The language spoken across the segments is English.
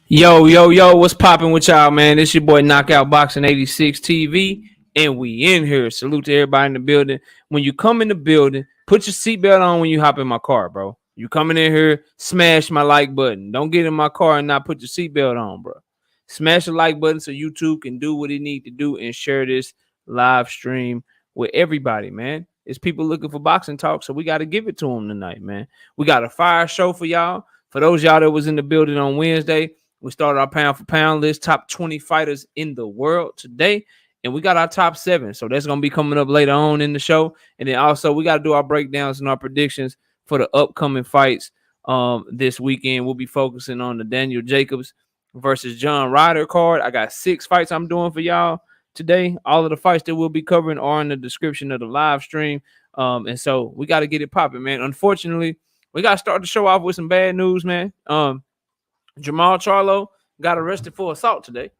Yo, what's popping with y'all, man? This your boy Knockout Boxing 86 TV, and we in here. Salute to everybody in the building. When you come in the building, put your seatbelt on when you hop in my car, bro. You coming in here, smash my like button. Don't get in my car and not put your seatbelt on, bro. Smash the like button so YouTube can do what it need to do and share this live stream with everybody, man. It's people looking for boxing talk, so we got to give it to them tonight, man. We got a fire show for y'all. For those y'all that was in the building on Wednesday, we started our pound for pound list, top 20 fighters in the world today. And we got our top 7. So that's going to be coming up later on in the show. And then also we got to do our breakdowns and our predictions for the upcoming fights this weekend. We'll be focusing on the Daniel Jacobs versus John Ryder card. I got 6 fights I'm doing for y'all today. All of the fights that we'll be covering are in the description of the live stream. And so we got to get it popping, man. Unfortunately, we got to start the show off with some bad news, man. Jermall Charlo got arrested for assault today.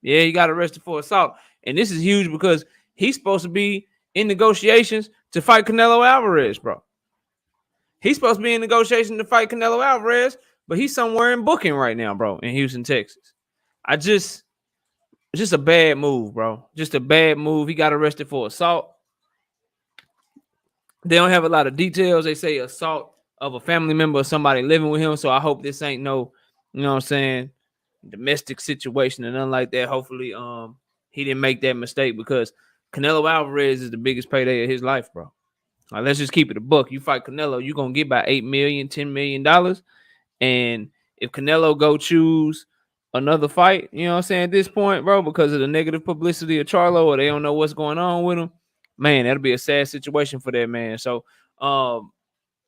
Yeah, he got arrested for assault. And this is huge because he's supposed to be in negotiations to fight Canelo Alvarez, bro. He's supposed to be in negotiation to fight Canelo Alvarez, but he's somewhere in booking right now, bro, in Houston, Texas. Just a bad move, bro. Just a bad move. He got arrested for assault. They don't have a lot of details. They say assault of a family member or somebody living with him. So I hope this ain't no, you know what I'm saying, domestic situation and nothing like that. Hopefully, he didn't make that mistake because Canelo Alvarez is the biggest payday of his life, bro. Like, let's just keep it a buck. You fight Canelo, you're gonna get about $8 million, $10 million. And if Canelo go choose another fight, you know what I'm saying, at this point, bro, because of the negative publicity of Charlo, or they don't know what's going on with him, man, that'll be a sad situation for that man. So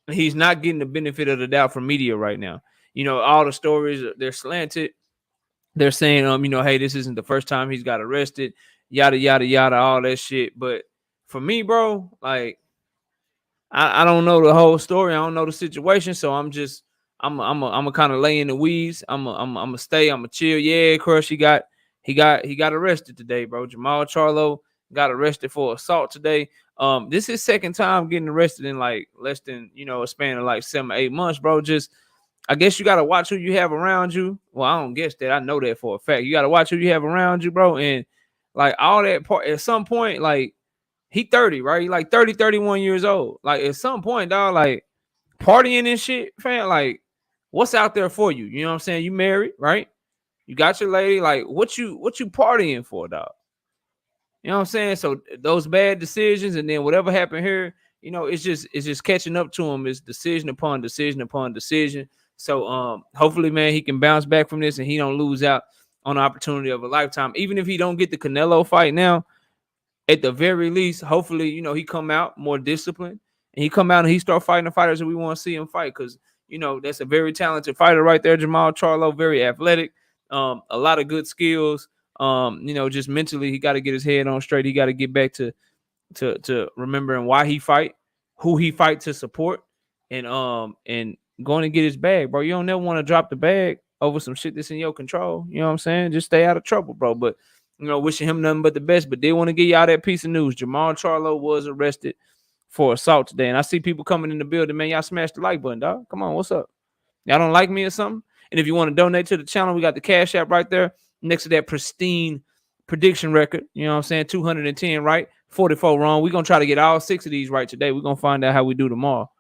he's not getting the benefit of the doubt from media right now. You know, all the stories, they're slanted. They're saying, hey, this isn't the first time he's got arrested, yada, yada, yada, all that shit. But for me, bro, like, I don't know the whole story. I don't know the situation. So I'm a kind of lay in the weeds. I'm a stay. I'm a chill. Yeah, Crush, he got arrested today, bro. Jermall Charlo got arrested for assault today. This is his second time getting arrested in like less than, a span of like 7 or 8 months, bro. Just, I guess you got to watch who you have around you. Well, I don't guess that. I know that for a fact. You got to watch who you have around you, bro. And like all that part, at some point, like he 30, right? He like 30, 31 years old. Like at some point, dog, like partying and shit, fam, like what's out there for you? You know what I'm saying? You married, right? You got your lady. Like what you partying for, dog? You know what I'm saying? So those bad decisions and then whatever happened here, it's just catching up to him. It's decision upon decision upon decision. So hopefully, man, he can bounce back from this and he don't lose out on the opportunity of a lifetime. Even if he don't get the Canelo fight now, at the very least, hopefully, he come out more disciplined and he come out and he start fighting the fighters that we want to see him fight. Because, that's a very talented fighter right there, Jermall Charlo, very athletic, a lot of good skills. Just mentally, he got to get his head on straight. He got to get back to remembering why he fight, who he fight to support, and going to get his bag, bro. You don't never want to drop the bag over some shit that's in your control. You know what I'm saying? Just stay out of trouble, bro. But, wishing him nothing but the best. But they want to give y'all that piece of news. Jermall Charlo was arrested for assault today. And I see people coming in the building, man. Y'all smash the like button, dog. Come on, what's up? Y'all don't like me or something? And if you want to donate to the channel, we got the Cash App right there next to that pristine prediction record. You know what I'm saying? 210 right, 44 wrong. We're going to try to get all 6 of these right today. We're going to find out how we do tomorrow.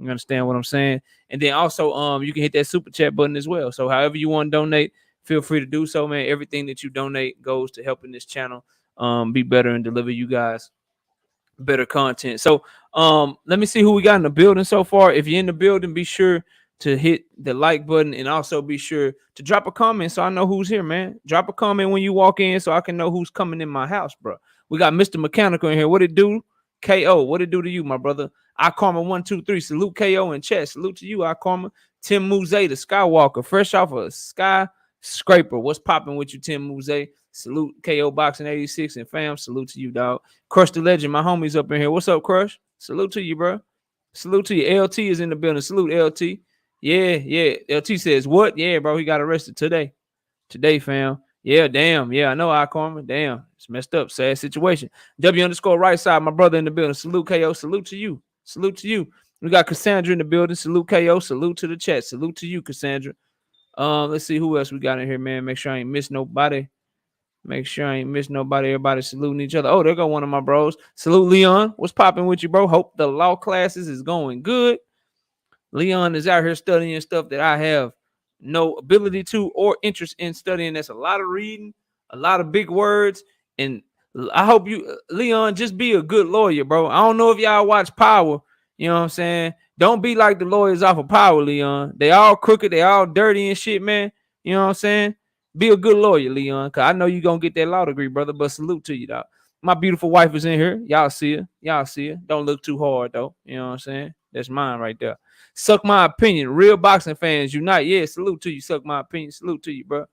You understand what I'm saying? And then also, you can hit that super chat button as well. So however you want to donate, feel free to do so, man. Everything that you donate goes to helping this channel be better and deliver you guys better content. So let me see who we got in the building so far. If you're in the building, be sure to hit the like button and also be sure to drop a comment so I know who's here, man. Drop a comment when you walk in so I can know who's coming in my house, bro. We got Mr. Mechanical in here. What it do? KO, what it do to you, my brother? I Karma 123. Salute KO in chat. Salute to you, I Karma. Tim Muze, the Skywalker, fresh off a skyscraper. What's popping with you, Tim Muze? Salute KO Boxing 86 and fam. Salute to you, dog. Crush the Legend, my homies up in here. What's up, Crush? Salute to you, bro. Salute to you. LT is in the building. Salute, LT. Yeah. LT says what? Yeah, bro. He got arrested today. Today, fam. Yeah, damn. Yeah, I know, I Karma. Damn. It's messed up. Sad situation. W_ right side, my brother in the building. Salute, KO. Salute to you. Salute to you. We got Cassandra in the building. Salute, KO. Salute to the chat. Salute to you, Cassandra. Let's see who else we got in here, man. Make sure I ain't miss nobody. Everybody saluting each other. Oh, there go one of my bros. Salute Leon. What's popping with you, bro? Hope the law classes is going good. Leon is out here studying stuff that I have no ability to or interest in studying. That's a lot of reading, a lot of big words. And I hope you, Leon, just be a good lawyer, bro. I don't know if y'all watch Power. You know what I'm saying? Don't be like the lawyers off of Power, Leon. They all crooked. They all dirty and shit, man. You know what I'm saying? Be a good lawyer, Leon, because I know you're going to get that law degree, brother, but salute to you, dog. My beautiful wife is in here. Y'all see her. Don't look too hard, though. You know what I'm saying? That's mine right there. Suck my opinion. Real boxing fans unite. Yeah, salute to you. Suck my opinion. Salute to you, bro.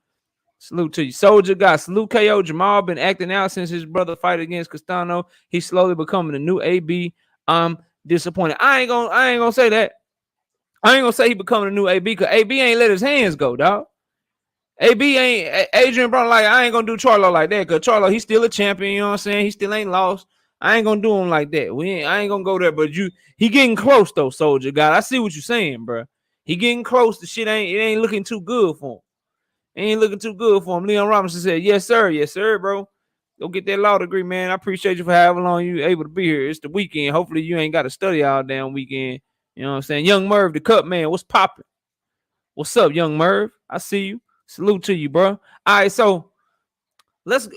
Salute to you. Soldier guy. Salute KO. Jermall been acting out since his brother fight against Castano. He's slowly becoming the new AB. I'm disappointed. I ain't gonna say that. I ain't gonna say he becoming a new AB because AB ain't let his hands go, dog. AB ain't Adrian Brown like I ain't gonna do Charlo like that because Charlo he's still a champion. You know what I'm saying? He still ain't lost. I ain't gonna do him like that. I ain't gonna go there. But he getting close though, Soldier God. I see what you're saying, bro. He getting close. The shit ain't looking too good for him. Leon Robinson said, "Yes, sir, bro. Go get that law degree, man. I appreciate you for however long you able to be here. It's the weekend. Hopefully you ain't got to study all damn weekend. You know what I'm saying? Young Merv, the Cup man. What's popping? What's up, Young Merv? I see you. Salute to you, bro. All right, so let's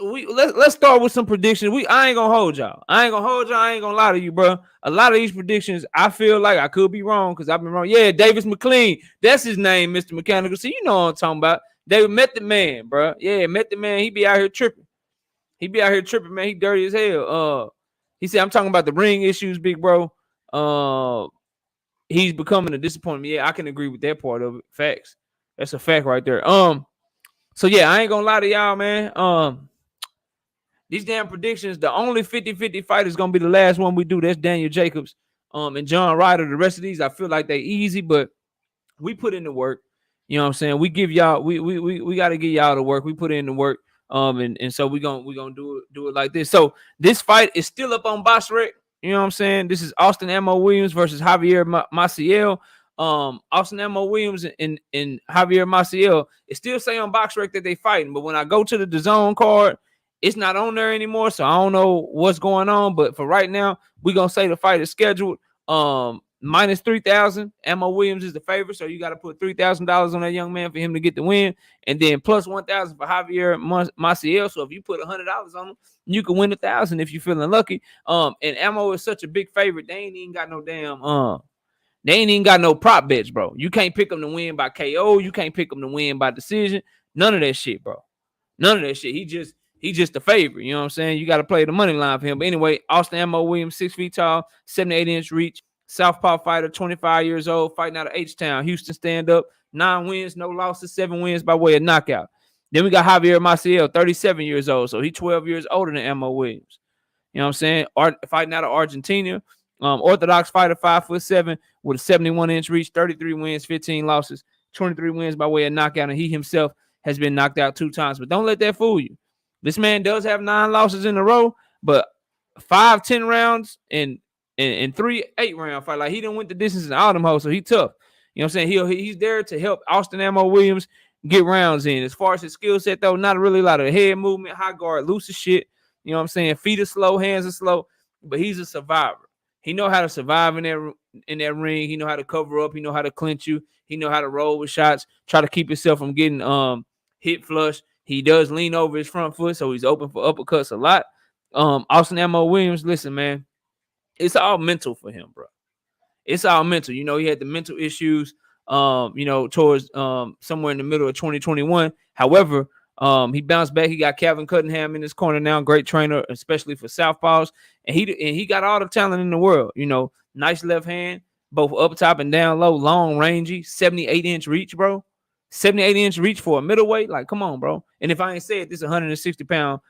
start with some predictions. I ain't gonna hold y'all. I ain't gonna lie to you, bro. A lot of these predictions, I feel like I could be wrong because I've been wrong. Yeah, Davis McLean. That's his name, Mr. Mechanical. See, you know what I'm talking about. David met the man, bro. Yeah, met the man. He be out here tripping. Man. He dirty as hell. He said, I'm talking about the ring issues, big bro. He's becoming a disappointment. Yeah, I can agree with that part of it. Facts. That's a fact right there. So yeah, I ain't gonna lie to y'all, man. These damn predictions, the only 50-50 fight is gonna be the last one we do. That's Daniel Jacobs, and John Ryder. The rest of these, I feel like they easy, but we put in the work. You know what I'm saying? We give y'all, we gotta give y'all the work. We put in the work. And so we're gonna do it like this. So this fight is still up on BoxRec. You know what I'm saying? This is Austin Ammo Williams versus Javier Maciel. Austin Ammo Williams and Javier Maciel, it still say on BoxRec that they fighting, but when I go to the DAZN card, it's not on there anymore, so I don't know what's going on. But for right now, we're gonna say the fight is scheduled. Minus 3,000. Ammo Williams is the favorite, so you got to put $3,000 on that young man for him to get the win, and then plus 1,000 for Javier Maciel. So if you put $100 on him, you can win 1,000 if you're feeling lucky. And Ammo is such a big favorite. They ain't even got no damn They ain't even got no prop bets, bro. You can't pick them to win by KO. You can't pick them to win by decision. None of that shit, bro. None of that shit. He just the favorite. You know what I'm saying? You got to play the money line for him. But anyway, Austin Ammo Williams, 6 feet tall, 78-inch reach. Southpaw fighter, 25 years old, fighting out of H-Town. Houston stand-up, 9 wins, no losses, 7 wins by way of knockout. Then we got Javier Maciel, 37 years old, so he's 12 years older than Ammo Williams. You know what I'm saying? Fighting out of Argentina. Orthodox fighter, 5'7", with a 71-inch reach, 33 wins, 15 losses, 23 wins by way of knockout, and he himself has been knocked out 2 times. But don't let that fool you. This man does have 9 losses in a row, but 5 10 rounds and 3 8-round fight. Like, he didn't win the distance in all them hoes, so he tough. You know what I'm saying? He's there to help Austin Ammo Williams get rounds in. As far as his skill set, though, not really a lot of head movement, high guard, loose as shit. You know what I'm saying? Feet are slow, hands are slow, but he's a survivor. He know how to survive in that ring. He know how to cover up. He know how to clinch you. He know how to roll with shots, try to keep himself from getting hit flush. He does lean over his front foot, so he's open for uppercuts a lot. Austin Ammo Williams, listen, man, it's all mental for him, bro. It's all mental. You know, he had the mental issues, towards somewhere in the middle of 2021. However, he bounced back. He got Calvin Cunningham in his corner now. Great trainer, especially for southpaws. And he got all the talent in the world. You know, nice left hand, both up top and down low, long, rangy, 78-inch reach, bro. 78-inch reach for a middleweight. Like, come on, bro. And if I ain't said this, 160-pound,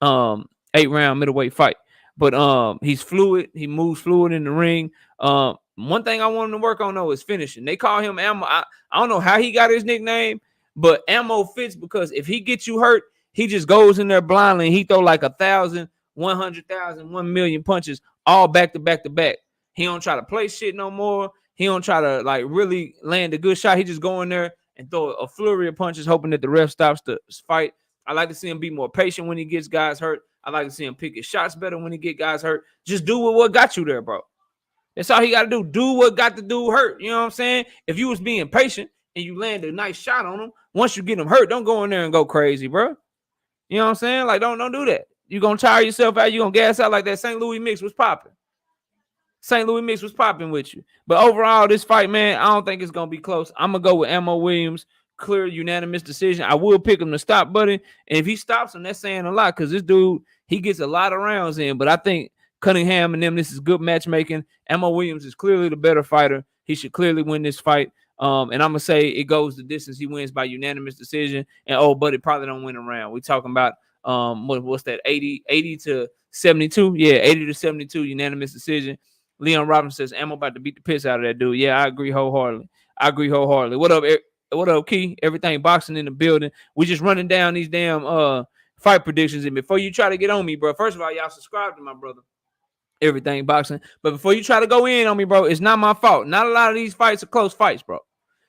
8-round middleweight fight. But he's fluid. He moves fluid in the ring. One thing I want him to work on, though, is finishing. They call him Ammo. I don't know how he got his nickname, but Ammo fits because if he gets you hurt, he just goes in there blindly and he throw like 1,000, 100,000, 1 million punches all back to back to back. He don't try to play shit no more. He don't try to like really land a good shot. He just go in there and throw a flurry of punches, hoping that the ref stops the fight. I like to see him be more patient when he gets guys hurt. I like to see him pick his shots better when he get guys hurt. Just do what got you there, bro. That's all he got to do. Do what got the dude hurt. You know what I'm saying? If you was being patient and you land a nice shot on him, once you get him hurt, don't go in there and go crazy, bro. You know what I'm saying? Like, don't do that. You're going to tire yourself out. You're going to gas out like that St. Louis mix was popping. St. Louis mix was popping with you. But overall, this fight, man, I don't think it's going to be close. I'm going to go with Ammo Williams. Clear unanimous decision. I will pick him to stop, buddy. And if he stops him, that's saying a lot because this dude, he gets a lot of rounds in. But I think Cunningham and them, this is good matchmaking. Ammo Williams is clearly the better fighter. He should clearly win this fight. And I'm going to say it goes the distance. He wins by unanimous decision. And, buddy probably don't win a round. We're talking about, what's that, 80 to 72? Yeah, 80 to 72 unanimous decision. Leon Robinson says, Ammo about to beat the piss out of that dude. Yeah, I agree wholeheartedly. What up, Key? Everything boxing in the building. We just running down these damn fight predictions. And before you try to get on me, bro, first of all, y'all subscribe to my brother. Everything boxing. But before you try to go in on me, bro, it's not my fault. Not a lot of these fights are close fights, bro.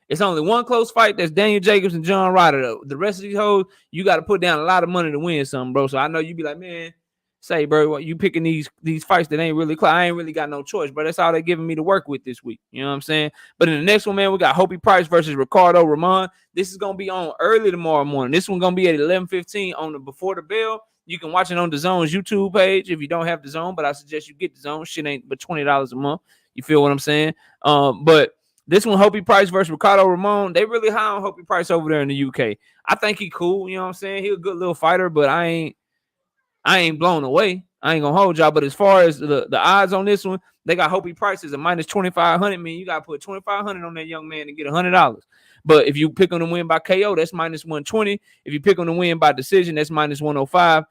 It's only one close fight. That's Daniel Jacobs and John Ryder. The rest of these hoes, you got to put down a lot of money to win something, bro. So I know you be like, man, say, bro, you picking these fights that ain't really close. I ain't really got no choice, bro. That's all they're giving me to work with this week. You know what I'm saying? But in the next one, man, we got Hopey Price versus Ricardo Roman. This is going to be on early tomorrow morning. This one going to be at 11:15 on the Before the Bell. You can watch it on the Zone's YouTube page if you don't have the Zone, but I suggest you get the Zone. Shit ain't but $20 a month. You feel what I'm saying? But this one, Hopey Price versus Ricardo Roman, they really high on Hopey Price over there in the UK. I think he cool, you know what I'm saying? He a good little fighter, but I ain't blown away. I ain't gonna hold y'all. But as far as the odds on this one, they got Hopey Price as a minus 2,500. Man, you gotta put 2,500 on that young man to get $100. But if you pick him to win by KO, that's minus 120. If you pick him to win by decision, that's minus 105.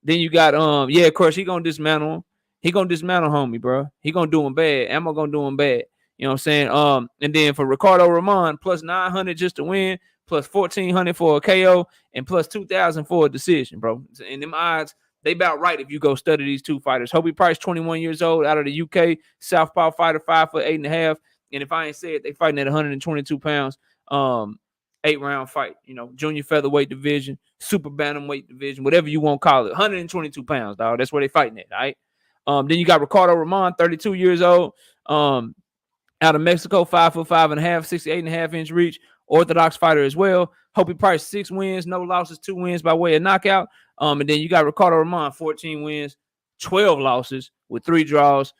Then you got of course, he gonna dismantle him. He gonna dismantle homie, bro. He gonna do him bad. Ammo gonna do him bad. You know what I'm saying? And then for Ricardo Roman, plus 900 just to win, plus 1,400 for a KO, and plus 2,000 for a decision, bro. And them odds, they about right if you go study these two fighters. Hopey Price, 21 years old, out of the UK, southpaw fighter, 5'8.5". And if I ain't said, they fighting at 122 pounds. 8-round fight, junior featherweight division, super bantamweight division, whatever you want to call it. 122 pounds, dog. That's where they fighting at, all right? Then you got Ricardo Roman, 32 years old, out of Mexico, 5'5.5", 68.5-inch reach, orthodox fighter as well. Hopey Price, 6 wins, no losses, 2 wins by way of knockout. And then you got Ricardo Roman, 14 wins, 12 losses with 3 draws.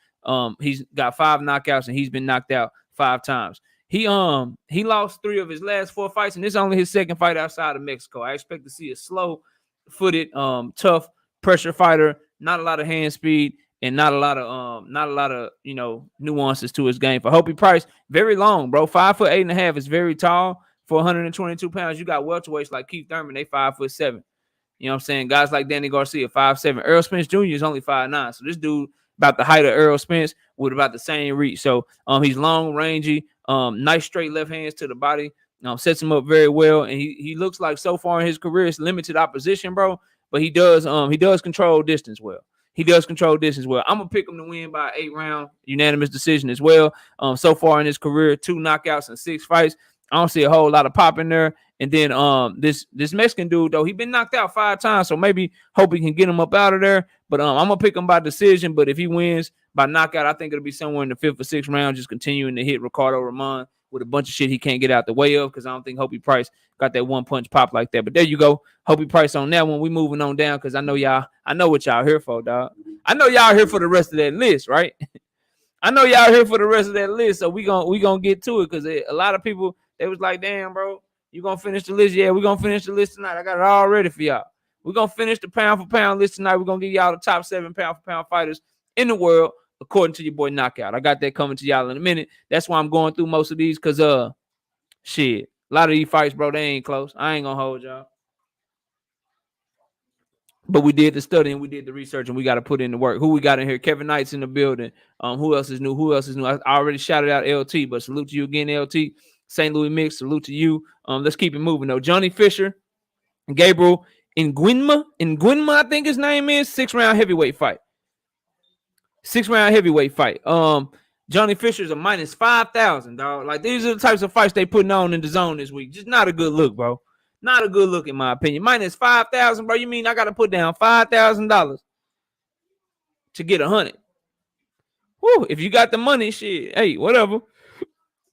He's got 5 knockouts, and he's been knocked out 5 times. He lost 3 of his last 4 fights, and this is only his second fight outside of Mexico. I expect to see a slow-footed, tough pressure fighter, not a lot of hand speed, and not a lot of nuances to his game. For Hopey Price, very long, bro. 5'8.5" is very tall for 122 pounds. You got welterweights like Keith Thurman, they 5'7". You know what I'm saying? Guys like Danny Garcia, 5'7". Errol Spence Jr. is only 5'9". So this dude about the height of Errol Spence with about the same reach. So he's long, rangy, nice straight left hands to the body. Sets him up very well. And he looks like so far in his career it's limited opposition, bro. But he does control distance well. I'm gonna pick him to win by 8-round unanimous decision as well. So far in his career, 2 knockouts and 6 fights. I don't see a whole lot of pop in there. And then this Mexican dude, though, he been knocked out 5 times, so maybe hope he can get him up out of there. But I'm gonna pick him by decision. But if he wins by knockout, I think it'll be somewhere in the 5th or 6th round, just continuing to hit Ricardo Roman with a bunch of shit he can't get out the way of, because I don't think Hopey Price got that one punch pop like that. But there you go, Hopey Price on that one. We moving on down because I know what y'all here for, dog. I know y'all here for the rest of that list, right? I know y'all here for the rest of that list, so we gonna get to it, because a lot of people, they was like, damn, bro, you gonna finish the list? Yeah, we're gonna finish the list tonight. I got it all ready for y'all. We're gonna finish the pound for pound list tonight. We're gonna give y'all the top 7 pound for pound fighters in the world according to your boy Knockout. I got that coming to y'all in a minute. That's why I'm going through most of these, because a lot of these fights, bro, they ain't close. I ain't gonna hold y'all. But we did the study and we did the research, and we got to put in the work. Who we got in here? Kevin Knight's in the building. Who else is new? I already shouted out LT, but salute to you again, LT. St. Louis Mix, salute to you. Let's keep it moving, though. Johnny Fisher, Gabriel Enguema, I think his name is. 6-round heavyweight fight. Johnny Fisher's a minus 5,000, dog. Like, these are the types of fights they putting on in the zone this week. Just not a good look, bro. Not a good look, in my opinion. Minus 5,000, bro. You mean I got to put down $5,000 to get 100? Woo, if you got the money, shit, hey, whatever.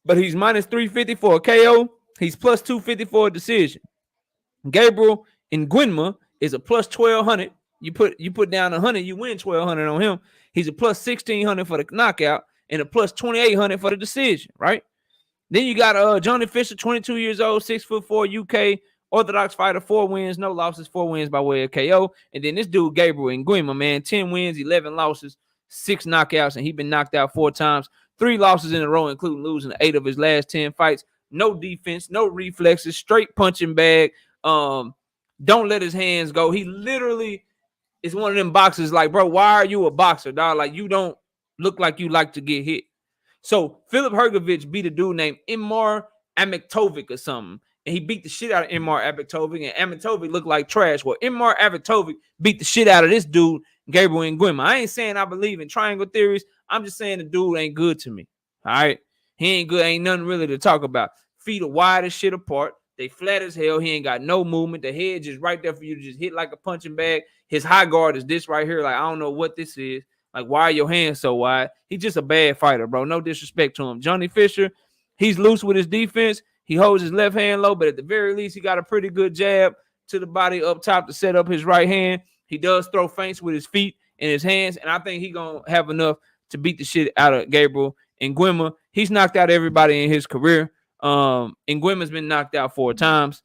But he's minus 350 for a KO. He's plus 250 for a decision. Gabriel Enguema is a plus 1,200. You put down 100, you win 1,200 on him. He's a plus 1,600 for the knockout and a plus 2,800 for the decision, right? Then you got Johnny Fisher, 22 years old, 6'4", UK, Orthodox fighter, 4 wins, no losses, 4 wins by way of KO. And then this dude, Gabriel Enguema, man, 10 wins, 11 losses, 6 knockouts, and he's been knocked out 4 times, 3 losses in a row, including losing 8 of his last 10 fights. No defense, no reflexes, straight punching bag. Don't let his hands go. He literally is one of them boxers like, bro, why are you a boxer, dog? Like, you don't look like you like to get hit. So Filip Hrgović beat a dude named Imar Amaktovic or something. And he beat the shit out of Imar Amaktovic. And Amaktovic looked like trash. Well, Imar Amaktovic beat the shit out of this dude, Gabriel Enguema. I ain't saying I believe in triangle theories. I'm just saying the dude ain't good to me. All right? He ain't good. Ain't nothing really to talk about. Feet are wide as shit apart. They flat as hell. He ain't got no movement. The head just right there for you to just hit like a punching bag. His high guard is this right here. Like, I don't know what this is. Like, why are your hands so wide? He's just a bad fighter, bro. No disrespect to him. Johnny Fisher, he's loose with his defense. He holds his left hand low, but at the very least, he got a pretty good jab to the body up top to set up his right hand. He does throw feints with his feet and his hands, and I think he's going to have enough to beat the shit out of Gabriel Enguema. He's knocked out everybody in his career. Nguema's been knocked out 4 times.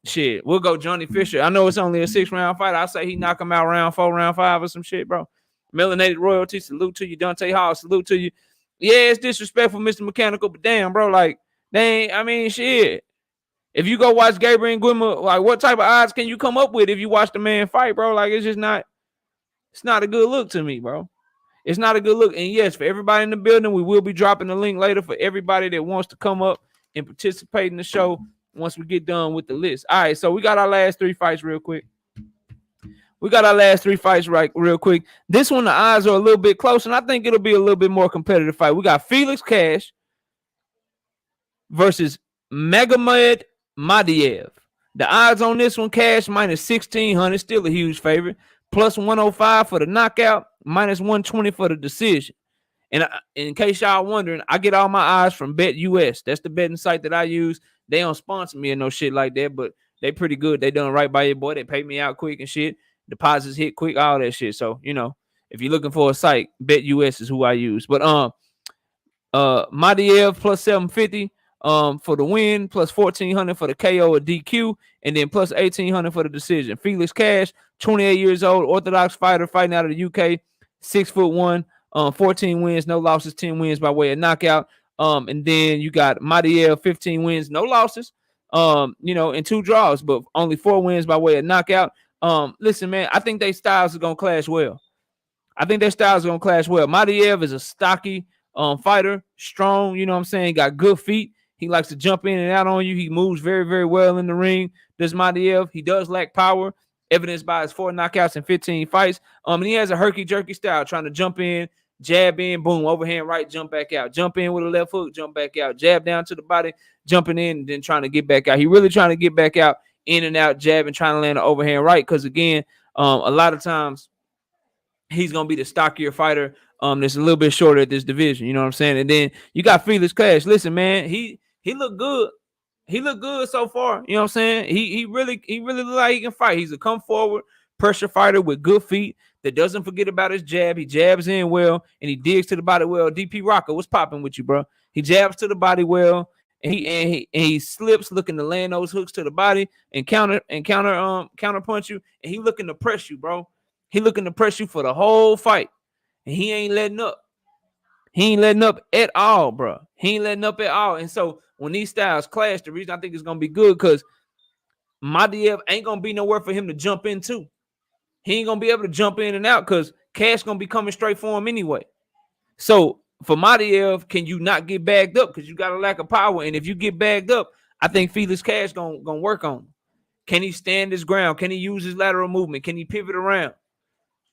Shit, we'll go Johnny Fisher. I know it's only a 6-round fight. I say he knock him out round 4, round 5 or some shit, bro. Melanated Royalty, salute to you. Dante Hall, salute to you. Yeah, it's disrespectful, Mr. Mechanical, but damn, bro, like, they ain't, I mean, shit. If you go watch Gabriel Enguema, like, what type of odds can you come up with if you watch the man fight, bro? Like, it's just not, it's not a good look to me, bro. It's not a good look. And yes, for everybody in the building, we will be dropping the link later for everybody that wants to come up and participate in the show once we get done with the list. All right, so we got our last 3 fights real quick. Real quick. This one, the odds are a little bit close, and I think it'll be a little bit more competitive fight. We got Felix Cash versus Magomed Madiev. The odds on this one, Cash minus 1,600, still a huge favorite. Plus 105 for the knockout, minus 120 for the decision. And in case y'all wondering, I get all my odds from Bet US. That's the betting site that I use. They don't sponsor me or no shit like that, but they pretty good. They done right by your boy. They pay me out quick and shit. Deposits hit quick, all that shit. So, you know, if you're looking for a site, Bet US is who I use. But Madiev plus 750 for the win, plus 1,400 for the KO or DQ, and then plus 1,800 for the decision. Felix Cash, 28 years old, Orthodox fighter, fighting out of the UK, 6'1", 14 wins, no losses, 10 wins by way of knockout. And then you got Madiev, 15 wins, no losses, and 2 draws, but only 4 wins by way of knockout. Listen, man, I think their styles are gonna clash well. Madiev is a stocky fighter, strong, you know what I'm saying, got good feet. He likes to jump in and out on you. He moves very, very well in the ring. Does Madiev. He does lack power, evidenced by his 4 knockouts in 15 fights. And he has a herky-jerky style, trying to jump in, jab in, boom, overhand right, jump back out. Jump in with a left hook, jump back out. Jab down to the body, jumping in, and then trying to get back out. He really trying to get back out, in and out, jab, and trying to land an overhand right. Because, again, a lot of times he's going to be the stockier fighter that's a little bit shorter at this division. You know what I'm saying? And then you got Felix Cash. Listen, man, he looked good. He looked good so far. You know what I'm saying? He really look like he can fight. He's a come forward pressure fighter with good feet that doesn't forget about his jab. He jabs in well and he digs to the body well. DP Rocker, what's popping with you, bro? He jabs to the body well and he slips, looking to land those hooks to the body and counter punch you. And he looking to press you, bro. He looking to press you for the whole fight, and he ain't letting up. He ain't letting up at all, bro. He ain't letting up at all. And so when these styles clash, the reason I think it's going to be good because Madiev ain't going to be nowhere for him to jump into. He ain't going to be able to jump in and out because Cash going to be coming straight for him anyway. So for Madiev, can you not get bagged up because you got a lack of power? And if you get bagged up, I think Felix Cash going to work on him. Can he stand his ground? Can he use his lateral movement? Can he pivot around?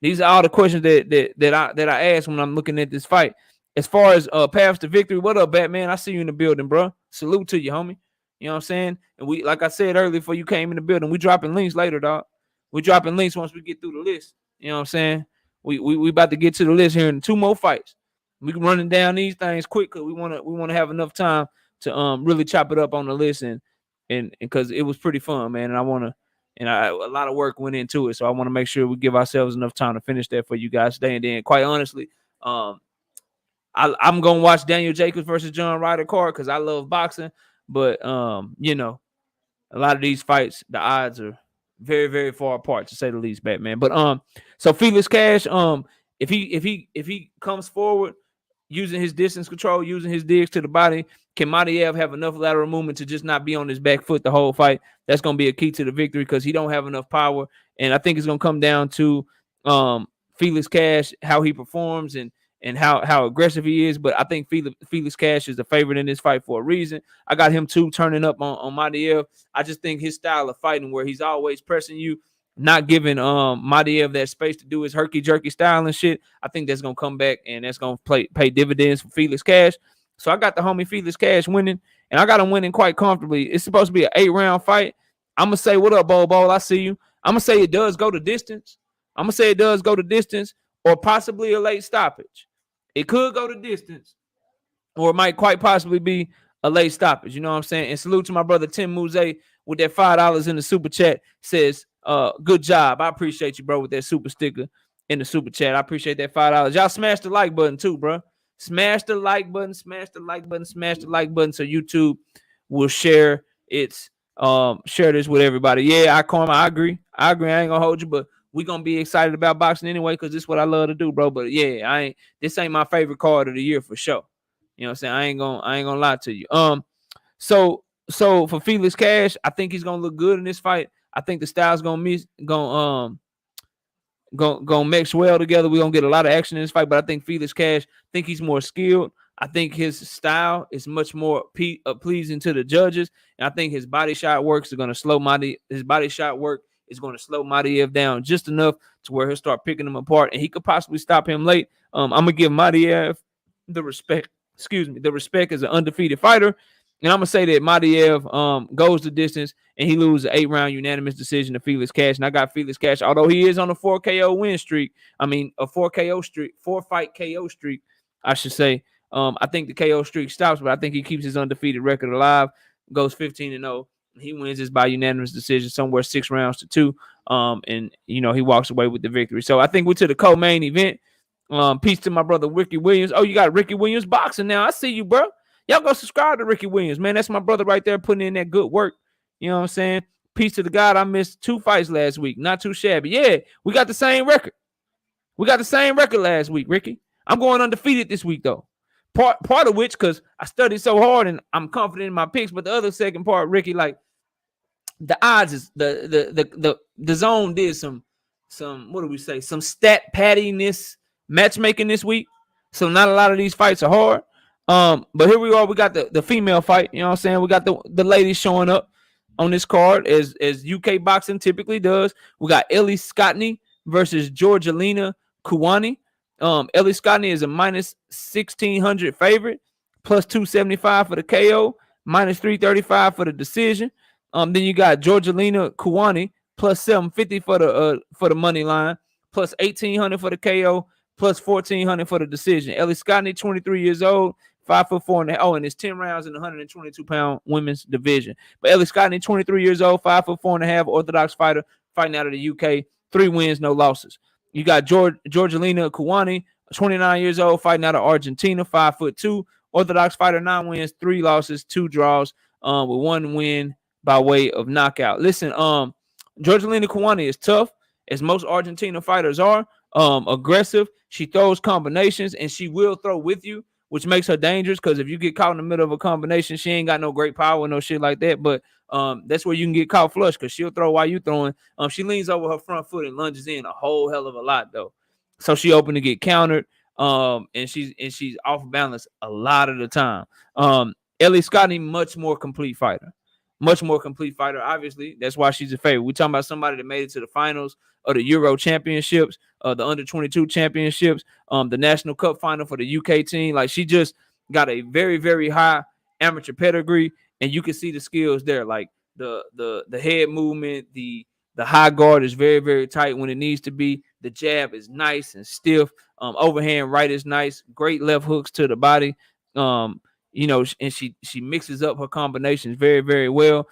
These are all the questions that I ask when I'm looking at this fight. as far as paths to victory, what up, Batman? I see you in the building, bro. Salute to you, homie. You know what I'm saying? And we, like I said earlier, before you came in the building, we dropping links later, dog. We dropping links once we get through the list. You know what I'm saying? We about to get to the list here in 2 more fights. We running down these things quick because we wanna have enough time to really chop it up on the list and because it was pretty fun, man. And a lot of work went into it, so I want to make sure we give ourselves enough time to finish that for you guys today. And then, quite honestly, I'm gonna watch Daniel Jacobs versus John Ryder card because I love boxing, but you know, a lot of these fights, the odds are very, very far apart, to say the least, Batman. But so Felix Cash, if he comes forward using his distance control, using his digs to the body, can Madiev have enough lateral movement to just not be on his back foot the whole fight? That's going to be a key to the victory because he don't have enough power. And I think it's going to come down to Felix Cash, how he performs and how aggressive he is. But I think Felix Cash is the favorite in this fight for a reason. I got him too, turning up on Madiev. I just think his style of fighting, where he's always pressing you, not giving Madiev that space to do his herky-jerky style and shit, I think that's going to come back, and that's going to pay dividends for Felix Cash. So I got the homie Felix Cash winning, and I got him winning quite comfortably. It's supposed to be an 8-round fight. I'm going to say, what up, Bo? I see you. I'm going to say it does go to distance. Or possibly a late stoppage. It could go to distance, or it might quite possibly be a late stoppage. You know what I'm saying? And salute to my brother Tim Mouze with that $5 in the super chat. Says, good job. I appreciate you, bro, with that super sticker in the super chat. I appreciate that $5. Y'all smash the like button too, bro. Smash the like button so YouTube will share its share this with everybody. Yeah, I agree. I ain't gonna hold you, but we gonna be excited about boxing anyway, because this is what I love to do, bro. But yeah, this ain't my favorite card of the year for sure. You know what I'm saying? I ain't gonna lie to you. So for Felix Cash, I think he's gonna look good in this fight. I think the style's gonna mix well together. We're gonna get a lot of action in this fight, but I think Felix Cash, he's more skilled. I think his style is much more pleasing to the judges, and I think his body shot work is gonna slow Madiev down just enough to where he'll start picking him apart, and he could possibly stop him late. I'm gonna give Madiev the respect as an undefeated fighter. And I'm going to say that Madiev goes the distance and he loses an 8-round unanimous decision to Felix Cash. And I got Felix Cash, although he is on a 4 KO win streak. I mean, a 4 fight KO streak, I should say. I think the KO streak stops, but I think he keeps his undefeated record alive, goes 15-0. He wins this by unanimous decision, somewhere 6 rounds to 2. And, you know, he walks away with the victory. So I think we're to the co-main event. Peace to my brother Ricky Williams. Oh, you got Ricky Williams boxing now. I see you, bro. Y'all go subscribe to Ricky Williams, man. That's my brother right there putting in that good work. You know what I'm saying? Peace to the God. I missed 2 fights last week. Not too shabby. Yeah, we got the same record. Last week, Ricky. I'm going undefeated this week, though. Part of which, because I studied so hard and I'm confident in my picks. But the other second part, Ricky, like the odds is the zone did some what do we say? Some stat paddiness matchmaking this week. So not a lot of these fights are hard. But here we are. We got the female fight. You know what I'm saying? We got the ladies showing up on this card as UK boxing typically does. We got Ellie Scotney versus Jorgelina Cuanini. Ellie Scotney is a minus 1,600 favorite, plus 275 for the KO, minus 335 for the decision. Then you got Jorgelina Cuanini plus 750 for the money line, plus 1,800 for the KO, plus 1,400 for the decision. Ellie Scotney, 23 years old, 5'4", and it's 10 rounds in the 122-pound women's division. But Ellie Scotney, 23 years old, 5'4.5", orthodox fighter, fighting out of the UK, 3 wins, no losses. You got Jorgelina Cuanini, 29 years old, fighting out of Argentina, 5'2", orthodox fighter, 9 wins, 3 losses, 2 draws, with 1 win by way of knockout. Listen, Jorgelina Cuanini is tough, as most Argentina fighters are, aggressive. She throws combinations, and she will throw with you, which makes her dangerous, because if you get caught in the middle of a combination, she ain't got no great power, no shit like that. But that's where you can get caught flush, because she'll throw while you throwing. She leans over her front foot and lunges in a whole hell of a lot, though. So she open to get countered, and she's off balance a lot of the time. Ellie Scotney, much more complete fighter. much more complete fighter. Obviously, that's why she's a favorite. We're talking about somebody that made it to the finals of the Euro Championships, the Under-22 Championships, the National Cup final for the UK team. Like, she just got a very, very high amateur pedigree, and you can see the skills there. Like the head movement, the high guard is very, very tight when it needs to be. The jab is nice and stiff. Overhand right is nice. Great left hooks to the body. You know, and she mixes up her combinations very, very well.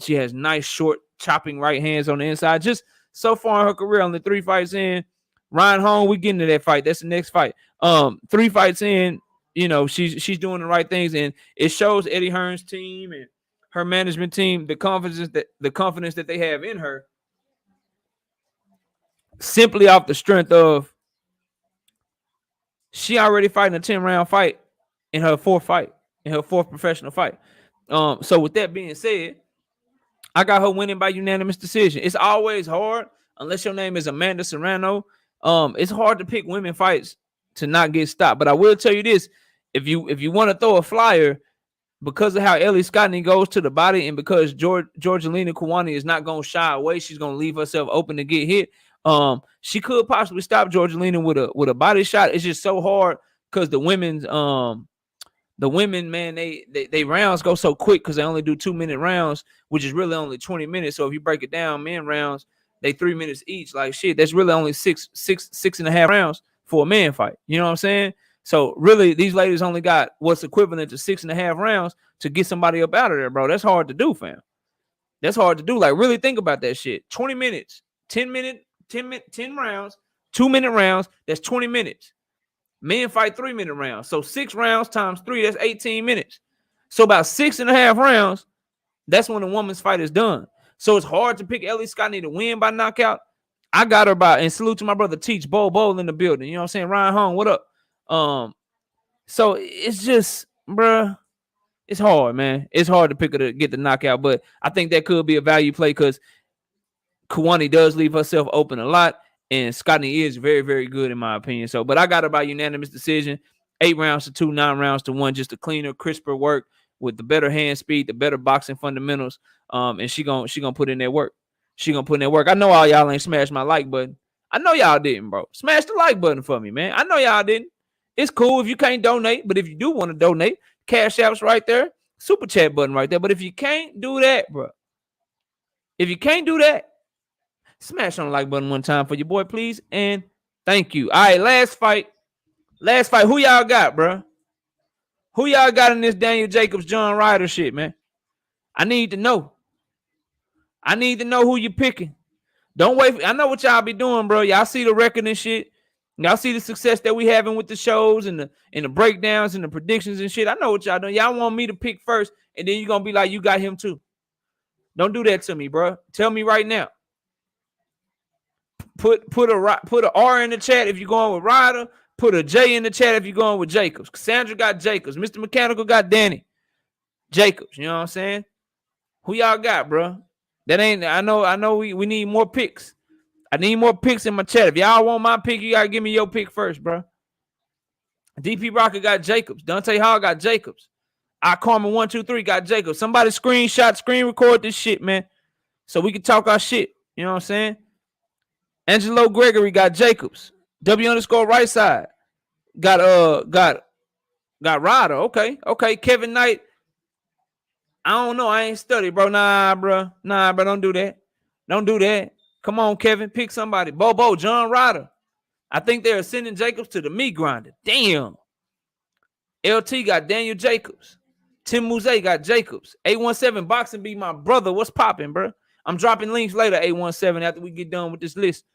She has nice short chopping right hands on the inside. Just so far in her career, only 3 fights in. Ryan Home, we getting to that fight. That's the next fight. 3 fights in, you know, she's doing the right things, and it shows Eddie Hearn's team and her management team the confidence that they have in her, simply off the strength of she already fighting a 10-round fight in her fourth professional fight. So with that being said, I got her winning by unanimous decision. It's always hard, unless your name is Amanda Serrano. It's hard to pick women fights to not get stopped. But I will tell you this: if you want to throw a flyer, because of how Ellie Scotney goes to the body, and because Jorgelina Cuanini is not going to shy away, she's going to leave herself open to get hit. She could possibly stop Jorgelina with a body shot. It's just so hard because the women, man, they rounds go so quick because they only do 2-minute rounds, which is really only 20 minutes. So if you break it down, men rounds, they 3 minutes each. Like, shit, that's really only six and a half rounds for a man fight. You know what I'm saying? So really, these ladies only got what's equivalent to 6.5 rounds to get somebody up out of there, bro. That's hard to do, fam. That's hard to do. Like, really think about that shit. 20 minutes, 10 rounds, 2-minute rounds. That's 20 minutes. Men fight 3-minute rounds. So 6 rounds times 3, that's 18 minutes. So about 6.5 rounds, that's when a woman's fight is done. So it's hard to pick Ellie Scotney to win by knockout. I got her by, and salute to my brother Teach Bowl in the building. You know what I'm saying? Ryan Hong, what up? So it's just, bruh, it's hard, man. It's hard to pick her to get the knockout, but I think that could be a value play because Kawani does leave herself open a lot, and Scotney is very, very good in my opinion. So, but I got her by unanimous decision, 8 rounds to 2, 9 rounds to 1, just a cleaner, crisper work with the better hand speed, the better boxing fundamentals. And she gonna put in that work. I know all y'all ain't smashed my like button. I know y'all didn't, bro. Smash the like button for me, man. I know y'all didn't. It's cool if you can't donate, but if you do want to donate, Cash App's right there, super chat button right there. But if you can't do that, bro, smash on the like button one time for your boy, please, and thank you. All right, last fight. Who y'all got, bro? Who y'all got in this Daniel Jacobs, John Ryder shit, man? I need to know. Who you picking. Don't wait. I know what y'all be doing, bro. Y'all see the record and shit. Y'all see the success that we having with the shows and the breakdowns and the predictions and shit. I know what y'all doing. Y'all want me to pick first, and then you're gonna be like, you got him too. Don't do that to me, bro. Tell me right now. Put a R in the chat if you're going with Ryder. Put a J in the chat if you're going with Jacobs. Cassandra got Jacobs. Mr. Mechanical got Danny Jacobs. You know what I'm saying? Who y'all got, bro? That ain't. I know. We need more picks. I need more picks in my chat. If y'all want my pick, you gotta give me your pick first, bro. DP Rocker got Jacobs. Dante Hall got Jacobs. I Carmen 123 got Jacobs. Somebody screen record this shit, man, so we can talk our shit. You know what I'm saying? Angelo Gregory got Jacobs. W_ right side got Ryder. Okay. Kevin Knight. I don't know. I ain't studied, bro. Nah, bro. Don't do that. Come on, Kevin. Pick somebody. Bobo, John Ryder. I think they're sending Jacobs to the meat grinder. Damn. LT got Daniel Jacobs. Tim Mouze got Jacobs. 817 Boxing be my brother. What's popping, bro? I'm dropping links later, 817, after we get done with this list.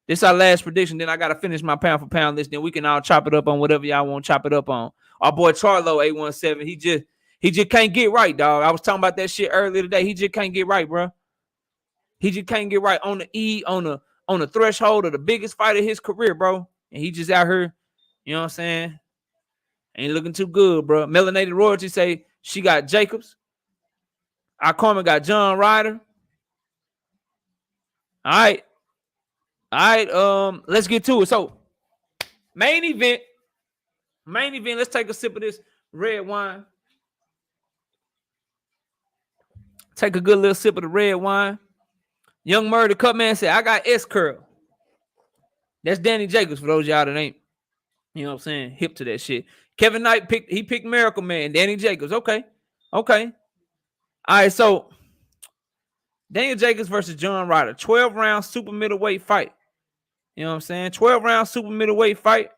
This our last prediction. Then I got to finish my pound for pound list. Then we can all chop it up on whatever y'all want to chop it up on. Our boy Charlo, 817, he just can't get right, dog. I was talking about that shit earlier today. He just can't get right, bro. He just can't get right on the threshold of the biggest fight of his career, bro. And he just out here, you know what I'm saying? Ain't looking too good, bro. Melanated Royalty say she got Jacobs. Our Carmen got John Ryder. All right. Let's get to it. So, main event. Let's take a sip of this red wine. Take a good little sip of the red wine. Young Murder Cut Man said, I got S curl. That's Danny Jacobs for those y'all that ain't, you know what I'm saying, hip to that shit. Kevin Knight picked Miracle Man, Danny Jacobs. Okay. All right, so Daniel Jacobs versus John Ryder, 12-round super middleweight fight. You know what I'm saying? 12-round super middleweight fight.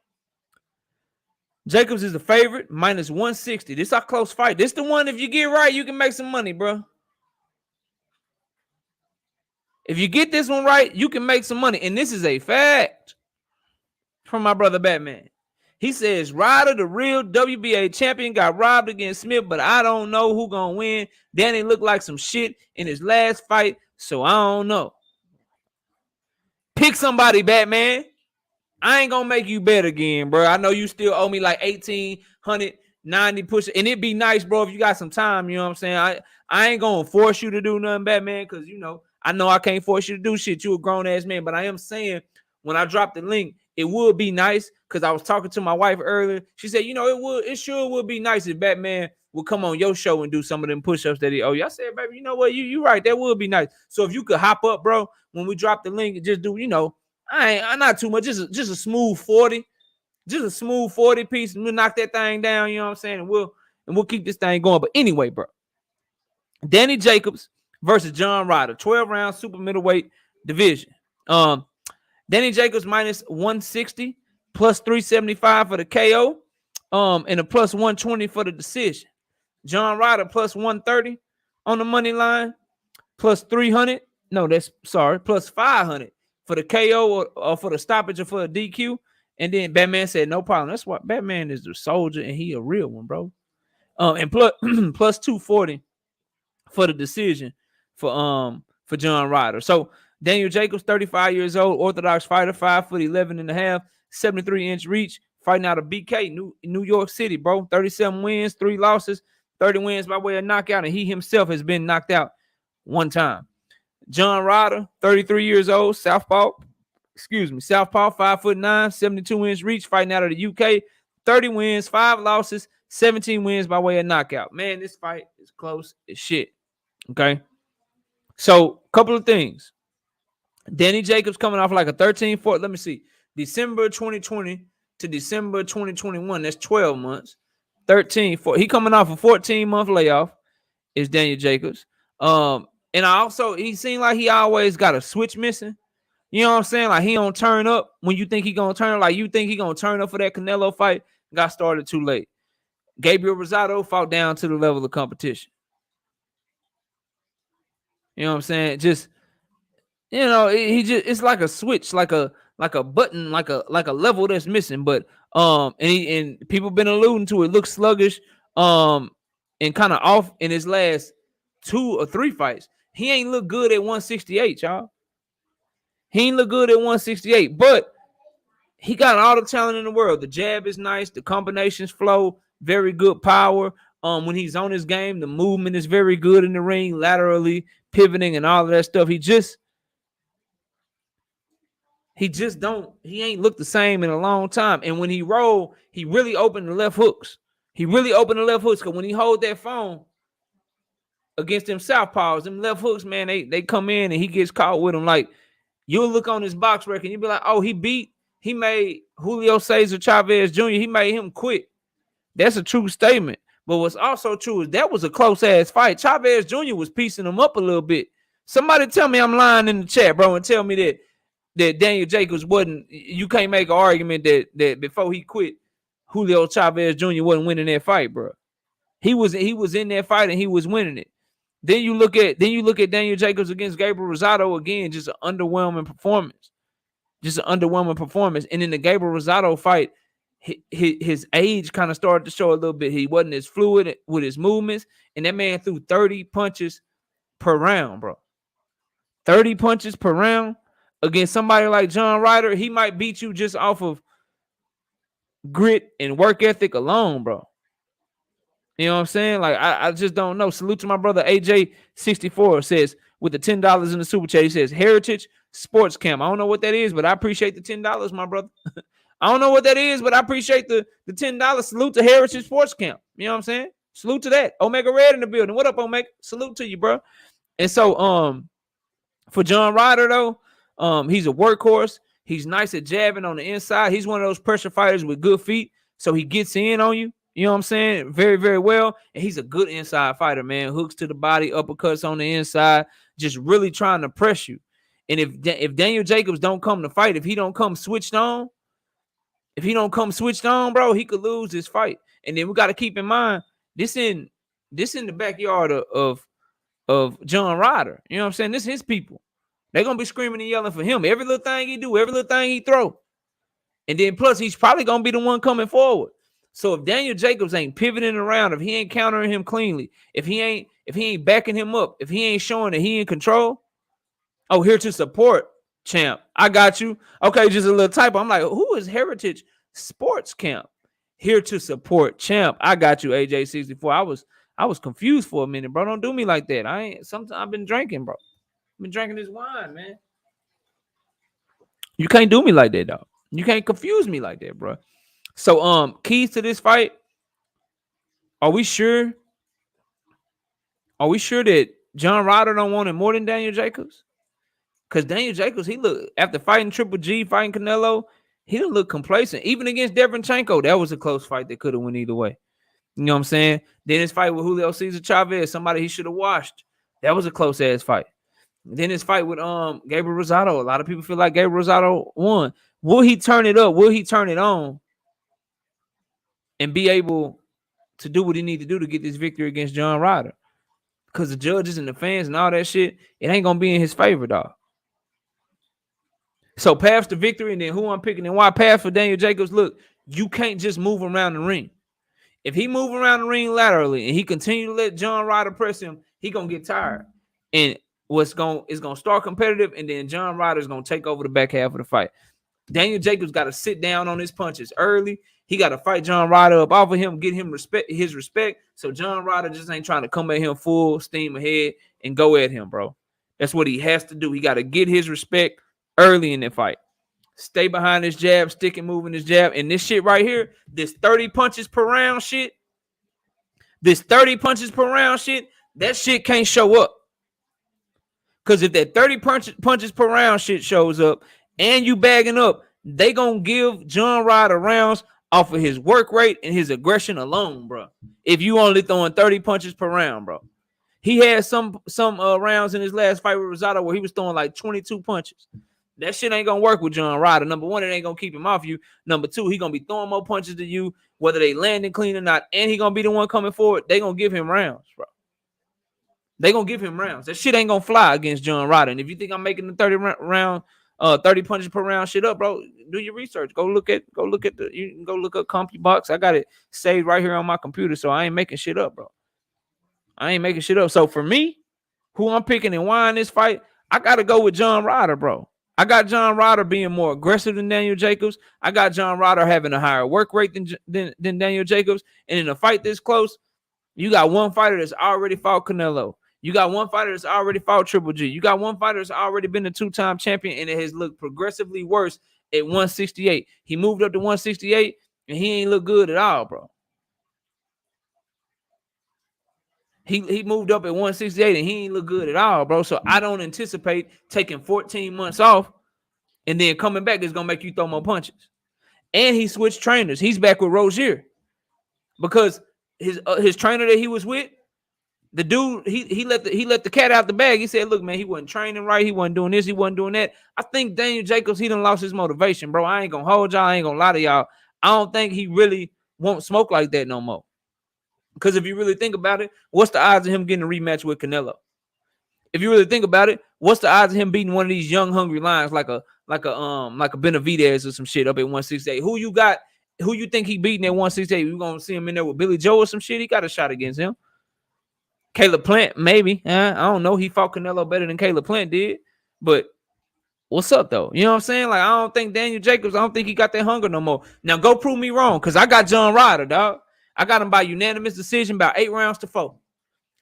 Jacobs is the favorite, minus 160. This is a close fight. This the one, if you get right, you can make some money, bro. If you get this one right, you can make some money. And this is a fact from my brother Batman. He says, Ryder, the real WBA champion, got robbed against Smith, but I don't know who gonna win. Danny looked like some shit in his last fight, so I don't know. Pick somebody, Batman. I ain't gonna make you bet again, bro. I know you still owe me like 1,890 push, and it'd be nice, bro, if you got some time. You know what I'm saying? I ain't gonna force you to do nothing, Batman, because I know I can't force you to do shit. You a grown ass man, but I am saying when I drop the link, it would be nice because I was talking to my wife earlier. She said, it sure would be nice if Batman would come on your show and do some of them push-ups that he owe you. I said, baby, you know what? You right. That would be nice. So if you could hop up, bro, when we drop the link and just do, I'm not too much, just a smooth 40. Just a smooth 40 piece, and we'll knock that thing down, you know what I'm saying? And we'll keep this thing going. But anyway, bro. Danny Jacobs versus John Ryder, 12-round super middleweight division. Danny Jacobs minus 160, plus 375 for the KO, and a plus 120 for the decision. John Ryder plus 130 on the money line, plus 300. No, plus 500 for the KO or for the stoppage or for the DQ. And then Batman said, no problem. That's why Batman is the soldier and he a real one, bro. And plus 240 for the decision for John Ryder. So Daniel Jacobs, 35 years old, Orthodox fighter, 5'11" and a half, 73-inch reach, fighting out of BK, New York City, bro. 37 wins, 3 losses, 30 wins by way of knockout, and he himself has been knocked out one time. John Ryder, 33 years old, Southpaw, 5'9", 72-inch reach, fighting out of the UK, 30 wins, 5 losses, 17 wins by way of knockout. Man, this fight is close as shit. Okay. So, couple of things. Danny Jacobs coming off like a 13-4. Let me see. December 2020 to December 2021. That's 12 months. 13-4. He coming off a 14-month layoff. Is Daniel Jacobs. And he seemed like he always got a switch missing. You know what I'm saying? Like he don't turn up when you think he gonna turn. Like you think he gonna turn up for that Canelo fight. Got started too late. Gabriel Rosado fought down to the level of competition. You know what I'm saying? Just it's like a switch, like a button, like a level that's missing. But and people been alluding to it. Looks sluggish, and kind of off in his last 2 or 3 fights. He ain't look good at 168, y'all. He ain't look good at 168, but he got all the talent in the world. The jab is nice. The combinations flow. Very good power. When he's on his game, the movement is very good in the ring, laterally, pivoting, and all of that stuff. He ain't looked the same in a long time. And when he rolled, he really opened the left hooks. Because when he hold that phone against them southpaws, them left hooks, man, they come in and he gets caught with them. Like, you'll look on his box record and you'll be like, oh, he made Julio Cesar Chavez Jr., he made him quit. That's a true statement. But what's also true is that was a close-ass fight. Chavez Jr. was piecing him up a little bit. Somebody tell me I'm lying in the chat, bro, and tell me that Daniel Jacobs wasn't – you can't make an argument that before he quit, Julio Chavez Jr. wasn't winning that fight, bro. He was in that fight and he was winning it. Then you look at Daniel Jacobs against Gabriel Rosado again, just an underwhelming performance. And in the Gabriel Rosado fight, his age kind of started to show a little bit. He wasn't as fluid with his movements, and that man threw 30 punches per round, bro. 30 punches per round against somebody like John Ryder. He might beat you just off of grit and work ethic alone, bro. You know what I'm saying? Like, I just don't know. Salute to my brother AJ64 says, with the $10 in the super chat, he says, Heritage Sports Camp. I don't know what that is, but I appreciate the $10, my brother. I don't know what that is, but I appreciate the $10. Salute to Heritage Sports Camp. You know what I'm saying? Salute to that. Omega Red in the building. What up, Omega? Salute to you, bro. And so for John Ryder though, he's a workhorse. He's nice at jabbing on the inside. He's one of those pressure fighters with good feet, so he gets in on you. You know what I'm saying? Very, very well. And he's a good inside fighter, man. Hooks to the body, uppercuts on the inside, just really trying to press you. And if Daniel Jacobs don't come to fight, if he don't come switched on, bro, he could lose this fight. And then we got to keep in mind this in the backyard of John Ryder. You know what I'm saying? This is his people. They're gonna be screaming and yelling for him. Every little thing he do, every little thing he throw. And then plus he's probably gonna be the one coming forward. So if Daniel Jacobs ain't pivoting around, if he ain't countering him cleanly, if he ain't backing him up, if he ain't showing that he in control, oh, here to support, champ. I got you. Okay, just a little typo. I'm like, who is Heritage Sports Camp? Here to support, champ. I got you, AJ64. I was confused for a minute, bro. Don't do me like that. I've been drinking, bro. I've been drinking this wine, man. You can't do me like that, dog. You can't confuse me like that, bro. So, keys to this fight. Are we sure that John Ryder don't want it more than Daniel Jacobs? Because Daniel Jacobs, he looked, after fighting Triple G, fighting Canelo, he didn't look complacent. Even against Deverenchenko, that was a close fight that could have went either way. You know what I'm saying? Then his fight with Julio Cesar Chavez, somebody he should have washed. That was a close-ass fight. Then his fight with Gabriel Rosado. A lot of people feel like Gabriel Rosado won. Will he turn it up? Will he turn it on? And be able to do what he need to do to get this victory against John Ryder? Because the judges and the fans and all that shit, it ain't going to be in his favor, dog. So path to victory, and then who I'm picking and why. Path for Daniel Jacobs. Look, you can't just move around the ring. If he move around the ring laterally and he continue to let John Ryder press him, he going to get tired. And it's going to start competitive, and then John Ryder is going to take over the back half of the fight. Daniel Jacobs got to sit down on his punches early. He got to fight John Ryder up off of him, get him his respect. So John Ryder just ain't trying to come at him full steam ahead and go at him, bro. That's what he has to do. He got to get his respect early in the fight. Stay behind his jab, stick and moving his jab. And this shit right here, this 30 punches per round shit, that shit can't show up. Because if that 30 punches per round shit shows up and you bagging up, they going to give John Ryder rounds off of his work rate and his aggression alone, bro. If you only throwing 30 punches per round, bro. He had some rounds in his last fight with Rosado where he was throwing like 22 punches. That shit ain't going to work with John Ryder. Number one, it ain't going to keep him off you. Number two, he going to be throwing more punches to you, whether they landing clean or not, and he going to be the one coming forward. They going to give him rounds, bro. They going to give him rounds. That shit ain't going to fly against John Ryder. And if you think I'm making the 30 punches per round shit up, bro, do your research. Go look up CompuBox. I got it saved right here on my computer, so I ain't making shit up, bro. I ain't making shit up. So for me, who I'm picking and why in this fight, I got to go with John Ryder, bro. I got John Ryder being more aggressive than Daniel Jacobs. I got John Ryder having a higher work rate than Daniel Jacobs. And in a fight this close, you got one fighter that's already fought Canelo. You got one fighter that's already fought Triple G. You got one fighter that's already been a two-time champion, and it has looked progressively worse at 168. He moved up to 168, and he ain't look good at all, bro. He moved up at 168 and he ain't look good at all, bro. So I don't anticipate taking 14 months off and then coming back is gonna make you throw more punches. And he switched trainers. He's back with Rozier because his trainer that he was with, the dude, he let the cat out the bag. He said, "Look, man, he wasn't training right. He wasn't doing this. He wasn't doing that." I think Daniel Jacobs, he done lost his motivation, bro. I ain't gonna hold y'all. I ain't gonna lie to y'all. I don't think he really won't smoke like that no more. Because if you really think about it, what's the odds of him getting a rematch with Canelo? If you really think about it, what's the odds of him beating one of these young, hungry lions like a Benavidez or some shit up at 168? Who you got? Who you think he beating at 168? You gonna see him in there with Billy Joe or some shit? He got a shot against him. Caleb Plant, maybe. I don't know. He fought Canelo better than Caleb Plant did. But what's up though? You know what I'm saying? Like, I don't think Daniel Jacobs, I don't think he got that hunger no more. Now go prove me wrong, because I got John Ryder, dog. I got him by unanimous decision, about 8 rounds to 4.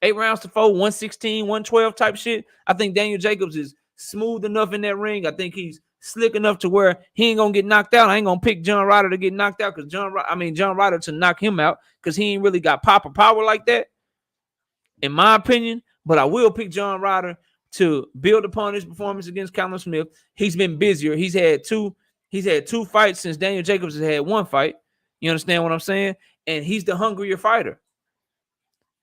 8 rounds to 4, 116, 112 type shit. I think Daniel Jacobs is smooth enough in that ring. I think he's slick enough to where he ain't gonna get knocked out. I ain't gonna pick John Ryder to get knocked out because John Ryder to knock him out because he ain't really got pop or power like that, in my opinion. but I will pick John Ryder to build upon his performance against Callum Smith. He's been busier. He's had two fights since Daniel Jacobs has had one fight. You understand what I'm saying? And he's the hungrier fighter.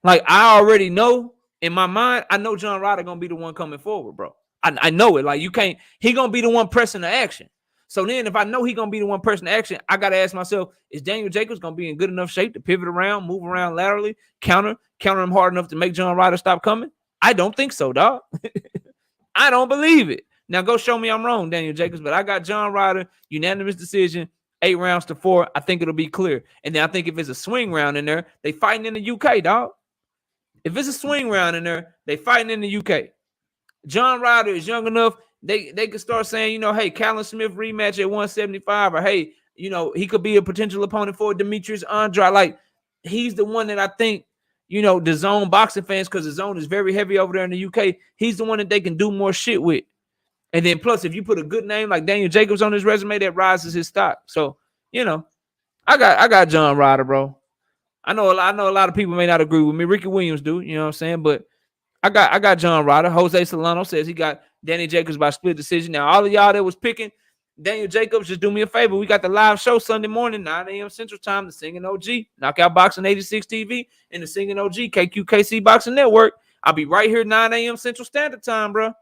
Like, I already know in my mind, I know John Ryder gonna be the one coming forward, bro. I know it. Like, you can't, he gonna be the one pressing the action. So then if I know he gonna be the one pressing the action, I gotta ask myself, is Daniel Jacobs gonna be in good enough shape to pivot around, move around laterally, counter him hard enough to make John Ryder stop coming? I don't think so, dog. I don't believe it. Now go show me I'm wrong, Daniel Jacobs, but I got John Ryder, unanimous decision, 8 rounds to 4. I think it'll be clear. And then I think if it's a swing round in there, they fighting in the UK, dog. If it's a swing round in there, they fighting in the UK. John Ryder is young enough. They could start saying, you know, hey, Callum Smith rematch at 175, or hey, you know, he could be a potential opponent for Demetrius Andrade. Like, he's the one that I think, you know, the zone boxing fans, because the zone is very heavy over there in the UK. He's the one that they can do more shit with. And then plus, if you put a good name like Daniel Jacobs on his resume, that rises his stock. So, you know, I got John Ryder, bro. I know a lot of people may not agree with me. Ricky Williams do, you know what I'm saying? But I got John Ryder. Jose Solano says he got Danny Jacobs by split decision. Now, all of y'all that was picking Daniel Jacobs, just do me a favor. We got the live show Sunday morning, 9 a.m. Central Time, the Singing OG, Knockout Boxing 86 TV, and the Singing OG, KQKC Boxing Network. I'll be right here 9 a.m. Central Standard Time, bro.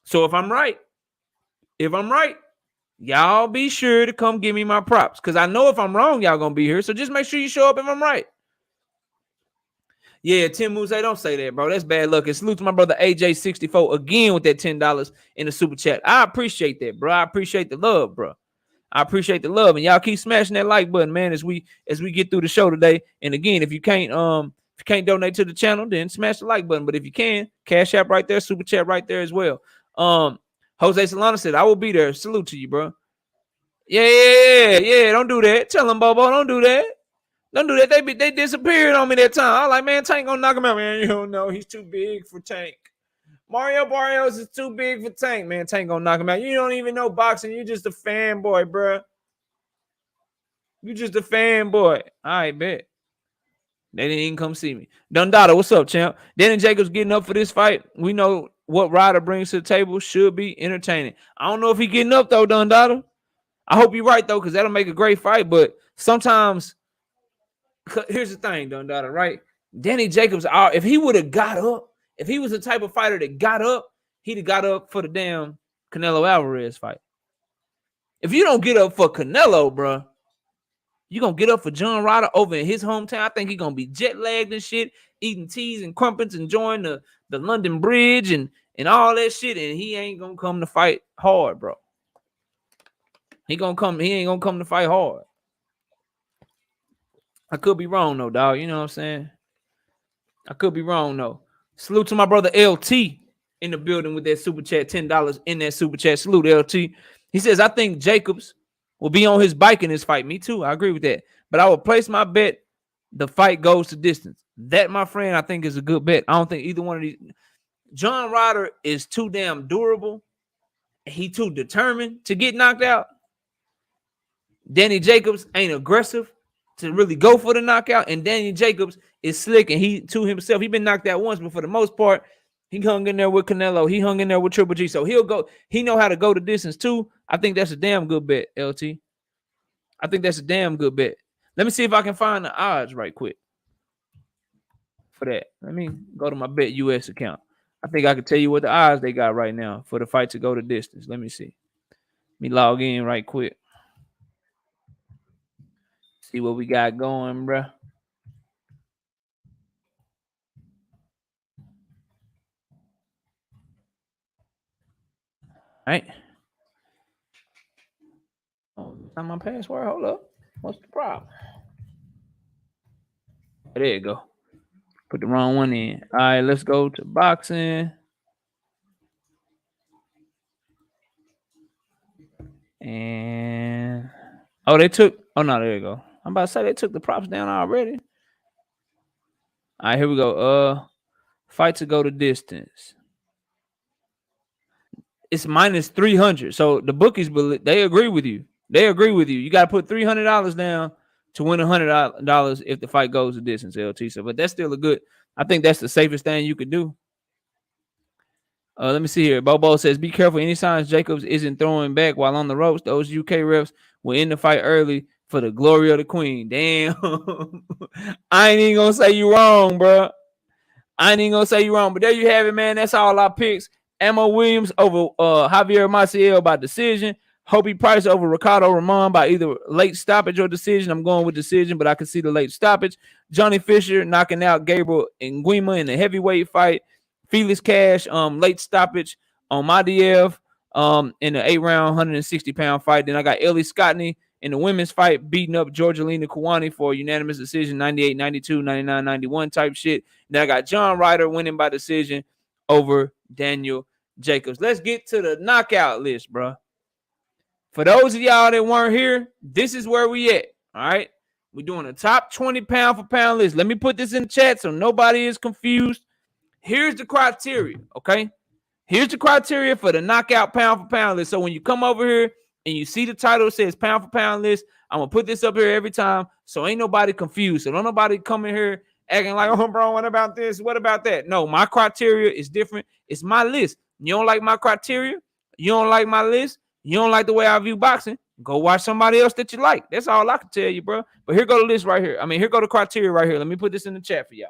So if I'm right, y'all be sure to come give me my props, because I know if I'm wrong, y'all going to be here. So just make sure you show up if I'm right. Yeah, Tim Muse, don't say that, bro. That's bad luck. And salute to my brother AJ64 again with that $10 in the super chat. I appreciate that, bro. I appreciate the love, bro. I appreciate the love, and y'all keep smashing that like button, man, as we get through the show today. And again, if you can't donate to the channel, then smash the like button. But if you can, Cash App right there, super chat right there as well. Jose Solano said, I will be there. Salute to you, bro. Yeah. Don't do that. Tell him, Bobo, don't do that. Don't do that. They disappeared on me that time. I was like, man, Tank gonna knock him out, man. You don't know, he's too big for Tank. Mario Barrios is too big for Tank, man. Tank gonna knock him out. You don't even know boxing. You just a fanboy, bro. You just a fanboy. All right, bet. They didn't even come see me. Dundada, what's up, champ? Danny Jacobs getting up for this fight. We know what Ryder brings to the table should be entertaining. I don't know if he getting up, though, Dundada. I hope you're right, though, because that'll make a great fight. But sometimes, here's the thing, Dundada, right? Danny Jacobs, if he would have got up, if he was the type of fighter that got up, he'd have got up for the damn Canelo Alvarez fight. If you don't get up for Canelo, bro, you going to get up for John Ryder over in his hometown. I think he's going to be jet-lagged and shit, eating teas and crumpets, enjoying the London Bridge and all that shit, and he ain't going to come to fight hard, bro. He ain't going to come to fight hard. I could be wrong, though, dog. You know what I'm saying? I could be wrong, though. Salute to my brother LT in the building with that super chat, $10 in that super chat. Salute, LT. He says, I think Jacobs will be on his bike in this fight. Me too. I agree with that. But I will place my bet the fight goes to distance. That, my friend, I think is a good bet. I don't think either one of these. John Ryder is too damn durable. He too determined to get knocked out. Danny Jacobs ain't aggressive to really go for the knockout. And Danny Jacobs is slick, and he to himself, he been knocked out once, but for the most part, he hung in there with Canelo. He hung in there with Triple G. So he'll go. He know how to go the distance too. I think that's a damn good bet, LT. I think that's a damn good bet. Let me see if I can find the odds right quick for that. Let me go to my Bet US account. I think I can tell you what the odds they got right now for the fight to go the distance. Let me see. Let me log in right quick. See what we got going, bro. All right. Oh, not my password. Hold up. What's the problem? There you go. Put the wrong one in. All right, let's go to boxing. And oh, they took. Oh no, there you go. I'm about to say they took the props down already. All right, here we go. Fight to go the distance. It's minus 300. So the bookies, they agree with you. They agree with you. You got to put $300 down to win $100 if the fight goes the distance, LT. So, but that's still a good I think that's the safest thing you could do. Let me see here. Bobo says, be careful. Any signs Jacobs isn't throwing back while on the ropes, those UK refs will end the fight early for the glory of the queen. Damn. I ain't even going to say you wrong, bro. I ain't even going to say you wrong. But there you have it, man. That's all our picks. Ammo Williams over Javier Maciel by decision. Hopey Price over Ricardo Roman by either late stoppage or decision. I'm going with decision, but I can see the late stoppage. Johnny Fisher knocking out Gabriel Enguema in the heavyweight fight. Felix Cash, late stoppage on Madiev in the 8-round, 160-pound fight. Then I got Ellie Scotney in the women's fight, beating up Jorgelina Cuanini for a unanimous decision, 98-92, 99-91 type shit. Then I got John Ryder winning by decision over Daniel Jacobs. Let's get to the knockout list, bro. For those of y'all that weren't here, this is where we at, all right? We're doing a top 20 pound-for-pound list. Let me put this in the chat so nobody is confused. Here's the criteria, okay? Here's the criteria for the knockout pound-for-pound list. So when you come over here and you see the title that says pound-for-pound list, I'm going to put this up here every time so ain't nobody confused. So don't nobody come in here acting like, oh, bro, what about this? What about that? No, my criteria is different. It's my list. You don't like my criteria? You don't like my list? You don't like the way I view boxing? Go watch somebody else that you like. That's all I can tell you, bro. But here go the list right here. I mean, here go the criteria right here. Let me put this in the chat for y'all.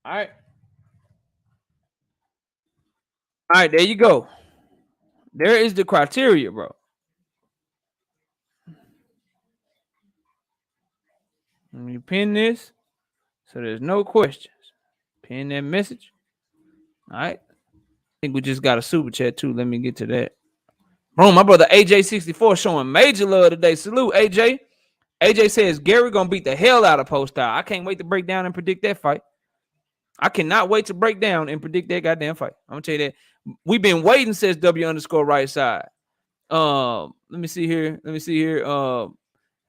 All right. All right, there you go. There is the criteria, bro. Let me pin this so there's no questions. Pin that message. All right. I think we just got a super chat too. Let me get to that. Bro, my brother AJ64 showing major love today. Salute, AJ. AJ says Gary gonna beat the hell out of Postile. I can't wait to break down and predict that fight. I cannot wait to break down and predict that goddamn fight. I'm gonna tell you that. We've been waiting, says W_right side. Let me see here.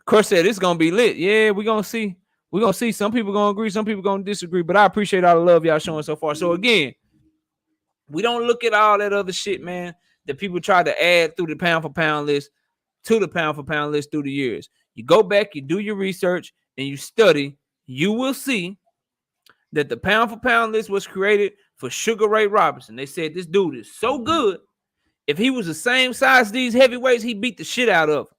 Chris said it's gonna be lit. Yeah, we're gonna see. We're gonna see. Some people gonna agree, some people gonna disagree. But I appreciate all the love y'all showing so far. So again, we don't look at all that other shit, man, that people try to add through the pound for pound list to the pound for pound list through the years. You go back, you do your research, and you study. You will see that the pound for pound list was created for Sugar Ray Robinson. They said this dude is so good. If he was the same size as these heavyweights, he beat the shit out of him.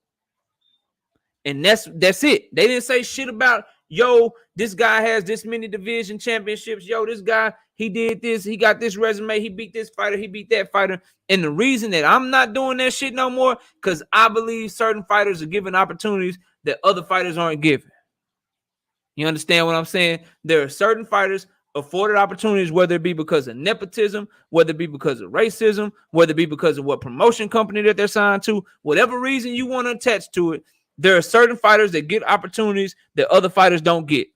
And that's it. They didn't say shit about, yo, this guy has this many division championships. Yo, this guy, he did this. He got this resume. He beat this fighter. He beat that fighter. And the reason that I'm not doing that shit no more, because I believe certain fighters are given opportunities that other fighters aren't given. You understand what I'm saying? There are certain fighters afforded opportunities, whether it be because of nepotism, whether it be because of racism, whether it be because of what promotion company that they're signed to, whatever reason you want to attach to it. There are certain fighters that get opportunities that other fighters don't get.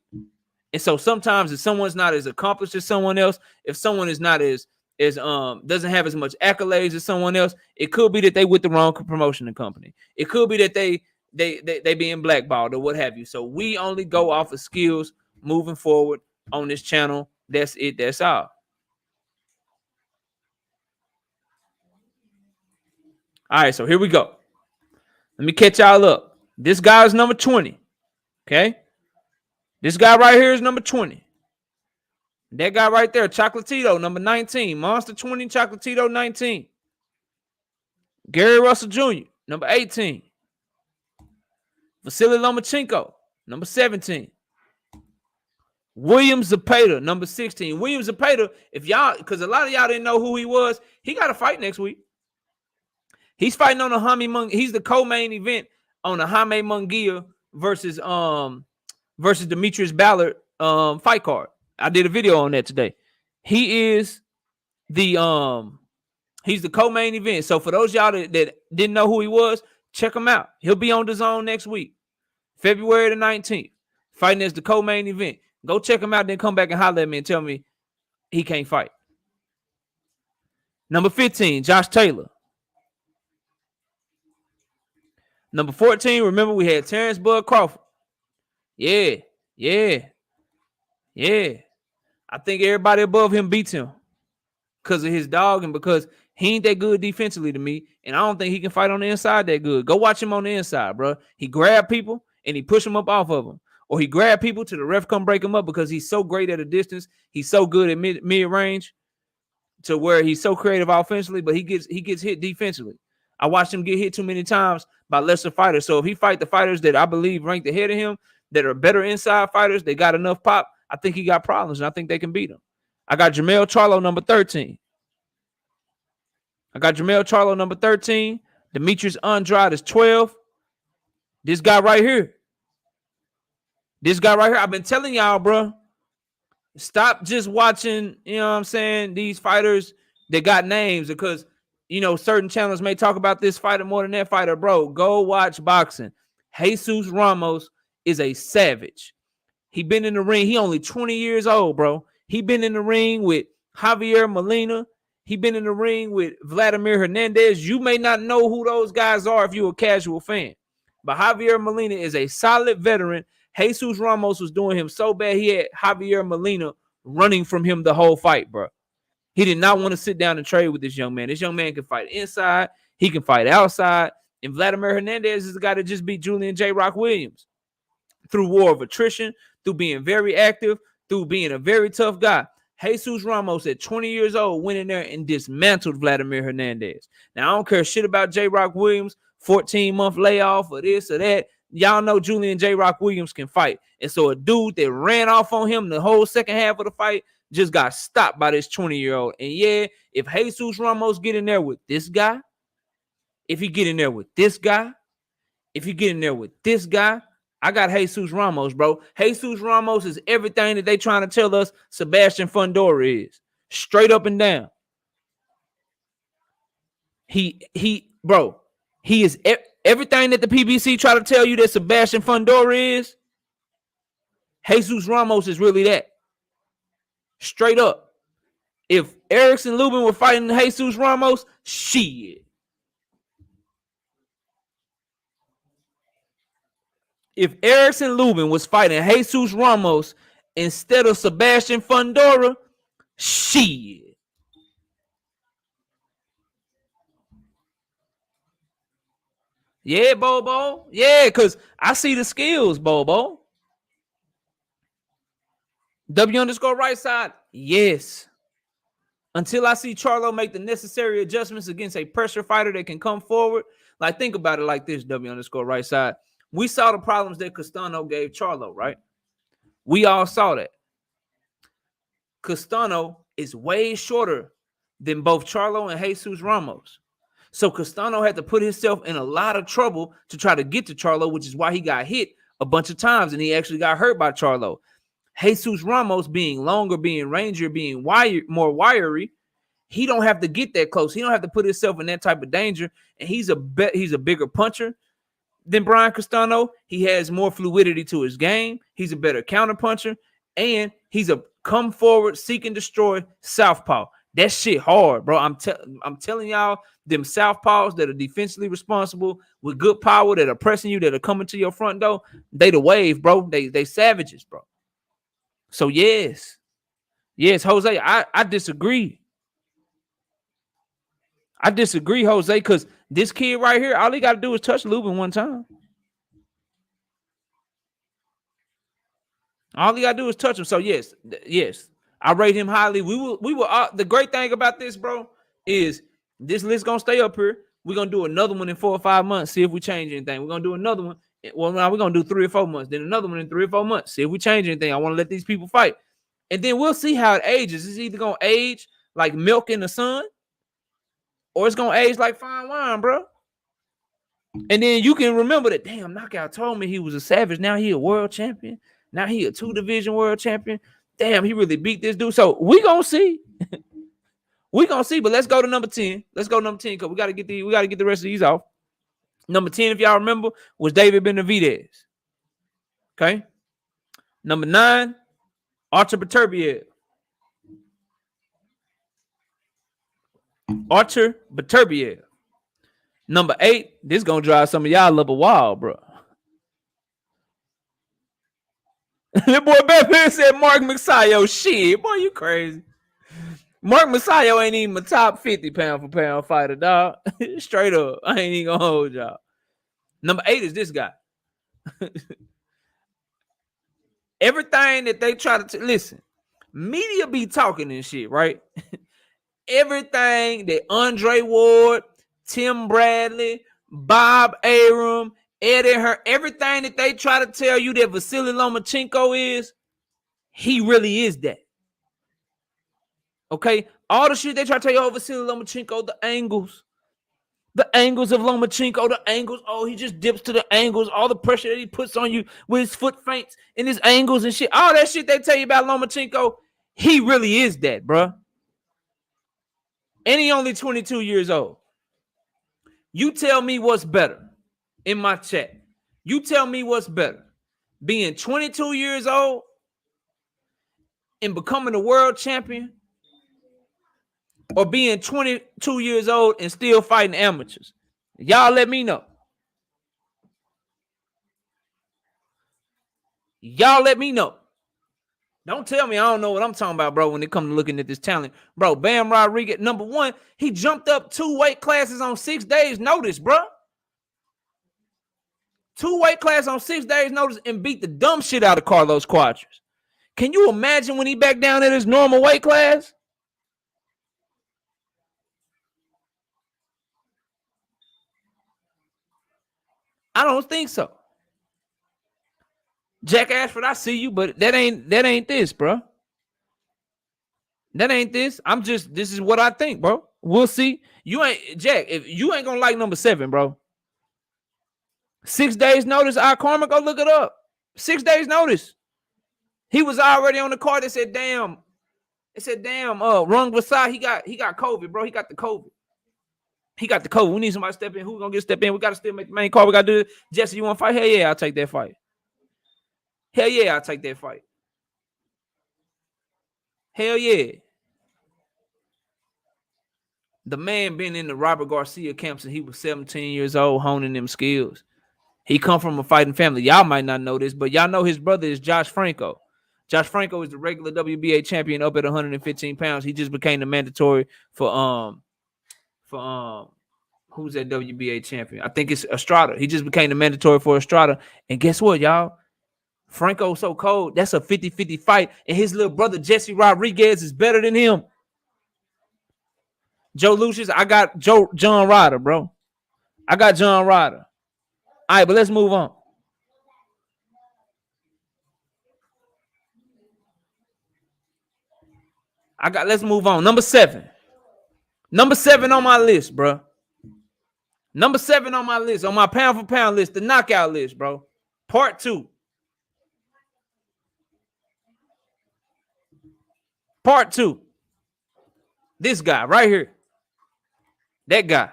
And so sometimes if someone's not as accomplished as someone else, if someone is not as doesn't have as much accolades as someone else, it could be that they with the wrong promotion company. It could be that they being blackballed or what have you. So we only go off of skills moving forward on this channel. That's it. That's all. All right, so here we go. Let me catch y'all up. This guy is number 20. Okay. This guy right here is number 20. That guy right there, Chocolatito, number 19. Monster 20, Chocolatito 19. Gary Russell Jr., number 18. Vasily Lomachenko, number 17. William Zepeda, number 16. William Zepeda, if y'all, because a lot of y'all didn't know who he was, he got a fight next week. He's fighting on a he's the co-main event on the Jaime Munguia versus Demetrius Ballard fight card. I did a video on that today. He is the he's the co-main event. So for those y'all that didn't know who he was, check him out. He'll be on DAZN next week. February the 19th, fighting as the co-main event. Go check him out, then come back and holler at me and tell me he can't fight. Number 15, Josh Taylor. Number 14, remember we had Terrence Bud Crawford. Yeah. I think everybody above him beats him because of his dog and because he ain't that good defensively to me, and I don't think he can fight on the inside that good. Go watch him on the inside, bro. He grab people and he push them up off of them, or he grab people till the ref come break him up because he's so great at a distance. He's so good at mid range to where he's so creative offensively, but he gets hit defensively. I watched him get hit too many times by lesser fighters. So if he fight the fighters that I believe ranked ahead of him, that are better inside fighters, they got enough pop, I think he got problems, and I think they can beat him. I got Jermall Charlo, number 13. Demetrius Andrade is 12. This guy right here. I've been telling y'all, bro. Stop just watching, you know what I'm saying, these fighters that got names because, you know, certain channels may talk about this fighter more than that fighter. Bro, go watch boxing. Jesus Ramos is a savage. He been in the ring. He only 20 years old, bro. He been in the ring with Javier Molina. He been in the ring with Vladimir Hernandez. You may not know who those guys are if you're a casual fan, but Javier Molina is a solid veteran. Jesus Ramos was doing him so bad he had Javier Molina running from him the whole fight, bro. He did not want to sit down and trade with this young man. This young man can fight inside. He can fight outside. And Vladimir Hernandez is the guy that just beat Julian J. Rock Williams through war of attrition, through being very active, through being a very tough guy. Jesus Ramos at 20 years old went in there and dismantled Vladimir Hernandez. Now, I don't care shit about J. Rock Williams, 14-month layoff or this or that. Y'all know Julian J. Rock Williams can fight. And so a dude that ran off on him the whole second half of the fight just got stopped by this 20-year-old. And yeah, if Jesus Ramos get in there with this guy, if he get in there with this guy, I got Jesus Ramos, bro. Jesus Ramos is everything that they trying to tell us Sebastian Fundora is. Straight up and down. He is everything that the PBC try to tell you that Sebastian Fundora is. Jesus Ramos is really that. Straight up. If Erickson Lubin were fighting Jesus Ramos, shit. If Erickson Lubin was fighting Jesus Ramos instead of Sebastian Fundora, shit. Yeah, Bobo. Yeah, because I see the skills, Bobo. W_right side, yes. Until I see Charlo make the necessary adjustments against a pressure fighter that can come forward. Like, think about it like this, W_right side. We saw the problems that Castano gave Charlo, right? We all saw that. Castano is way shorter than both Charlo and Jesus Ramos. So Castano had to put himself in a lot of trouble to try to get to Charlo, which is why he got hit a bunch of times and he actually got hurt by Charlo. Jesus Ramos being longer, being rangier, being more wiry, he don't have to get that close. He don't have to put himself in that type of danger. And he's a bigger puncher than Brian Castano. He has more fluidity to his game. He's a better counter puncher, and he's a come forward, seek and destroy southpaw. That shit hard, bro. I'm telling y'all, them southpaws that are defensively responsible with good power that are pressing you, that are coming to your front door, they the wave, bro. They savages, bro. So yes, Jose, I disagree. Jose, because this kid right here, all he got to do is touch Lubin one time. All he got to do is touch him. So yes, I rate him highly. We will. The great thing about this, bro, is this list gonna stay up here. We're gonna do another one in 4 or 5 months. See if we change anything. We're gonna do another one. Well, now we're gonna do 3 or 4 months. Then another one in 3 or 4 months. See if we change anything. I want to let these people fight, and then we'll see how it ages. It's either gonna age like milk in the sun, or it's gonna age like fine wine, bro. And then you can remember that. Damn, Knockout told me he was a savage. Now he a world champion. Now he a 2-division world champion. Damn, he really beat this dude. So we gonna see. We gonna see. But let's go to number 10. Let's go to number 10 because we gotta get the rest of these off. Number 10, if y'all remember, was David Benavidez. Okay. Number 9, Artur Beterbiev. Artur Beterbiev. Number 8, this gonna drive some of y'all up a wall, bro. That boy Batman said Mark Maciel. Shit, boy, you crazy. Mark Maciel ain't even a top 50 pound for pound fighter, dog. Straight up. I ain't even gonna hold y'all. Number 8 is this guy. Everything that they try to listen, media be talking and shit, right? Everything that Andre Ward, Tim Bradley, Bob Arum, Eddie Hearn, everything that they try to tell you that Vasily Lomachenko is, he really is that. Okay? All the shit they try to tell you, oh, Vasily Lomachenko, the angles of Lomachenko, the angles, oh, he just dips to the angles, all the pressure that he puts on you with his foot feints and his angles and shit, all that shit they tell you about Lomachenko, he really is that, bro. And he only 22 years old. You tell me what's better in my chat. You tell me what's better. Being 22 years old and becoming a world champion, or being 22 years old and still fighting amateurs? Y'all let me know. Y'all let me know. Don't tell me I don't know what I'm talking about, bro, when it comes to looking at this talent. Bro, Bam Rodriguez, number 1, he jumped up 2 weight classes on 6 days' notice, bro. 2 weight classes on 6 days' notice and beat the dumb shit out of Carlos Quadras. Can you imagine when he back down at his normal weight class? I don't think so. Jack Ashford, I see you, but that ain't this, bro. That ain't this. This is what I think, bro. We'll see. You ain't, Jack, if you ain't gonna like number 7, bro. 6 days notice, Karma, go look it up. 6 days notice. He was already on the card. They said, damn. Rung Vasai, he got COVID, bro. He got the COVID. We need somebody to step in. Who's gonna get step in? We gotta still make the main call. We gotta do it. Jesse, you want to fight? Hell yeah, I'll take that fight. Hell yeah, I'll take that fight. Hell yeah. The man been in the Robert Garcia camp since he was 17 years old, honing them skills. He come from a fighting family. Y'all might not know this, but y'all know his brother is Josh Franco. Josh Franco is the regular WBA champion up at 115 pounds. He just became the mandatory for who's that WBA champion? I think it's Estrada. He just became the mandatory for Estrada. And guess what, y'all? Franco's so cold. That's a 50-50 fight. And his little brother, Jesse Rodriguez, is better than him. Joe Lucius, I got John Ryder, bro. I got John Ryder. All right, but let's move on. Let's move on. Number 7. Number 7 on my list, bro. Number 7 on my list, on my pound for pound list, the knockout list, bro. Part 2. Part 2. This guy right here. That guy.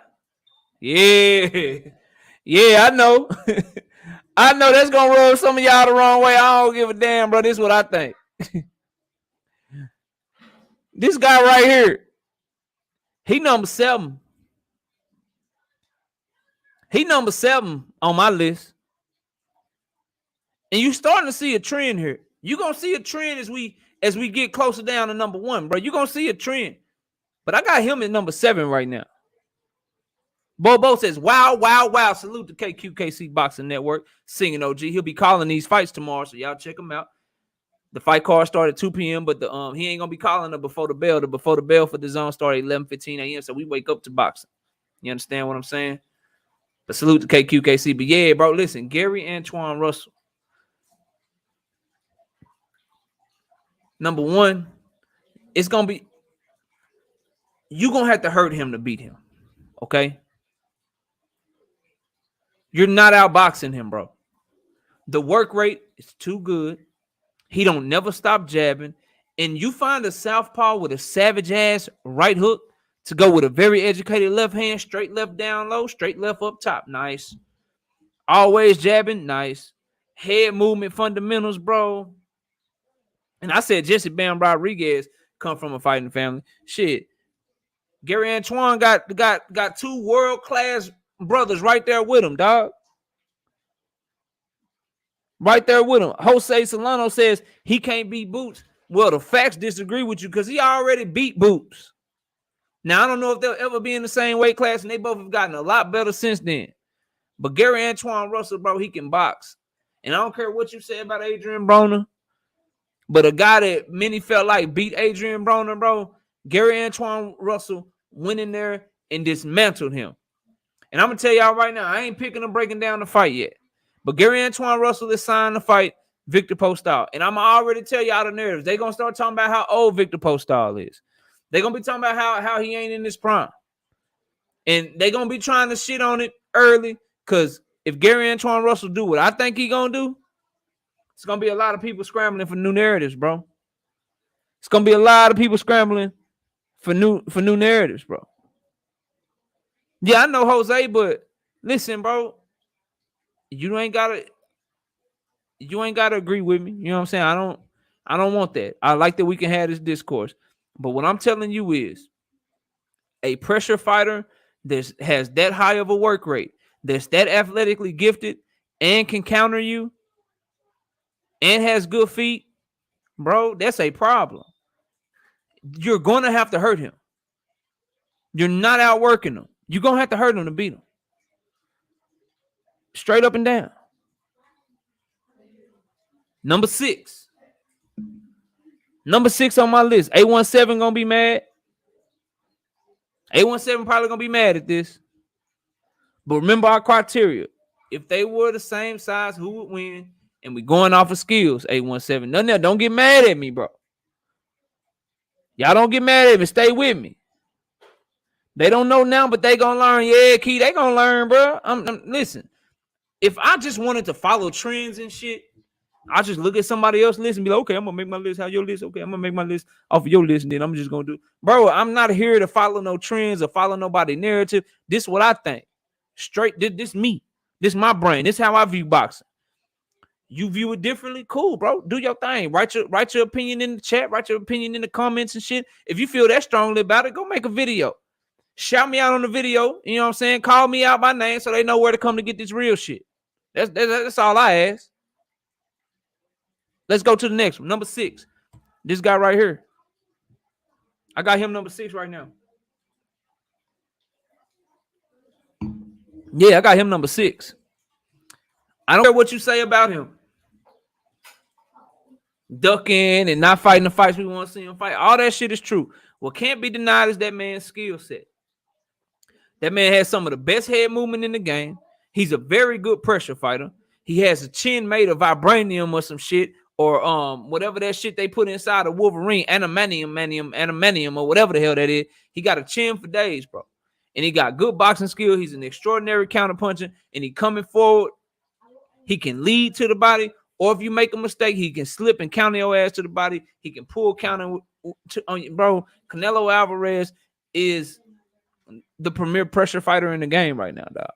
Yeah. Yeah, I know. I know that's going to rub some of y'all the wrong way. I don't give a damn, bro. This is what I think. This guy right here. He number 7. He number 7 on my list. And you starting to see a trend here. You're going to see a trend as we get closer down to number 1, bro. You're going to see a trend. But I got him at number 7 right now. Bobo says, wow, wow, wow. Salute to KQKC Boxing Network. Singing OG. He'll be calling these fights tomorrow, so y'all check him out. The fight card started at 2 p.m., but he ain't going to be calling them before the bell. The before the bell for the zone started at 11:15 a.m., so we wake up to boxing. You understand what I'm saying? But salute to KQKC. But yeah, bro, listen, Gary Antoine Russell. Number 1, it's going to be, you're going to have to hurt him to beat him, okay? You're not outboxing him, bro. The work rate is too good. He don't never stop jabbing. And you find a southpaw with a savage-ass right hook to go with a very educated left hand, straight left down low, straight left up top. Nice. Always jabbing. Nice. head movement fundamentals, bro. And I said Jesse Bam Rodriguez come from a fighting family. Shit. Gary Antoine got two world-class brothers right there with him, dog. Right there with him. Jose Solano says he can't beat Boots. Well, the facts disagree with you because he already beat Boots. Now, I don't know if they'll ever be in the same weight class, and they both have gotten a lot better since then. But Gary Antoine Russell, bro, he can box. And I don't care what you say about Adrian Broner, but a guy that many felt like beat Adrian Broner, bro, Gary Antoine Russell went in there and dismantled him. And I'm going to tell y'all right now, I ain't picking or breaking down the fight yet. But Gary Antoine Russell is signed to fight Victor Postal. And I'm already tell y'all the narratives. They're going to start talking about how old Victor Postal is. They're going to be talking about how he ain't in his prime. And they're going to be trying to shit on it early because if Gary Antoine Russell do what I think he going to do, it's going to be a lot of people scrambling for new narratives, bro. It's going to be a lot of people scrambling for new narratives, bro. Yeah, I know Jose, but listen, bro, you ain't gotta agree with me. You know what I'm saying? I don't want that. I like that we can have this discourse. But what I'm telling you is a pressure fighter that has that high of a work rate, that's that athletically gifted and can counter you and has good feet, bro, that's a problem. You're going to have to hurt him. You're not outworking him. You're going to have to hurt him to beat him. Straight up and down. Number 6. Number 6 on my list. A17 going to be mad. A17 probably going to be mad at this. But remember our criteria. If they were the same size, who would win? And we going off of skills, A17. None of that. Don't get mad at me, bro. Y'all don't get mad at me. Stay with me. They don't know now, but they gonna learn. Yeah, Key, they gonna learn, bro. Listen, if I just wanted to follow trends and shit, I just look at somebody else's list and be like, okay, I'm gonna make my list. How your list? Okay, I'm gonna make my list off of your list, and then I'm just gonna do. Bro, I'm not here to follow no trends or follow nobody narrative. This is what I think. Straight, this me. This my brain. This how I view boxing. You view it differently? Cool, bro. Do your thing. Write your opinion in the chat. Write your opinion in the comments and shit. If you feel that strongly about it, go make a video. Shout me out on the video. You know what I'm saying? Call me out by name so they know where to come to get this real shit. That's all I ask. Let's go to the next one. Number 6. This guy right here. I got him number 6 right now. Yeah, I got him number 6. I don't care what you say about him. Ducking and not fighting the fights we want to see him fight. All that shit is true. What can't be denied is that man's skill set. That man has some of the best head movement in the game. He's a very good pressure fighter. He has a chin made of vibranium or some shit, or whatever that shit they put inside a Wolverine, animanium, or whatever the hell that is. He got a chin for days, bro. And he got good boxing skill. He's an extraordinary counterpuncher, and he coming forward. He can lead to the body, or if you make a mistake, he can slip and counter your ass to the body. He can pull counter on you, bro. Canelo Alvarez is the premier pressure fighter in the game right now, dog.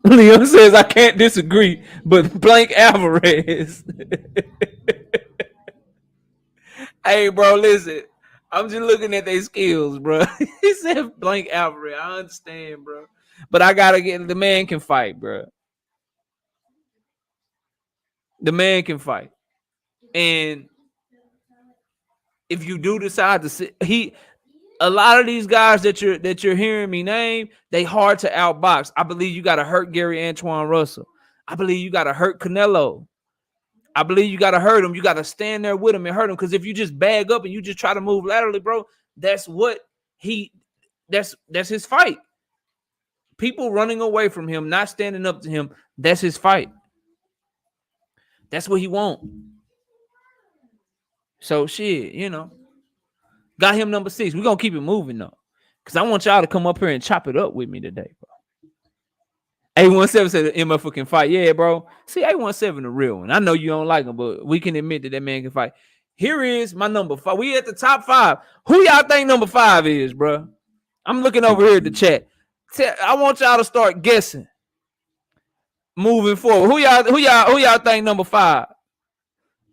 Leon says I can't disagree, but blank Alvarez. Hey, bro, listen. I'm just looking at their skills, bro. He said blank Alvarez. I understand, bro. But I gotta get the man can fight, bro. The man can fight. And if you do decide to sit, a lot of these guys that you're hearing me name, they hard to outbox. I believe you gotta hurt Gary Antoine Russell. I believe you gotta hurt Canelo. I believe you gotta hurt him. You gotta stand there with him and hurt him. Because if you just bag up and you just try to move laterally, bro, that's his fight. People running away from him, not standing up to him, that's his fight. That's what he want. So shit, you know. Got him number 6. We're gonna keep it moving though. Cause I want y'all to come up here and chop it up with me today, bro. A17 said the MF can fight. Yeah, bro. See, A17 the real one. I know you don't like him, but we can admit that man can fight. Here is my number 5. We at the top 5. Who y'all think number 5 is, bro? I'm looking over here at the chat. I want y'all to start guessing. Moving forward, who y'all think number 5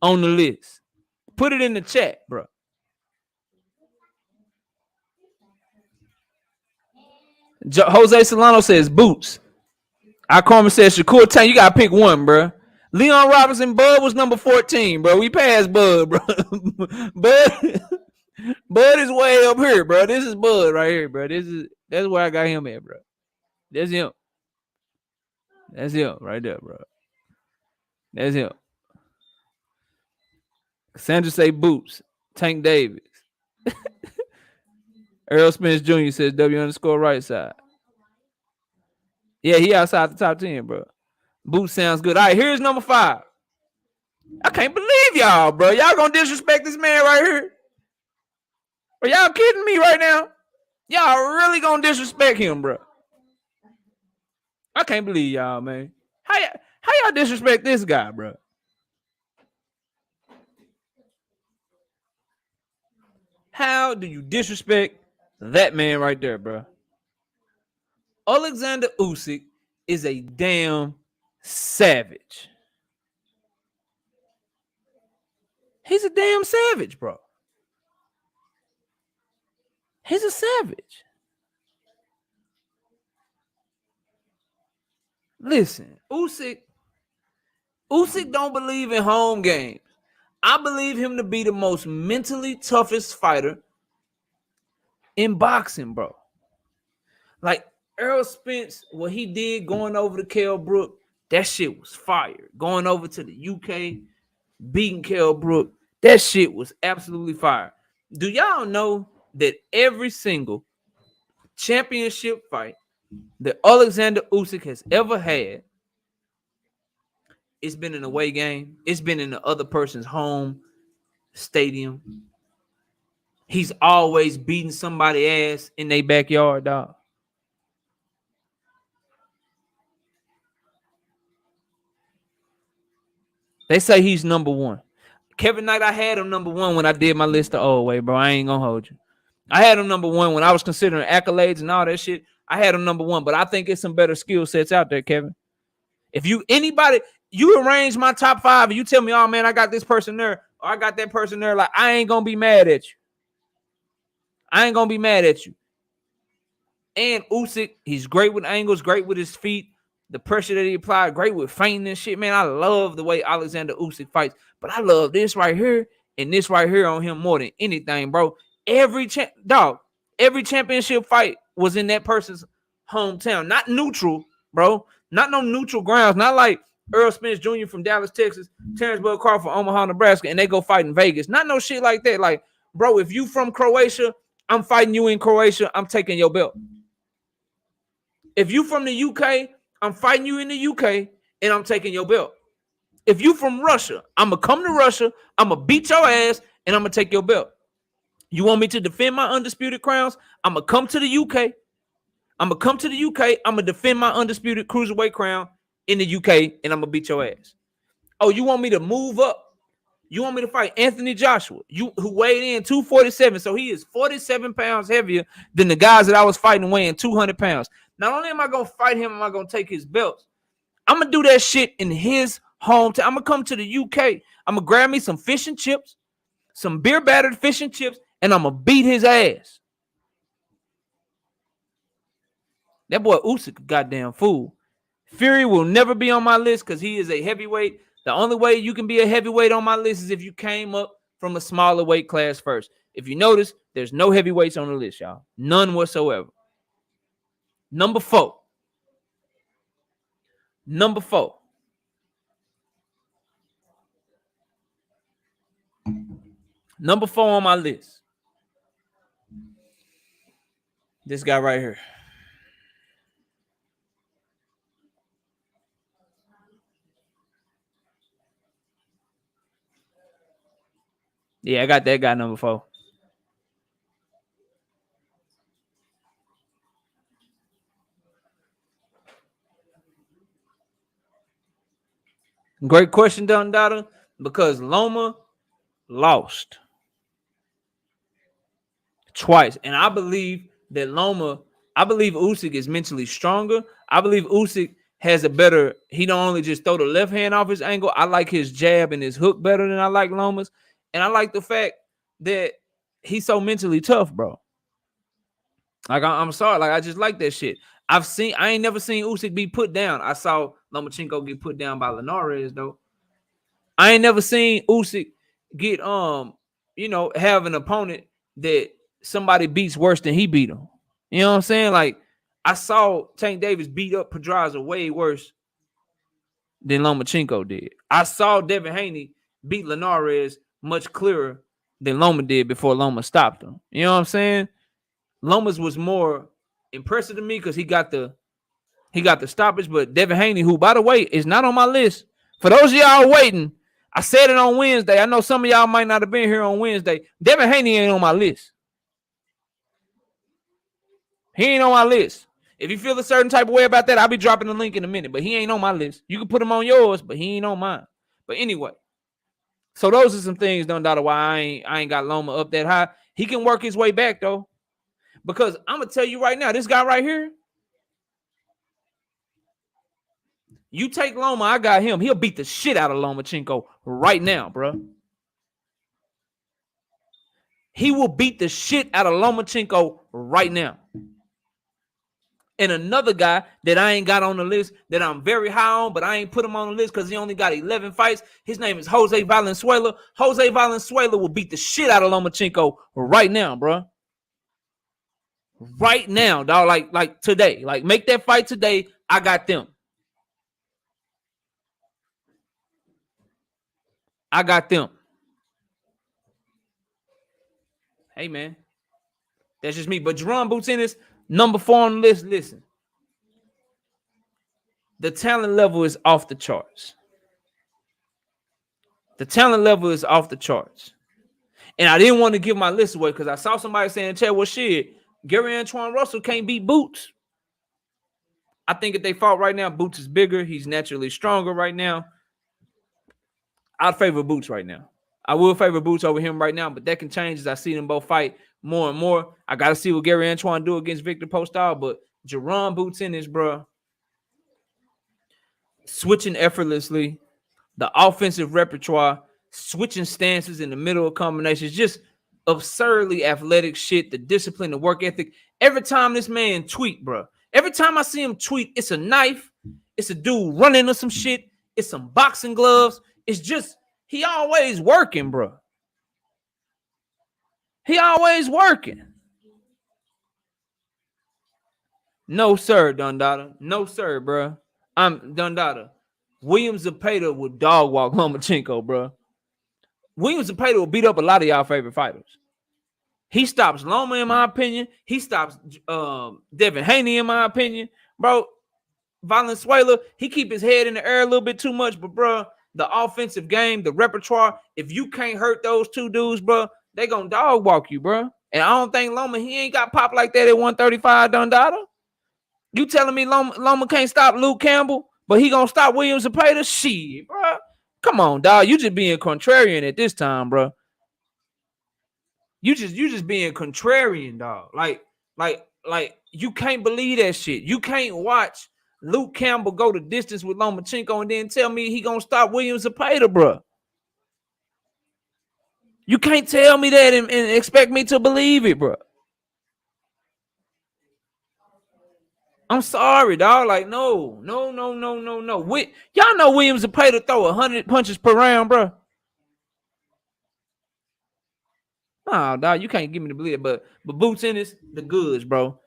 on the list? Put it in the chat, bro. Jose Solano says Boots. Our Carmen says Shakur Tank. You gotta pick one, bro. Leon Robinson, Bud was number 14, bro. We passed Bud, bro. Bud is way up here, bro. This is Bud right here, bro. That's where I got him at, bro. That's him. That's him right there, bro. That's him. Sandra say Boots. Tank Davis. Earl Spence Jr. says W_ right side. Yeah, he outside the top 10, bro. Boots sounds good. All right, here's number 5. I can't believe y'all, bro. Y'all gonna disrespect this man right here? Are y'all kidding me right now? Y'all really gonna disrespect him, bro? I can't believe y'all, man. How y'all disrespect this guy, bro? How do you disrespect that man right there, bro? Alexander Usyk is a damn savage. He's a damn savage, bro. He's a savage. Listen, Usyk don't believe in home games. I believe him to be the most mentally toughest fighter in boxing, bro. Like Errol Spence, what he did going over to Kell Brook, that shit was fire. Going over to the UK, beating Kell Brook, that shit was absolutely fire. Do y'all know that every single championship fight that Alexander Usyk has ever had, it's been an away game. It's been in the other person's home stadium. He's always beating somebody's ass in their backyard, dog. They say he's number 1. Kevin Knight, I had him number 1 when I did my list the old way, bro. I ain't gonna hold you. I had him number 1 when I was considering accolades and all that shit. I had him number 1, but I think it's some better skill sets out there, Kevin. If you arrange my top 5 and you tell me, oh man, I got this person there, or I got that person there, like I ain't gonna be mad at you. I ain't gonna be mad at you. And Usyk, he's great with angles, great with his feet, the pressure that he applied, great with feinting and shit. Man, I love the way Alexander Usyk fights, but I love this right here and this right here on him more than anything, bro. Every championship fight was in that person's hometown, not neutral, bro. Not no neutral grounds, not like Earl Spence Jr. from Dallas, Texas, Terrence Bud Crawford from Omaha, Nebraska, and they go fight in Vegas. Not no shit like that. Like, bro, if you from Croatia, I'm fighting you in Croatia, I'm taking your belt. If you from the UK, I'm fighting you in the UK, and I'm taking your belt. If you from Russia, I'm going to come to Russia, I'm going to beat your ass, and I'm going to take your belt. You want me to defend my undisputed crowns? I'm going to come to the UK. I'm going to come to the UK. I'm going to defend my undisputed cruiserweight crown in the UK, and I'm going to beat your ass. Oh, you want me to move up? You want me to fight Anthony Joshua, who weighed in 247, so he is 47 pounds heavier than the guys that I was fighting weighing 200 pounds. Not only am I going to fight him, am I going to take his belts. I'm going to do that shit in his hometown. I'm going to come to the UK. I'm going to grab me some fish and chips, some beer-battered fish and chips, and I'm going to beat his ass. That boy Usyk, a goddamn fool. Fury will never be on my list because he is a heavyweight. The only way you can be a heavyweight on my list is if you came up from a smaller weight class first. If you notice, there's no heavyweights on the list, y'all. None whatsoever. Number 4. Number 4. Number 4 on my list. This guy right here. Yeah, I got that guy number 4. Great question, Don Dada, because Loma lost twice. And I believe that Loma, I believe Usyk is mentally stronger. I believe Usyk has a better, he don't only just throw the left hand off his angle. I like his jab and his hook better than I like Loma's. And I like the fact that he's so mentally tough, bro. Like, I'm sorry. Like, I just like that shit. I ain't never seen Usyk be put down. I saw Lomachenko get put down by Linares, though. I ain't never seen Usyk get, have an opponent that somebody beats worse than he beat him. You know what I'm saying? Like, I saw Tank Davis beat up Pedraza way worse than Lomachenko did. I saw Devin Haney beat Linares much clearer than Loma did before Loma stopped him. You know what I'm saying? Loma's was more impressive to me because he got the stoppage, but Devin Haney, who, by the way, is not on my list. For those of y'all waiting, I said it on Wednesday. I know some of y'all might not have been here on Wednesday. Devin Haney ain't on my list. He ain't on my list. If you feel a certain type of way about that, I'll be dropping the link in a minute, but he ain't on my list. You can put him on yours, but he ain't on mine. But anyway, so those are some things, don't doubt why I ain't got Loma up that high. He can work his way back, though. Because I'm going to tell you right now, this guy right here, you take Loma, I got him. He'll beat the shit out of Lomachenko right now, bro. He will beat the shit out of Lomachenko right now. And another guy that I ain't got on the list that I'm very high on, but I ain't put him on the list because he only got 11 fights. His name is Jose Valenzuela. Jose Valenzuela will beat the shit out of Lomachenko right now, bro. Right now, dog. Like today. Like, make that fight today. I got them. I got them. Hey, man. That's just me. But Jerome Boutinis, number 4 on the list. Listen. The talent level is off the charts. The talent level is off the charts. And I didn't want to give my list away because I saw somebody saying, "Chad, well, shit, Gary Antoine Russell can't beat Boots." I think if they fought right now, Boots is bigger. He's naturally stronger right now. I'd favor Boots right now. I will favor Boots over him right now, but that can change as I see them both fight more and more. I got to see what Gary Antoine do against Victor Postal, but Jerome Boutinis, bro, switching effortlessly, the offensive repertoire, switching stances in the middle of combinations, just absurdly athletic shit, the discipline, the work ethic. Every time this man tweet, bro, every time I see him tweet, it's a knife, it's a dude running into some shit, it's some boxing gloves. It's just, he always working, bro. He always working. No, sir, Dundada. No, sir, bro. I'm Dundada. William Zepeda will dog walk Lomachenko, bro. William Zepeda will beat up a lot of y'all favorite fighters. He stops Loma, in my opinion. He stops Devin Haney, in my opinion. Bro, Valenzuela, he keep his head in the air a little bit too much, but, bro, the offensive game, the repertoire, if you can't hurt those two dudes, bro, they gonna dog walk you, bro. And I don't think Loma, he ain't got pop like that at 135, Dundada. You telling me Loma can't stop Luke Campbell, but he gonna stop William Zepeda? Shit, bro. Come on, dog. You just being contrarian at this time, bro. You just being contrarian, dog. Like you can't believe that shit. You can't watch Luke Campbell go the distance with Lomachenko and then tell me he gonna stop William Zepeda, bro. You can't tell me that and expect me to believe it, bro. I'm sorry, dog. Like, no. Y'all know William Zepeda throw 100 punches per round, bro. Nah, dog, you can't give me to believe it. But Boutinis, the goods, bro.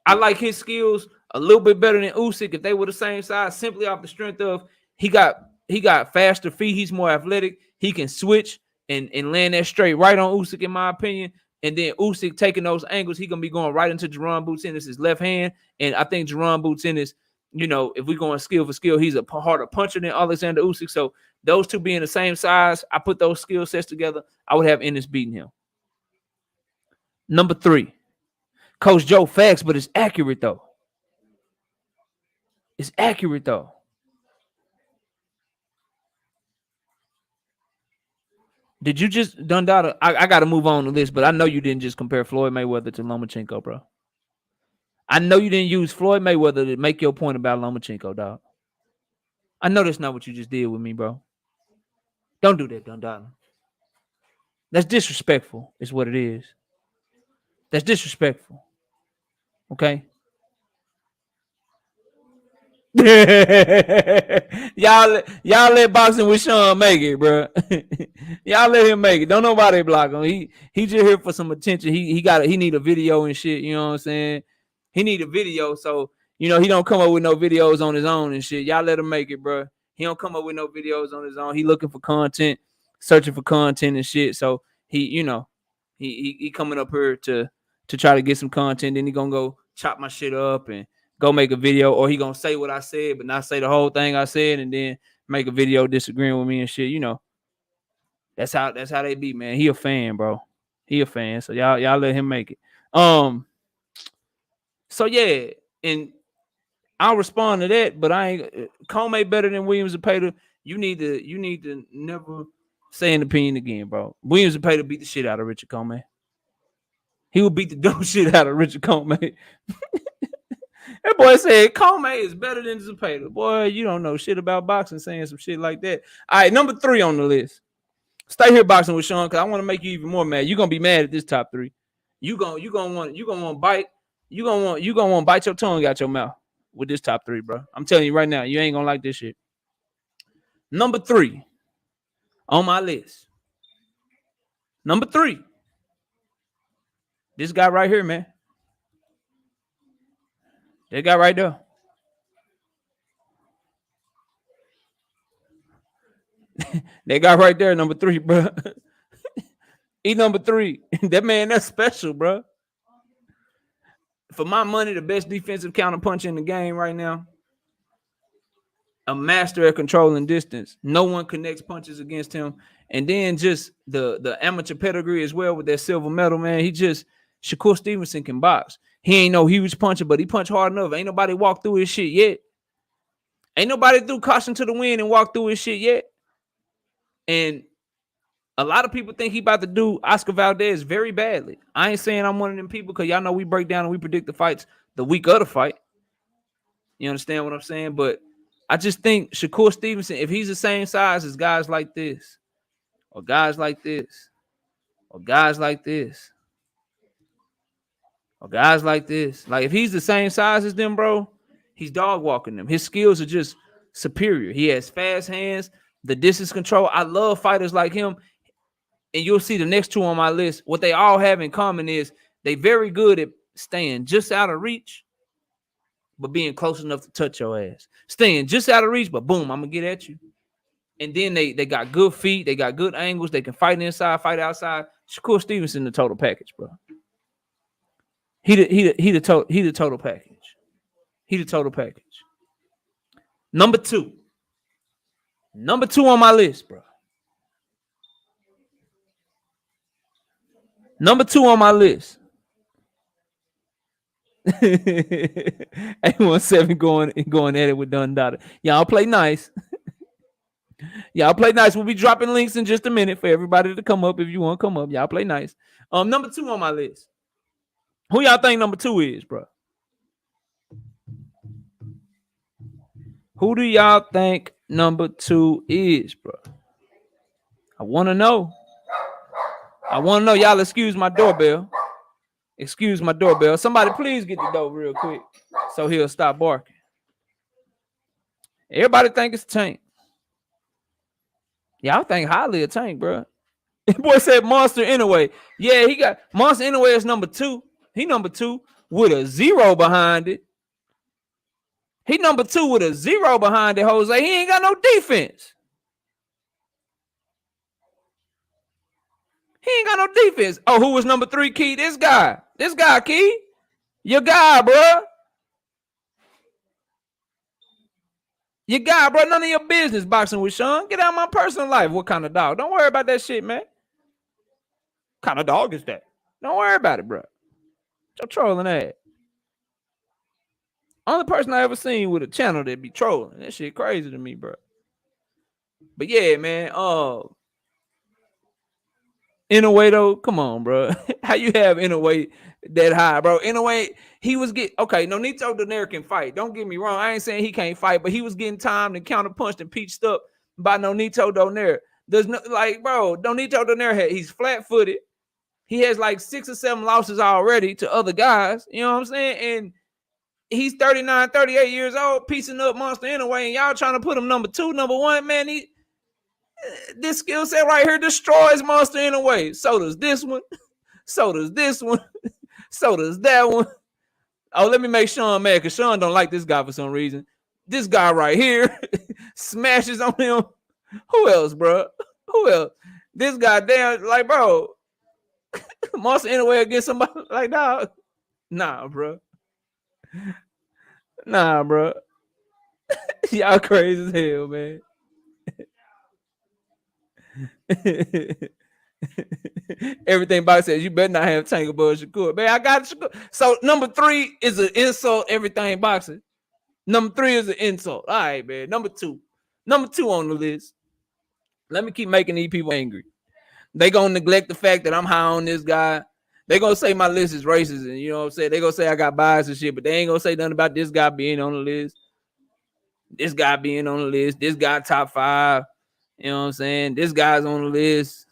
I like his skills a little bit better than Usyk if they were the same size, simply off the strength of he got faster feet. He's more athletic. He can switch and land that straight right on Usyk, in my opinion. And then Usyk taking those angles, he gonna be going right into Jerome Boutinis' left hand. And I think Jerome Boutinis, if we're going skill for skill, he's a harder puncher than Alexander Usyk. So those two being the same size, I put those skill sets together, I would have Ennis beating him. Number 3, Coach Joe, facts, but it's accurate though. It's accurate though. Did you just Dundada? I got to move on the list, but I know you didn't just compare Floyd Mayweather to Lomachenko, bro. I know you didn't use Floyd Mayweather to make your point about Lomachenko, dog. I know that's not what you just did with me, bro. Don't do that, Don. That's disrespectful, is what it is. That's disrespectful. Okay? y'all let boxing with Sean make it, bro. Y'all let him make it. Don't nobody block him. He just here for some attention. He need a video and shit. You know what I'm saying? He need a video, so he don't come up with no videos on his own and shit. Y'all let him make it, bro. He don't come up with no videos on his own. He looking for content, searching for content and shit. So he coming up here to try to get some content. Then he gonna go chop my shit up and go make a video, or he gonna say what I said, but not say the whole thing I said, and then make a video disagreeing with me and shit. That's how they be, man. He a fan, bro. He a fan. So y'all let him make it. So yeah, and I'll respond to that, but I ain't Comey better than Williams and Pater. You need to never say an opinion again, bro. Williams and Pater beat the shit out of Richard Comey. He would beat the dumb shit out of Richard Comey. That boy said Comey is better than Zepeda. Boy, you don't know shit about boxing saying some shit like that. All right, number 3 on the list. Stay here boxing with Sean, because I want to make you even more mad. You're gonna be mad at this top 3. You gonna want to bite. You gonna want to bite your tongue out your mouth with this top 3, bro. I'm telling you right now, you ain't gonna like this shit. Number 3 on my list. Number 3. This guy right here, man. That guy right there. That guy right there, number 3, bro. He number 3. That man, that's special, bro. For my money, the best defensive counterpuncher in the game right now. A master at controlling distance. No one connects punches against him. And then just the amateur pedigree as well with that silver medal, man. Shakur Stevenson can box. He ain't no huge puncher, but he punched hard enough. Ain't nobody walked through his shit yet. Ain't nobody threw caution to the wind and walked through his shit yet. And a lot of people think he about to do Oscar Valdez very badly. I ain't saying I'm one of them people, because y'all know we break down and we predict the fights the week of the fight. You understand what I'm saying? But I just think Shakur Stevenson, if he's the same size as guys like this, or guys like this, or guys like this, or guys like this, like if he's the same size as them, bro, he's dog walking them. His skills are just superior. He has fast hands, the distance control. I love fighters like him. And you'll see the next 2 on my list. What they all have in common is they very good at staying just out of reach, but being close enough to touch your ass. Staying just out of reach, but boom, I'm gonna get at you. And then they got good feet, they got good angles, they can fight inside, fight outside. Shakur Stevenson, the total package, bro. He the total package. He the total package. Number 2. Number 2 on my list, bro. Number 2 on my list. A17 going at it with Dun Dada. Y'all play nice. Y'all play nice. We'll be dropping links in just a minute for everybody to come up if you want to come up. Y'all play nice. Number 2 on my list. Who y'all think number 2 is, bro? Who do y'all think number 2 is, bro? I want to know. Y'all excuse my doorbell. Excuse my doorbell. Somebody please get the door real quick so he'll stop barking. Everybody think it's Tank. Y'all think highly of Tank, bro. Boy said Monster anyway. Yeah, he got Monster anyway is number 2. He number 2 with a 0 behind it. He number 2 with a 0 behind it, Jose. He ain't got no defense. He ain't got no defense. Oh, who was number 3, Key? This guy, Key. Your guy, bro. Your guy, bro. None of your business boxing with Sean. Get out of my personal life. What kind of dog? Don't worry about that shit, man. What kind of dog is that? Don't worry about it, bro. You're trolling that. Only person I ever seen with a channel that be trolling. That shit crazy to me, bro. But yeah, man. Inoue though, come on, bro. How you have Inoue that high, bro? Inoue, he was Nonito Donaire can fight. Don't get me wrong. I ain't saying he can't fight, but he was getting timed and counterpunched and peached up by Nonito Donaire. There's no bro, Nonito Donaire he's flat-footed. He has like 6 or 7 losses already to other guys. You know what I'm saying? And he's 39, 38 years old, piecing up Monster Inoue, and y'all trying to put him number 2, number 1. Man, this skill set right here destroys Monster Inoue. So does this one. So does this one. So does that one. Oh, let me make Sean mad because Sean don't like this guy for some reason. This guy right here smashes on him. Who else, bro? Who else? This guy damn, bro. Monster Inoue against somebody like dog. Nah, bro. Nah, bro. Y'all crazy as hell, man. Everything Box says, you better not have Tank above Shakur. Man, I got Shakur. So number 3 is an insult, everything boxing. Number 3 is an insult. All right, man. Number 2 on the list. Let me keep making these people angry. They gonna neglect the fact that I'm high on this guy. They gonna say my list is racist, and you know what I'm saying? They gonna say I got bias and shit, but they ain't gonna say nothing about this guy being on the list. This guy being on the list. This guy top 5. You know what I'm saying? This guy's on the list.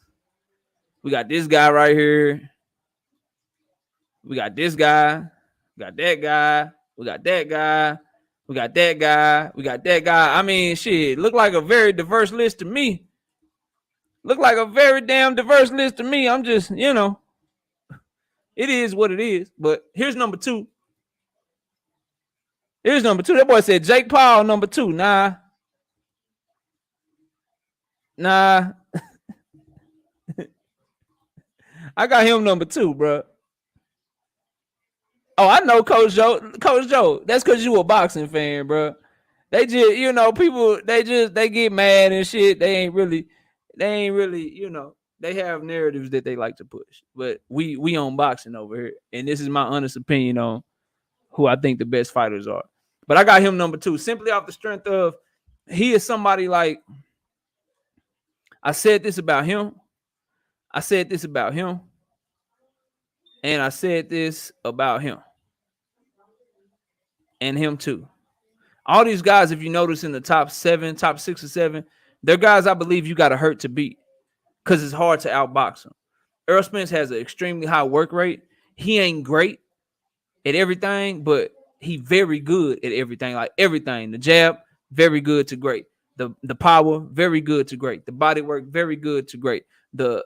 We got this guy right here. We got this guy. We got that guy. We got that guy. We got that guy. We got that guy. I mean, shit, look like a very diverse list to me. Look like a very damn diverse list to me. I'm just, it is what it is. But here's number 2. Here's number 2. That boy said Jake Paul, number 2. Nah. I got him number 2, bro. Oh, I know Coach Joe. Coach Joe, that's because you a boxing fan, bro. They just, people, they get mad and shit. They ain't really, they have narratives that they like to push. But we on boxing over here. And this is my honest opinion on who I think the best fighters are. But I got him number 2, simply off the strength of he is somebody like, I said this about him. I said this about him. And I said this about him. And him too. All these guys, if you notice in the top 7, top 6 or 7, they're guys I believe you got to hurt to beat because it's hard to outbox them. Errol Spence has an extremely high work rate. He ain't great at everything, but he very good at everything. Like everything. The jab, very good to great. The power, very good to great. The body work, very good to great. The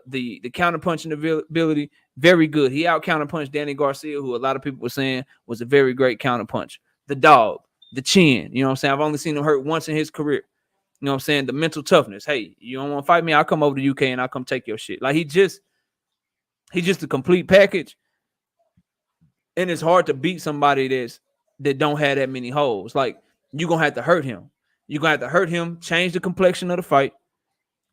counterpunching ability, very good. He out counterpunched Danny Garcia, who a lot of people were saying was a very great counterpunch. The dog, the chin, you know what I'm saying? I've only seen him hurt once in his career. You know what I'm saying? The mental toughness. Hey, you don't want to fight me? I'll come over to UK and I'll come take your shit. Like he's just a complete package. And it's hard to beat somebody that don't have that many holes. Like you're gonna have to hurt him. You're gonna have to hurt him, change the complexion of the fight.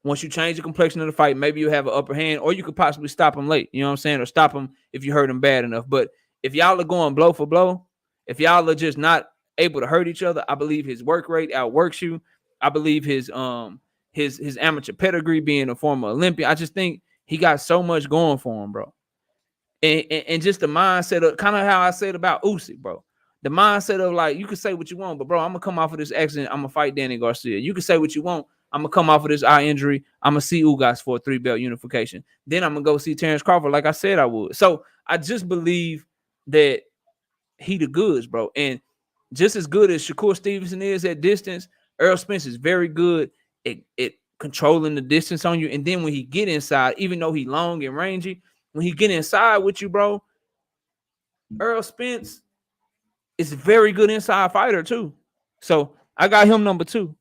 Once you change the complexion of the fight, maybe you have an upper hand, or you could possibly stop him late. You know what I'm saying? Or stop him if you hurt him bad enough. But if y'all are going blow for blow, if y'all are just not able to hurt each other, I believe his work rate outworks you. I believe his amateur pedigree, being a former Olympian, I just think he got so much going for him, bro. And just the mindset of kind of how I said about Usyk, bro. The mindset of like, you can say what you want, but bro, I'm gonna come off of this accident. I'm gonna fight Danny Garcia. You can say what you want. I'm gonna come off of this eye injury. I'm gonna see Ugas for a 3-belt unification. Then I'm gonna go see Terrence Crawford, like I said I would. So I just believe that he the goods, bro. And just as good as Shakur Stevenson is at distance, Errol Spence is very good at controlling the distance on you. And then when he get inside, even though he long and rangy, when he get inside with you, bro, Errol Spence is a very good inside fighter too. So I got him number 2.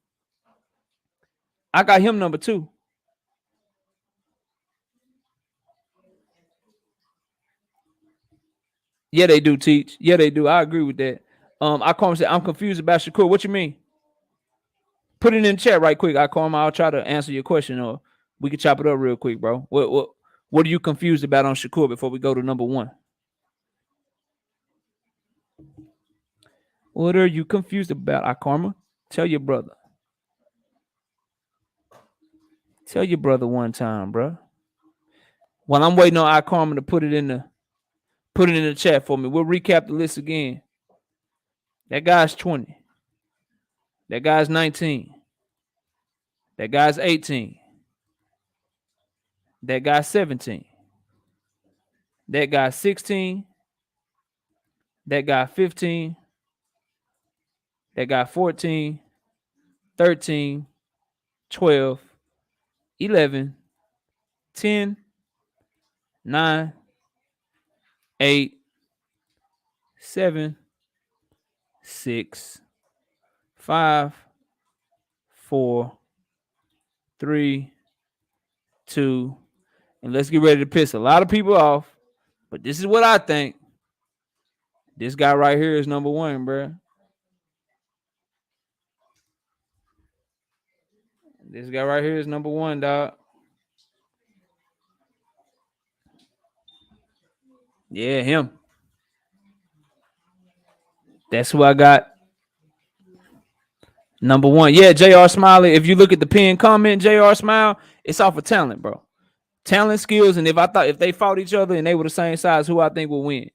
Yeah, they do teach. Yeah, they do. I agree with that. I call him say I'm confused about Shakur. What you mean? Put it in the chat right quick. I'll try to answer your question, or we can chop it up real quick, bro. What are you confused about on Shakur before we go to number 1? What are you confused about, Akarma? Tell your brother. Tell your brother one time, bro. While I'm waiting on iCarmen to put it in the chat for me, we'll recap the list again. That guy's 20. That guy's 19. That guy's 18. That guy's 17. That guy's 16. That guy 15. That guy 14. 13. 12. 11. 10. 9. 8. 7. 6. 5. 4. 3. 2. And let's get ready to piss a lot of people off. But this is what I think. This guy right here is number one, bro. This guy right here is number one, dog. Yeah, him. That's who I got. Number one. Yeah, JR Smiley. If you look at the pinned comment, JR Smile, it's off of talent, bro. Talent, skills, and if they fought each other and they were the same size, who I think will win.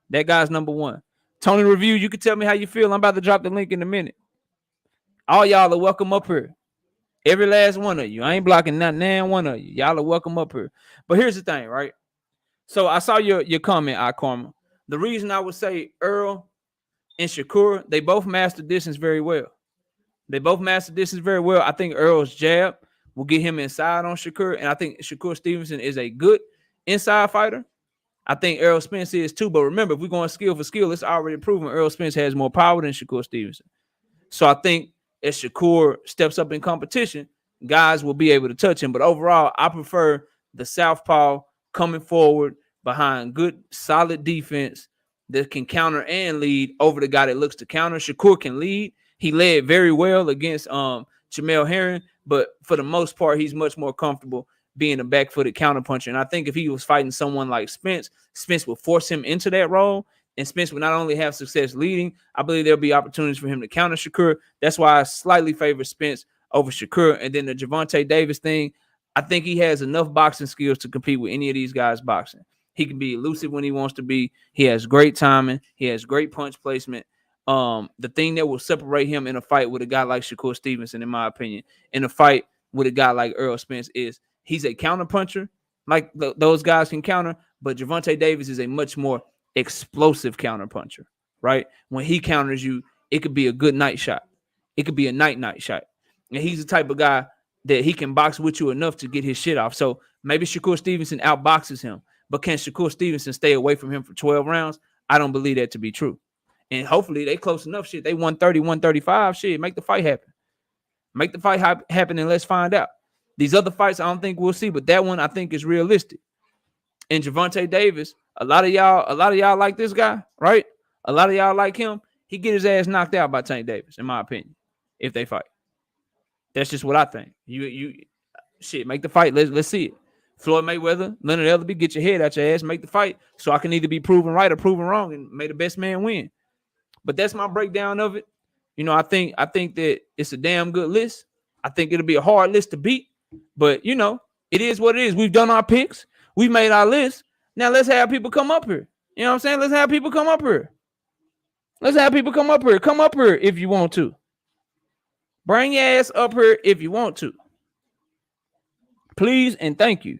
That guy's number one. Tony Review, you can tell me how you feel. I'm about to drop the link in a minute. All y'all are welcome up here. Every last one of you. I ain't blocking not one of you. Y'all are welcome up here. But here's the thing, right? So I saw your comment, iCarmen. The reason I would say Earl and Shakur, they both mastered distance very well. I think Earl's jab will get him inside on Shakur, and I think Shakur Stevenson is a good inside fighter. I think Errol Spence is too, but remember, if we're going skill for skill, it's already proven Errol Spence has more power than Shakur Stevenson. So I think as Shakur steps up in competition, guys will be able to touch him. But overall, I prefer the southpaw coming forward behind good, solid defense that can counter and lead over the guy that looks to counter. Shakur can lead. He led very well against Jamel Herring, but for the most part, he's much more comfortable being a back-footed counterpuncher. And I think if he was fighting someone like Spence, Spence would force him into that role, and Spence would not only have success leading, I believe there'll be opportunities for him to counter Shakur. That's why I slightly favor Spence over Shakur. And then the Gervonta Davis thing, I think he has enough boxing skills to compete with any of these guys boxing. He can be elusive when he wants to be. He has great timing. He has great punch placement. The thing that will separate him in a fight with a guy like Shakur Stevenson, in my opinion, in a fight with a guy like Errol Spence, is he's a counter puncher. Like those guys can counter, but Gervonta Davis is a much more explosive counter puncher, right? When he counters you, it could be a good night shot. It could be a night shot. And he's the type of guy that he can box with you enough to get his shit off. So maybe Shakur Stevenson outboxes him, but can Shakur Stevenson stay away from him for 12 rounds? I don't believe that to be true. And hopefully they close enough shit. They 130, 135 shit. Make the fight happen. Make the fight happen and let's find out. These other fights, I don't think we'll see, but that one I think is realistic. And Gervonta Davis, a lot of y'all like this guy, right? A lot of y'all like him. He get his ass knocked out by Tank Davis, in my opinion, if they fight. That's just what I think. You shit, make the fight. Let's see it. Floyd Mayweather, Leonard Ellerbe, get your head out your ass, make the fight so I can either be proven right or proven wrong, and may the best man win. But that's my breakdown of it. You know, I think that it's a damn good list. I think it'll be a hard list to beat, but you know, it is what it is. We've done our picks. We made our list. Now let's have people come up here. You know what I'm saying? Let's have people come up here. Come up here if you want to. Bring your ass up here if you want to. Please and thank you.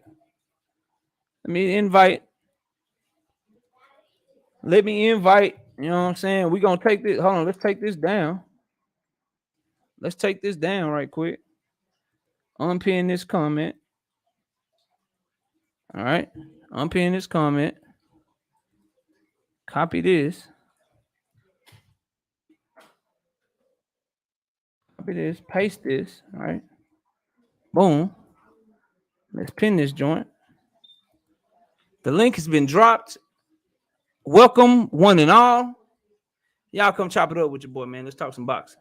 Let me invite. You know what I'm saying? We're going to take this. Hold on. Let's take this down. Let's take this down right quick. Unpin this comment. All right. Unpin this comment. Copy this. Copy this. Paste this. All right. Boom. Let's pin this joint. The link has been dropped. Welcome, one and all. Y'all come chop it up with your boy, man. Let's talk some boxing.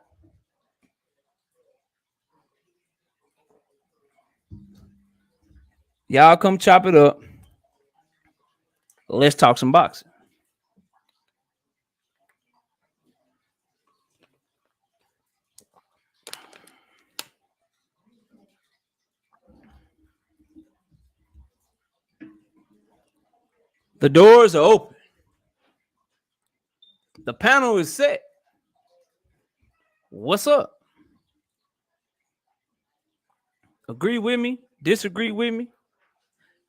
Y'all come chop it up. Let's talk some boxing. The doors are open. The panel is set. What's up? Agree with me? Disagree with me?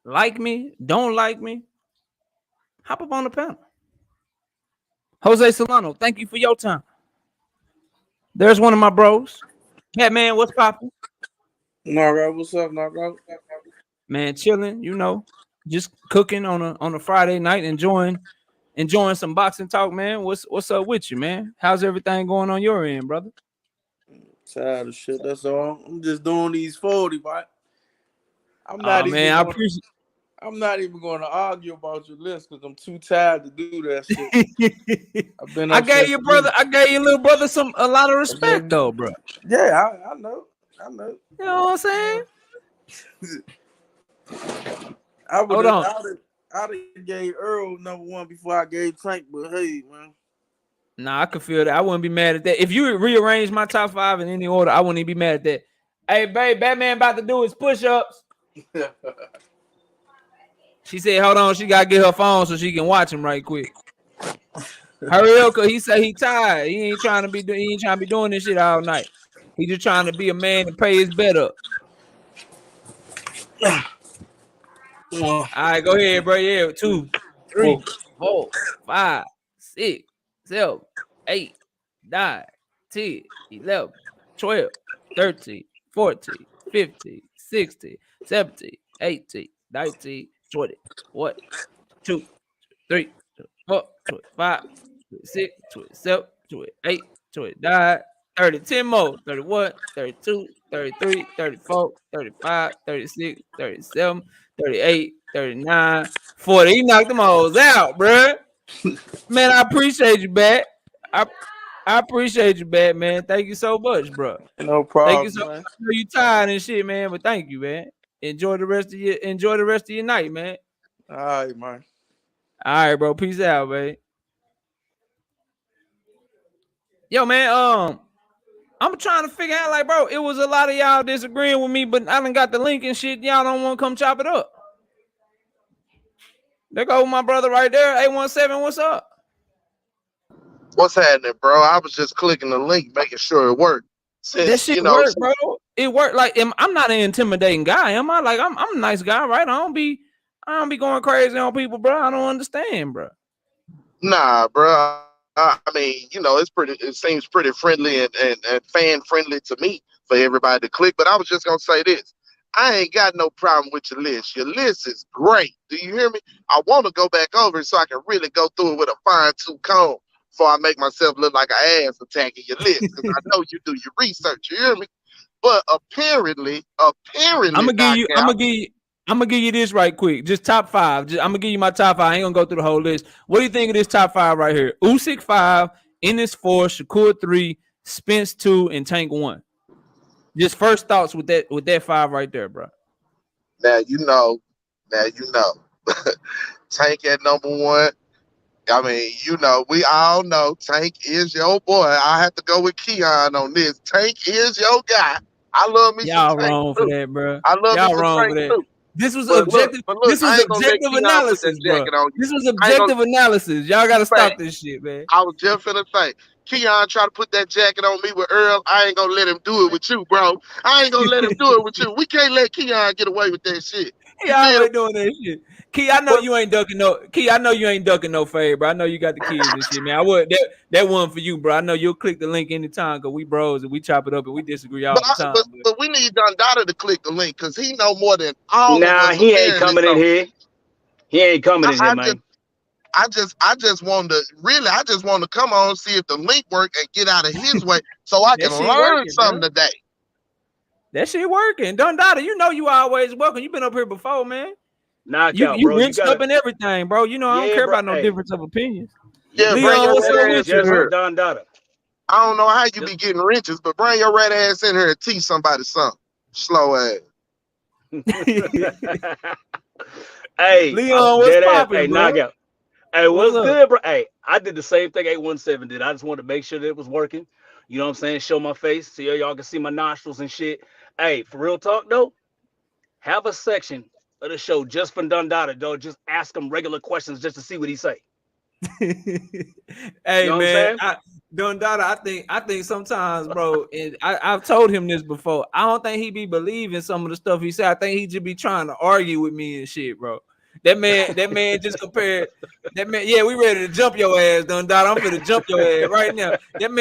Like me? Don't like me? Hop up on the panel. Jose Solano, thank you for your time. There's one of my bros. Yeah, man, what's poppin'? Nargo, what's up, Nargo? Man, chilling, you know, just cooking on a Friday night, enjoying some boxing talk, man. What's up with you, man? How's everything going on your end, brother? Tired of shit, that's all. I'm just doing these 40, but I'm not even going to argue about your list because I'm too tired to do that shit. I gave your little brother a lot of respect, though, bro. Yeah, I know. You know what I'm saying? I would have gave Earl #1 before I gave Tank, but hey, man. Nah, I could feel that. I wouldn't be mad at that. If you rearrange my top 5 in any order, I wouldn't even be mad at that. Hey, babe, Batman about to do his push-ups. She said, hold on, she got to get her phone so she can watch him right quick. Hurry up, because he said he tired. He ain't trying to be doing this shit all night. He just trying to be a man and pay his bet up. All right, go ahead, bro. Yeah, 2, 3, 4, 5, 6, 7, 8, 9, 10, 11, 12, 13, 14, 15, 16, 17, 18, 19, 20. What? 2, 3, 4, 25, 26, 27, 28, 29, 30, 10 more. 31, 32, 33, 34, 35, 36, 37, 38, 39, 40. He knocked them hoes out, bro. Man, I appreciate you, Bat. I appreciate you, Bat, man. Thank you so much, bro. No problem. Thank you so much. I know you tired and shit, man, but thank you, man. Enjoy the rest of your night, man. All right, man. All right, bro. Peace out, man. Yo, man, I'm trying to figure out, like, bro, it was a lot of y'all disagreeing with me, but I done got the link and shit. Y'all don't want to come chop it up. There go my brother right there, 817. What's up? What's happening, bro? I was just clicking the link, making sure it worked. That shit worked, bro. It worked. Like, I'm not an intimidating guy, am I? Like, I'm a nice guy, right? I don't be going crazy on people, bro. I don't understand, bro. Nah, bro. I mean, you know, it seems pretty friendly and fan friendly to me for everybody to click. But I was just gonna say this. I ain't got no problem with your list. Your list is great. Do you hear me? I want to go back over it so I can really go through it with a fine-tooth comb before I make myself look like an ass attacking your list. Because I know you do your research. You hear me? But apparently, I'm gonna give you this right quick. Just top 5. I'm gonna give you my top 5. I ain't gonna go through the whole list. What do you think of this top 5 right here? Usyk 5, Ennis 4, Shakur 3, Spence 2, and Tank 1. Just first thoughts with that 5 right there, bro. Now you know. Tank at #1. I mean, you know, we all know Tank is your boy. I have to go with Keon on this. Tank is your guy. I love me y'all some Tank wrong too. for that, bro. I love y'all me some wrong Tank for that. too. This was objective. This was objective analysis, bro. This was objective analysis. Y'all gotta stop this shit, man. I was just finna say, Keon try to put that jacket on me with Earl. I ain't gonna let him do it with you, bro. I ain't gonna let him do it with you. We can't let Keon get away with that shit. He always doing that shit. Key, I know you ain't ducking no fade, bro. I know you got the kids and shit, man. I would that one for you, bro. I know you'll click the link anytime because we bros and we chop it up and we disagree all the time. But we need Don Dada to click the link because he know more than all of us. Nah, he ain't coming in here. He ain't coming in here, man. I just want to come on, see if the link work and get out of his way so I can learn something today. That shit working. Don Dada, you know you always welcome. You been up here before, man. You rinsed up and everything, bro. You know I don't care about no difference of opinions. Yeah, Leon, what's up with you? Don Dada. I don't know how you be getting riches, but bring your red ass in here and teach somebody something. Slow ass. Hey, Leon, what's poppin', hey, bro? knockout. Hey, what's good, bro? Hey, I did the same thing 817 did. I just wanted to make sure that it was working. You know what I'm saying? Show my face so y'all can see my nostrils and shit. Hey, for real talk though, have a section of the show just for Dundada, dog. Just ask him regular questions just to see what he say. Hey, you know man, Dundada, I think sometimes, bro, and I've told him this before. I don't think he be believing some of the stuff he said. I think he just be trying to argue with me and shit, bro. That man just compared that man. Yeah, we ready to jump your ass, Dundada. I'm finna jump your ass right now. That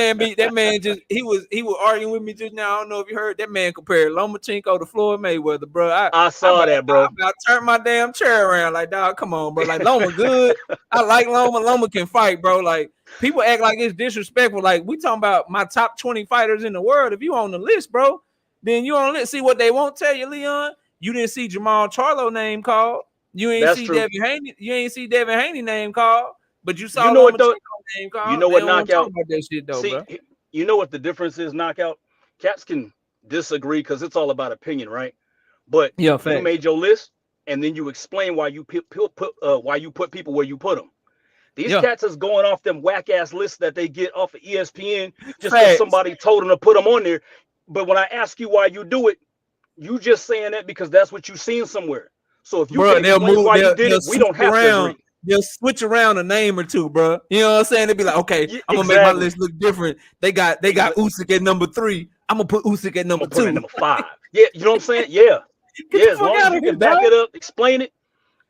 man just he was arguing with me just now. I don't know if you heard that man compared Lomachenko to Floyd Mayweather, bro. I saw that, bro. I about turned my damn chair around, like, dog, come on, bro. Like, Loma good. I like Loma. Loma can fight, bro. Like, people act like it's disrespectful. Like, we talking about my top 20 fighters in the world. If you on the list, bro, then you on the list. See what they won't tell you, Leon. You didn't see Jermall Charlo name called. You ain't see Devin Haney. You ain't see Devin Haney name called, but you saw name called. You know what knockout? About that shit though, bro. You know what the difference is? Knockout. Cats can disagree because it's all about opinion, right? But you made your list, and then you explain why you put people where you put them. These cats is going off them whack ass lists that they get off of ESPN just because somebody told them to put them on there. But when I ask you why you do it, you just saying that because that's what you seen somewhere. So if you can explain why you did it, we don't have to agree. They'll switch around a name or two, bro. You know what I'm saying? They'll be like, okay, I'm gonna make my list look different. They got Usyk at number 3. I'm gonna put Usyk at number 2. Number 5. Yeah, you know what I'm saying? Yeah. As long as you can back it up, explain it.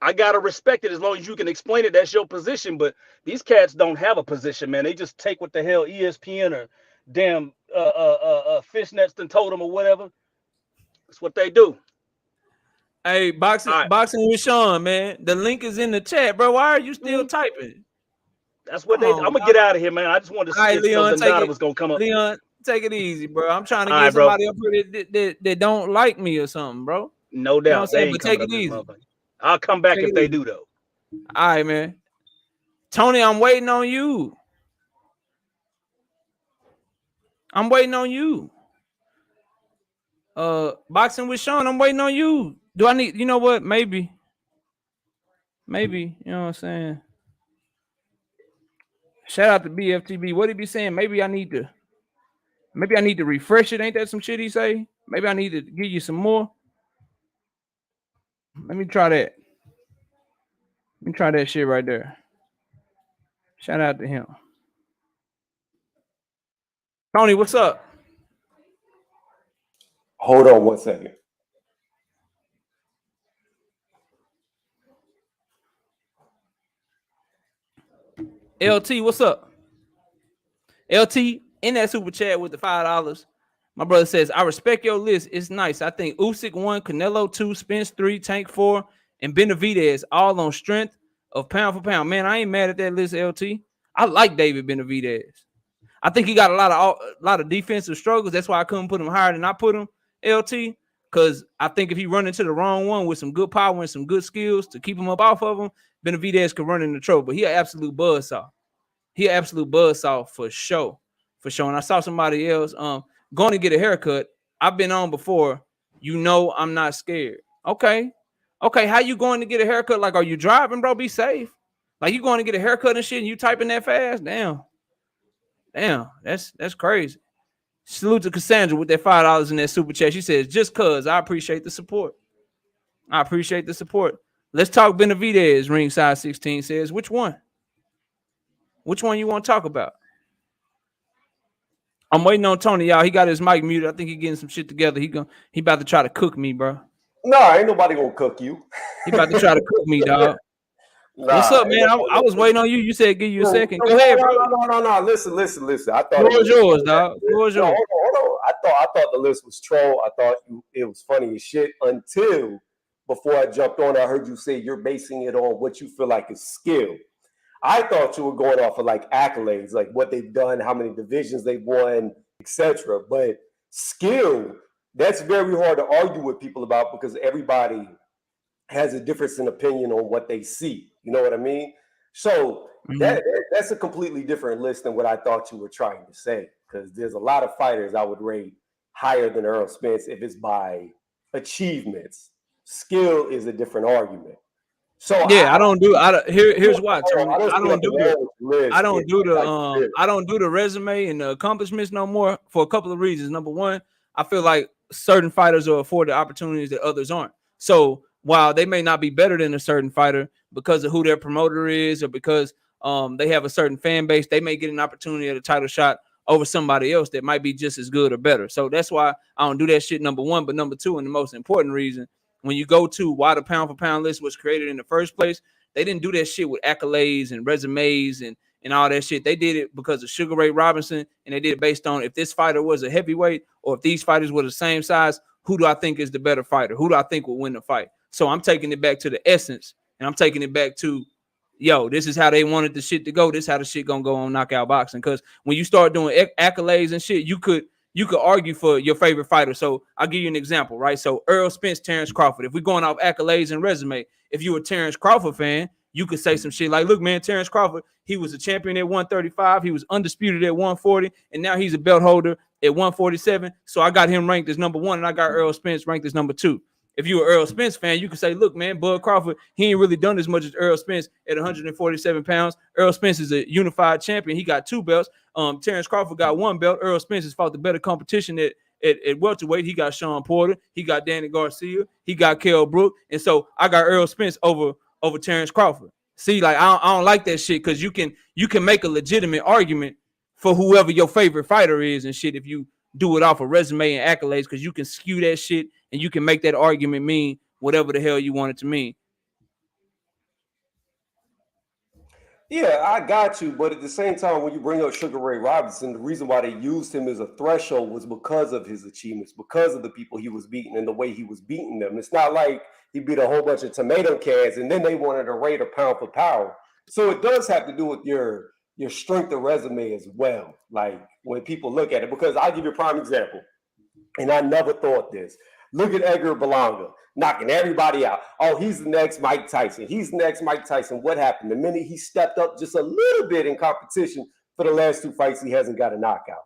I gotta respect it as long as you can explain it. That's your position. But these cats don't have a position, man. They just take what the hell ESPN or damn fishnets done told them or whatever. That's what they do. Hey, boxing with Sean, man. The link is in the chat, bro. Why are you still typing? That's what I'm gonna get out of here, man. I just wanted to see if Leon was gonna come up. Leon, take it easy, bro. I'm trying to get somebody up here that don't like me or something, bro. No doubt. You know what I'm saying? But take it easy. I'll come back if they do, though. All right, man. Tony, I'm waiting on you. Boxing with Sean, I'm waiting on you. Do I need, you know what? Maybe, you know what I'm saying? Shout out to BFTB. What he be saying? Maybe I need to refresh it. Ain't that some shit he say? Maybe I need to give you some more. Let me try that. Let me try that shit right there. Shout out to him. Tony, what's up? Hold on 1 second. LT, what's up? LT, in that super chat with the $5. My brother says, I respect your list. It's nice. I think Usyk 1, Canelo 2, Spence 3, Tank 4, and Benavidez all on strength of pound for pound. Man, I ain't mad at that list, LT. I like David Benavidez. I think he got a lot of defensive struggles. That's why I couldn't put him higher than I put him, LT, because I think if he run into the wrong one with some good power and some good skills to keep him up off of him, Benavidez could run into trouble. But he an absolute buzzsaw. For sure. And I saw somebody else going to get a haircut. I've been on before. You know I'm not scared. Okay. How you going to get a haircut? Like, are you driving, bro? Be safe. Like, you going to get a haircut and shit and you typing that fast? Damn, that's crazy. Salute to Cassandra with that $5 in that super chat. She says, just cuz I appreciate the support. Let's talk Benavidez. Ringside 16 says, which one? Which one you want to talk about? I'm waiting on Tony, y'all. He got his mic muted. I think he getting some shit together. He about to try to cook me, bro. No, ain't nobody gonna cook you. He about to try to cook me, dog. What's up, man? I was waiting on you. You said give you a second. Go ahead, bro. No. Listen. I thought it was yours, dog. It was yours. Hold on. I thought the list was troll. I thought it was funny as shit until before I jumped on. I heard you say you're basing it on what you feel like is skill. I thought you were going off of like accolades, like what they've done, how many divisions they've won, etc. But skill, that's very hard to argue with people about because everybody has a difference in opinion on what they see. You know what I mean? So that's a completely different list than what I thought you were trying to say. Because there's a lot of fighters I would rate higher than Errol Spence if it's by achievements. Skill is a different argument. So yeah, here's why, Tony. I don't do the resume and the accomplishments no more for a couple of reasons. Number one, I feel like certain fighters are afforded opportunities that others aren't. So while they may not be better than a certain fighter because of who their promoter is or because they have a certain fan base, they may get an opportunity at a title shot over somebody else that might be just as good or better. So that's why I don't do that shit, number one. But number two, and the most important reason, when you go to why the pound for pound list was created in the first place, they didn't do that shit with accolades and resumes and all that shit. They did it because of Sugar Ray Robinson, and they did it based on if this fighter was a heavyweight or if these fighters were the same size, who do I think is the better fighter? Who do I think will win the fight? So I'm taking it back to the essence, and I'm taking it back to, yo, this is how they wanted the shit to go. This is how the shit gonna go on Knockout Boxing. Because when you start doing accolades and shit, you could argue for your favorite fighter. So I'll give you an example, right? So Errol Spence, Terrence Crawford. If we're going off accolades and resume, if you're a Terrence Crawford fan, you could say some shit like, look, man, Terrence Crawford, he was a champion at 135. He was undisputed at 140. And now he's a belt holder at 147. So I got him ranked as number one, and I got Errol Spence ranked as number two. If you're an Errol Spence fan, you can say, look, man, Bud Crawford, he ain't really done as much as Errol Spence at 147 pounds. Errol Spence is a unified champion. He got 2 belts. Terrence Crawford got 1 belt. Errol Spence has fought the better competition at welterweight. He got Sean Porter. He got Danny Garcia. He got Kell Brook. And so I got Errol Spence over Terrence Crawford. See, like, I don't like that shit because you can make a legitimate argument for whoever your favorite fighter is and shit if you do it off a resume and accolades, because you can skew that shit and you can make that argument mean whatever the hell you want it to mean. Yeah, I got you. But at the same time, when you bring up Sugar Ray Robinson, the reason why they used him as a threshold was because of his achievements, because of the people he was beating and the way he was beating them. It's not like he beat a whole bunch of tomato cans and then they wanted to rate a pound for pound. So it does have to do with your strength of resume as well. Like when people look at it, because I'll give you a prime example. And I never thought this. Look at Edgar Berlanga, knocking everybody out. Oh, he's the next Mike Tyson. He's the next Mike Tyson. What happened? The minute he stepped up just a little bit in competition for the last 2 fights, he hasn't got a knockout.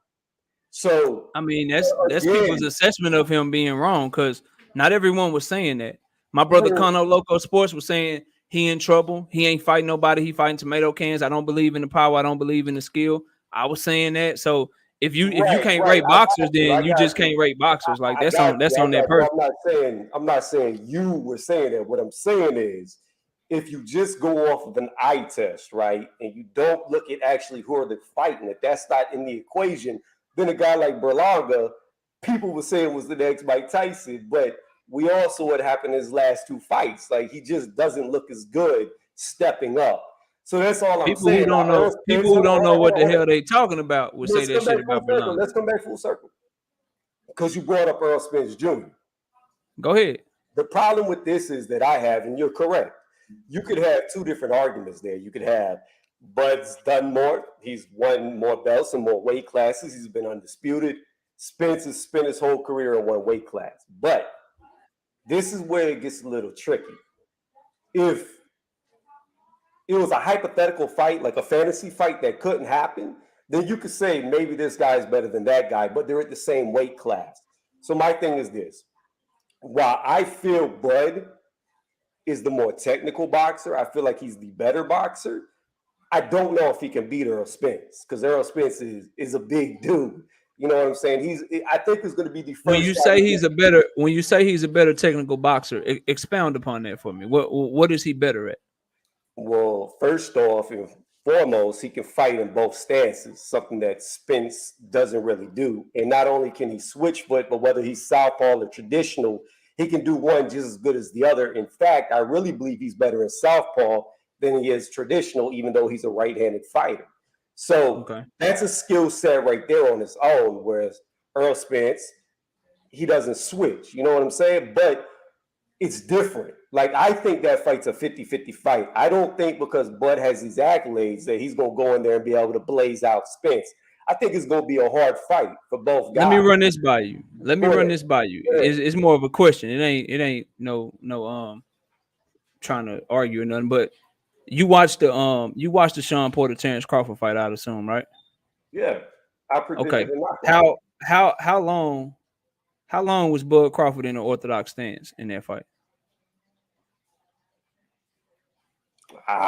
So, I mean, that's people's assessment of him being wrong, because not everyone was saying that. My brother Cono Loco Sports was saying he in trouble. He ain't fighting nobody. He fighting tomato cans. I don't believe in the power. I don't believe in the skill. I was saying that. So if you can't rate boxers, then you just can't rate boxers. Like that's on that person. I'm not saying you were saying that. What I'm saying is, if you just go off of an eye test, right, and you don't look at actually who are they fighting, if that's not in the equation, then a guy like Berlanga, people would say it was the next Mike Tyson, but we all saw what happened in his last 2 fights. Like, he just doesn't look as good stepping up. So that's all I'm saying. People who don't know what the hell they talking about would say that shit about Berlanga. Let's come back full circle. Because you brought up Errol Spence Jr. Go ahead. The problem with this is that I have, and you're correct, you could have 2 different arguments there. You could have Bud's done more. He's won more belts and more weight classes. He's been undisputed. Spence has spent his whole career in 1 weight class. But this is where it gets a little tricky. If it was a hypothetical fight, like a fantasy fight that couldn't happen, then you could say maybe this guy is better than that guy, but they're at the same weight class. So my thing is this. While I feel Bud is the more technical boxer, I feel like he's the better boxer, I don't know if he can beat Errol Spence, because Errol Spence is a big dude. You know what I'm saying? I think it's going to be the first. When you say he's a better technical boxer, expound upon that for me. What is he better at? Well, first off and foremost, he can fight in both stances, something that Spence doesn't really do. And not only can he switch foot, but whether he's southpaw or traditional, he can do one just as good as the other. In fact, I really believe he's better in southpaw than he is traditional, even though he's a right-handed fighter. So that's a skill set right there on its own, whereas Errol Spence, he doesn't switch. You know what I'm saying? But it's different. Like, I think that fight's a 50-50 fight. I don't think because Bud has these accolades that he's going to go in there and be able to blaze out Spence. I think it's going to be a hard fight for both guys. Let me run this by you. It's more of a question. It ain't no trying to argue or nothing, but you watched the Sean Porter Terrence Crawford fight, I'd assume, right? Yeah. I predicted How long was Bud Crawford in the orthodox stance in that fight?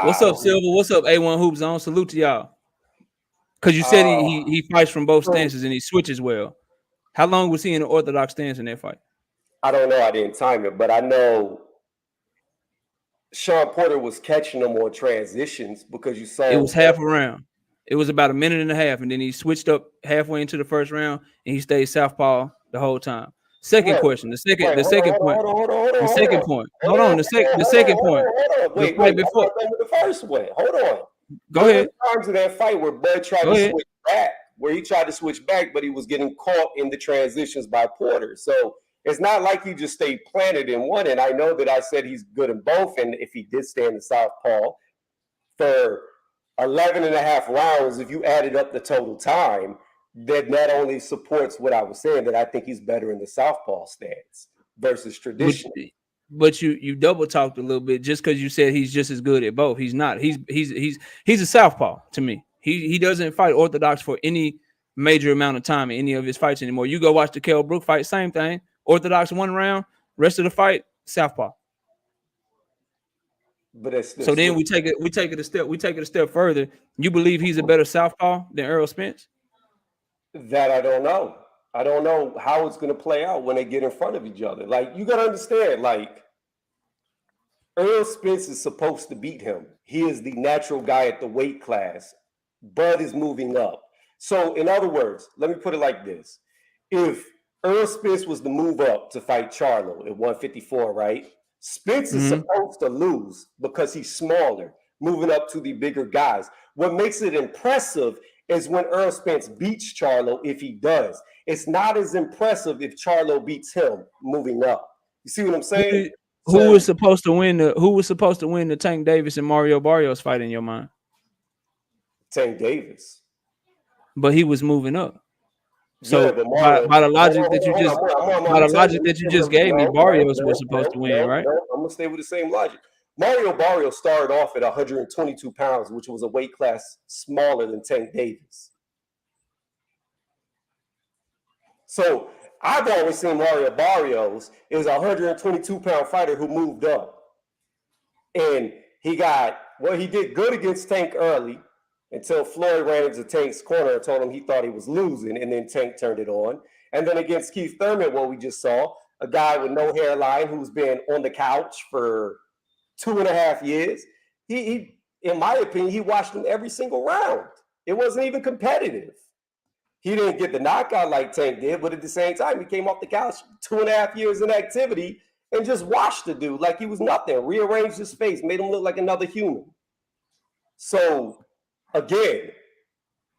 What's up, Silver? What's up, A1 Hoops on? Salute to y'all. Because you said he fights from both stances and he switches well. How long was he in the orthodox stance in that fight? I don't know. I didn't time it, but I know Sean Porter was catching them on transitions because you saw it was half a round. It was about a minute and a half, and then he switched up halfway into the first round, and he stayed southpaw the whole time. Second question, the second point. The second point. Hold on. The second point. Wait, before the first one. Hold on. Go ahead. Times of that fight where Bud tried to switch back, where he tried to switch back, but he was getting caught in the transitions by Porter. So it's not like he just stayed planted in one. And I know that I said he's good in both. And if he did stay in the southpaw for 11 and a half rounds, if you added up the total time, that not only supports what I was saying, that I think he's better in the southpaw stance versus traditional. But you double talked a little bit just because you said he's just as good at both. He's not. He's a southpaw to me. He doesn't fight orthodox for any major amount of time in any of his fights anymore. You go watch the Kell Brook fight, same thing. Orthodox 1 round, rest of the fight southpaw. But so then we take it a step further. You believe he's a better southpaw than Errol Spence? That I don't know. I don't know how it's going to play out when they get in front of each other. Like, you got to understand, like, Errol Spence is supposed to beat him. He is the natural guy at the weight class. Bud is moving up. So, in other words, let me put it like this. If Errol Spence was to move up to fight Charlo at 154, right? Spence is supposed to lose because he's smaller, moving up to the bigger guys. What makes it impressive is when Errol Spence beats Charlo, if he does. It's not as impressive if Charlo beats him moving up. You see what I'm saying? Who was supposed to win the Tank Davis and Mario Barrios fight in your mind? Tank Davis. But he was moving up. So by the logic that you just gave me, Barrios was supposed to win, right? I'm gonna stay with the same logic. Mario Barrios started off at 122 pounds, which was a weight class smaller than Tank Davis. So I've always seen Mario Barrios is a 122-pound fighter who moved up. And he did good against Tank early until Floyd ran into Tank's corner and told him he thought he was losing, and then Tank turned it on. And then against Keith Thurman, what we just saw, a guy with no hairline who's been on the couch for 2.5 years. He, in my opinion, he watched him every single round. It wasn't even competitive. He didn't get the knockout like Tank did, but at the same time, he came off the couch 2.5 years in activity and just watched the dude like he was nothing, rearranged his face, made him look like another human. So, again,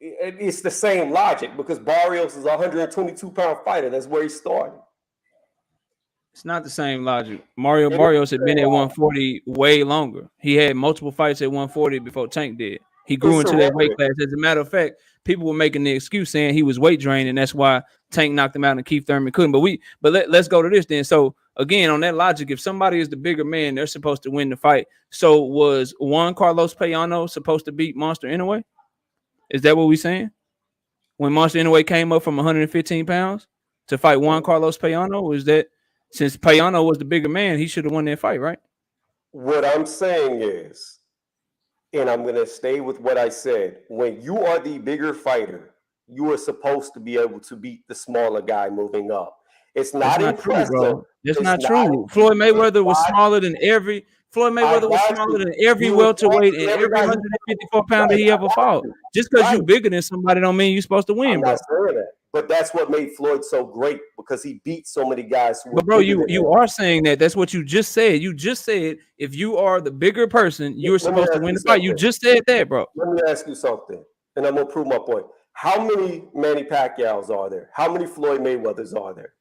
it's the same logic because Barrios is a 122-pound fighter. That's where he started. It's not the same logic. Mario Barrios had been at 140 way longer. He had multiple fights at 140 before Tank did. He grew into that weight class. As a matter of fact, people were making the excuse saying he was weight drained, and that's why Tank knocked him out and Keith Thurman couldn't. But let's go to this then. So again, on that logic, if somebody is the bigger man, they're supposed to win the fight. So was Juan Carlos Payano supposed to beat Monster Inoue? Is that what we're saying? When Monster Inoue came up from 115 pounds to fight Juan Carlos Payano, is that since Payano was the bigger man, he should have won that fight, right? What I'm saying is, and I'm going to stay with what I said, when you are the bigger fighter, you are supposed to be able to beat the smaller guy moving up. It's not impressive. True, bro. It's not true. Floyd Mayweather was smaller than every welterweight and every 154 pounder he ever fought. Just because you're bigger than somebody don't mean you're supposed to win, bro. But that's what made Floyd so great because he beat so many guys. But bro, you are saying that. That's what you just said. You just said if you are the bigger person, you're supposed to win the fight. You just said that, bro. Let me ask you something, and I'm gonna prove my point. How many Manny Pacquiao's are there? How many Floyd Mayweathers are there?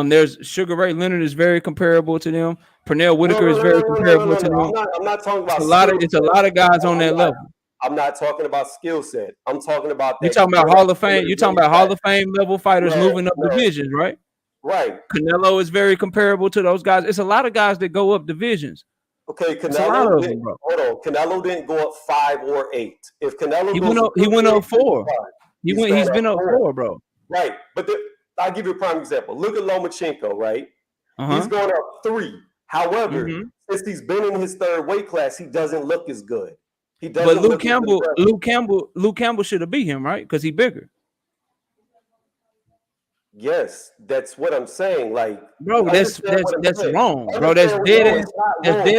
There's Sugar Ray Leonard is very comparable to them. Pernell Whitaker is very comparable to them. I'm not talking about it's a lot of guys on that level. I'm not talking about skill set. I'm talking about you're talking about Hall of Fame. You're talking about Hall of Fame level fighters moving up divisions, right? Right. Canelo is very comparable to those guys. It's a lot of guys that go up divisions. Okay, Canelo didn't, hold on. Canelo didn't go up 5 or 8. If Canelo he went up 4. He's been up 4, bro. Right, but I'll give you a prime example. Look at Lomachenko, right? He's going up 3. However, since he's been in his 3rd weight class, he doesn't look as good. But Luke Campbell should have beat him, right? Because he's bigger. Yes, that's what I'm saying. Like, bro, that's wrong, bro. That's dead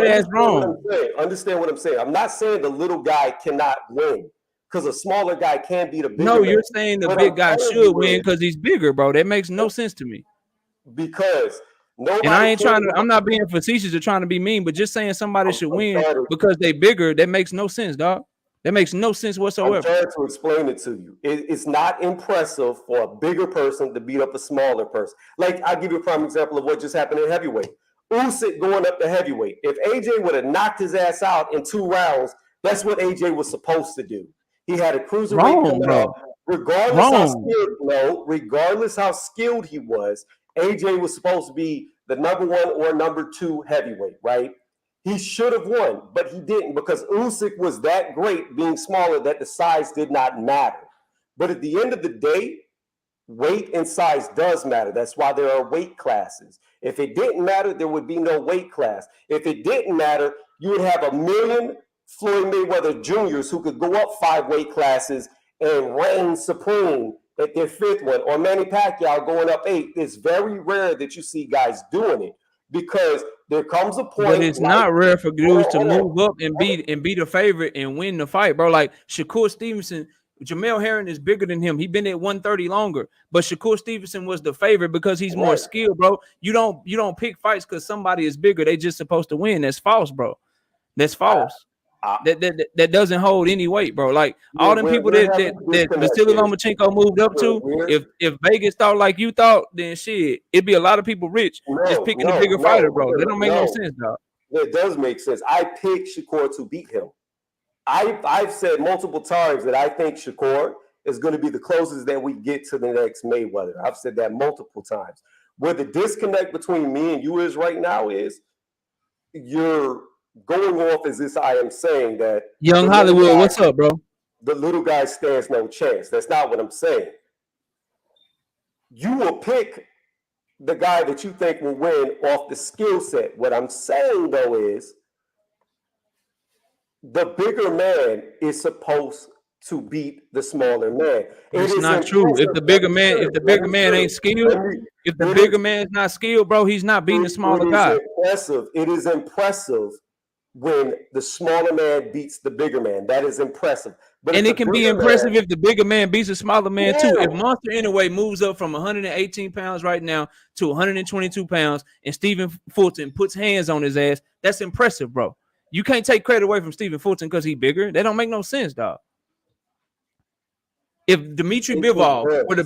ass wrong. Understand what I'm saying. I'm not saying the little guy cannot win because a smaller guy can be the bigger. No, you're saying the big guy should win because he's bigger, bro. That makes no sense to me. Because and I ain't trying to. I'm not being facetious or trying to be mean, but just saying somebody should win because they bigger. That makes no sense, dog. That makes no sense whatsoever. I'm trying to explain it to you. It's not impressive for a bigger person to beat up a smaller person. Like, I'll give you a prime example of what just happened in heavyweight. Usyk going up to heavyweight. If AJ would have knocked his ass out in 2 rounds, that's what AJ was supposed to do. He had a cruiserweight coming up. Regardless how skilled he was, AJ was supposed to be the number 1 or number 2 heavyweight, right? He should have won, but he didn't because Usyk was that great being smaller that the size did not matter. But at the end of the day, weight and size does matter. That's why there are weight classes. If it didn't matter, there would be no weight class. If it didn't matter, you would have 1 million Floyd Mayweather Juniors who could go up 5 weight classes and reign supreme at their 5th one, or Manny Pacquiao going up 8. It's very rare that you see guys doing it. Because there comes a point, but it's not rare for dudes to move up and be the favorite and win the fight, bro. Like Shakur Stevenson, Jamel Herring is bigger than him. He been at 130 longer, but Shakur Stevenson was the favorite because he's more skilled, bro. You don't pick fights because somebody is bigger. They just supposed to win. That's false, bro. That's false. That doesn't hold any weight, bro. Like all them people that Vasily Lomachenko moved up to, if Vegas thought like you thought, then shit, it'd be a lot of people rich just picking a bigger fighter, bro. That don't make no sense, dog. It does make sense. I picked Shakur to beat him. I've said multiple times that I think Shakur is going to be the closest that we get to the next Mayweather. I've said that multiple times. Where the disconnect between me and you is right now is you're going off as this I am saying that Young Hollywood, what's up, bro? The little guy stands no chance. That's not what I'm saying. You will pick the guy that you think will win off the skill set. What I'm saying though is the bigger man is supposed to beat the smaller man. It's not true. If the bigger man ain't skilled, if the bigger man is not skilled, bro, he's not beating the smaller guy. It is impressive when the smaller man beats the bigger man. That is impressive. But and it can be impressive if the bigger man beats the smaller man too. If Monster Anyway moves up from 118 pounds right now to 122 pounds and Stephen Fulton puts hands on his ass, that's impressive, bro. You can't take credit away from Stephen Fulton because he's bigger. That don't make no sense, dog. If Dimitri Bivol were to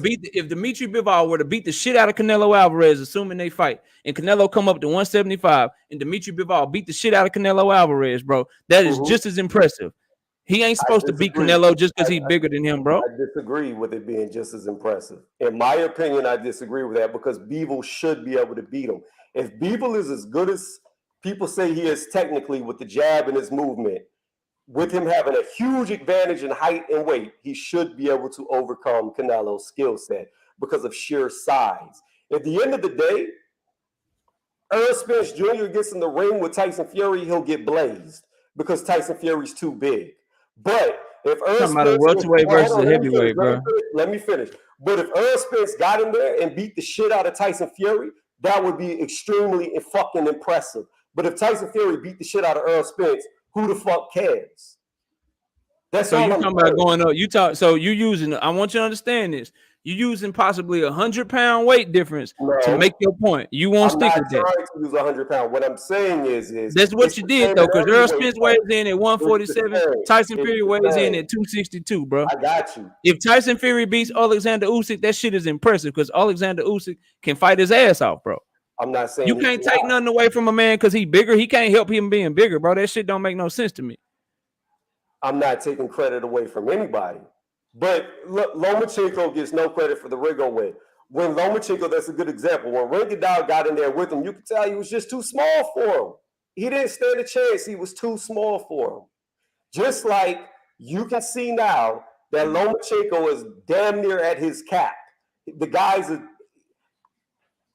beat the shit out of Canelo Alvarez, assuming they fight, and Canelo come up to 175, and Dimitri Bivol beat the shit out of Canelo Alvarez, bro, that is just as impressive. He ain't supposed to beat Canelo just because he's bigger than him, bro. I disagree with it being just as impressive. In my opinion, I disagree with that because Bivol should be able to beat him. If Bivol is as good as people say he is technically with the jab and his movement, with him having a huge advantage in height and weight, he should be able to overcome Canelo's skill set because of sheer size. At the end of the day, Errol Spence Jr. gets in the ring with Tyson Fury, he'll get blazed because Tyson Fury's too big. But if Errol Spence welterweight versus heavyweight, bro. Let me finish. But if Errol Spence got in there and beat the shit out of Tyson Fury, that would be extremely fucking impressive. But if Tyson Fury beat the shit out of Errol Spence, who the fuck cares? That's so you're talking about going up. So you using. I want you to understand this. You're using possibly 100-pound weight difference to make your point. You won't stick with that. I'm not trying to use 100 pounds. What I'm saying is that's what you did though, because Errol Spence weighs in at 147. Tyson Fury weighs in at 262, bro. I got you. If Tyson Fury beats Alexander Usyk, that shit is impressive because Alexander Usyk can fight his ass off, bro. I'm not saying you can't take nothing away from a man because he's bigger. He can't help him being bigger, bro. That shit don't make no sense to me. I'm not taking credit away from anybody. But Lomachenko gets no credit for the Rigo win. When Lomachenko, that's a good example. When Rigondeaux got in there with him, you could tell he was just too small for him. He didn't stand a chance. He was too small for him. Just like you can see now that Lomachenko is damn near at his cap. The guy's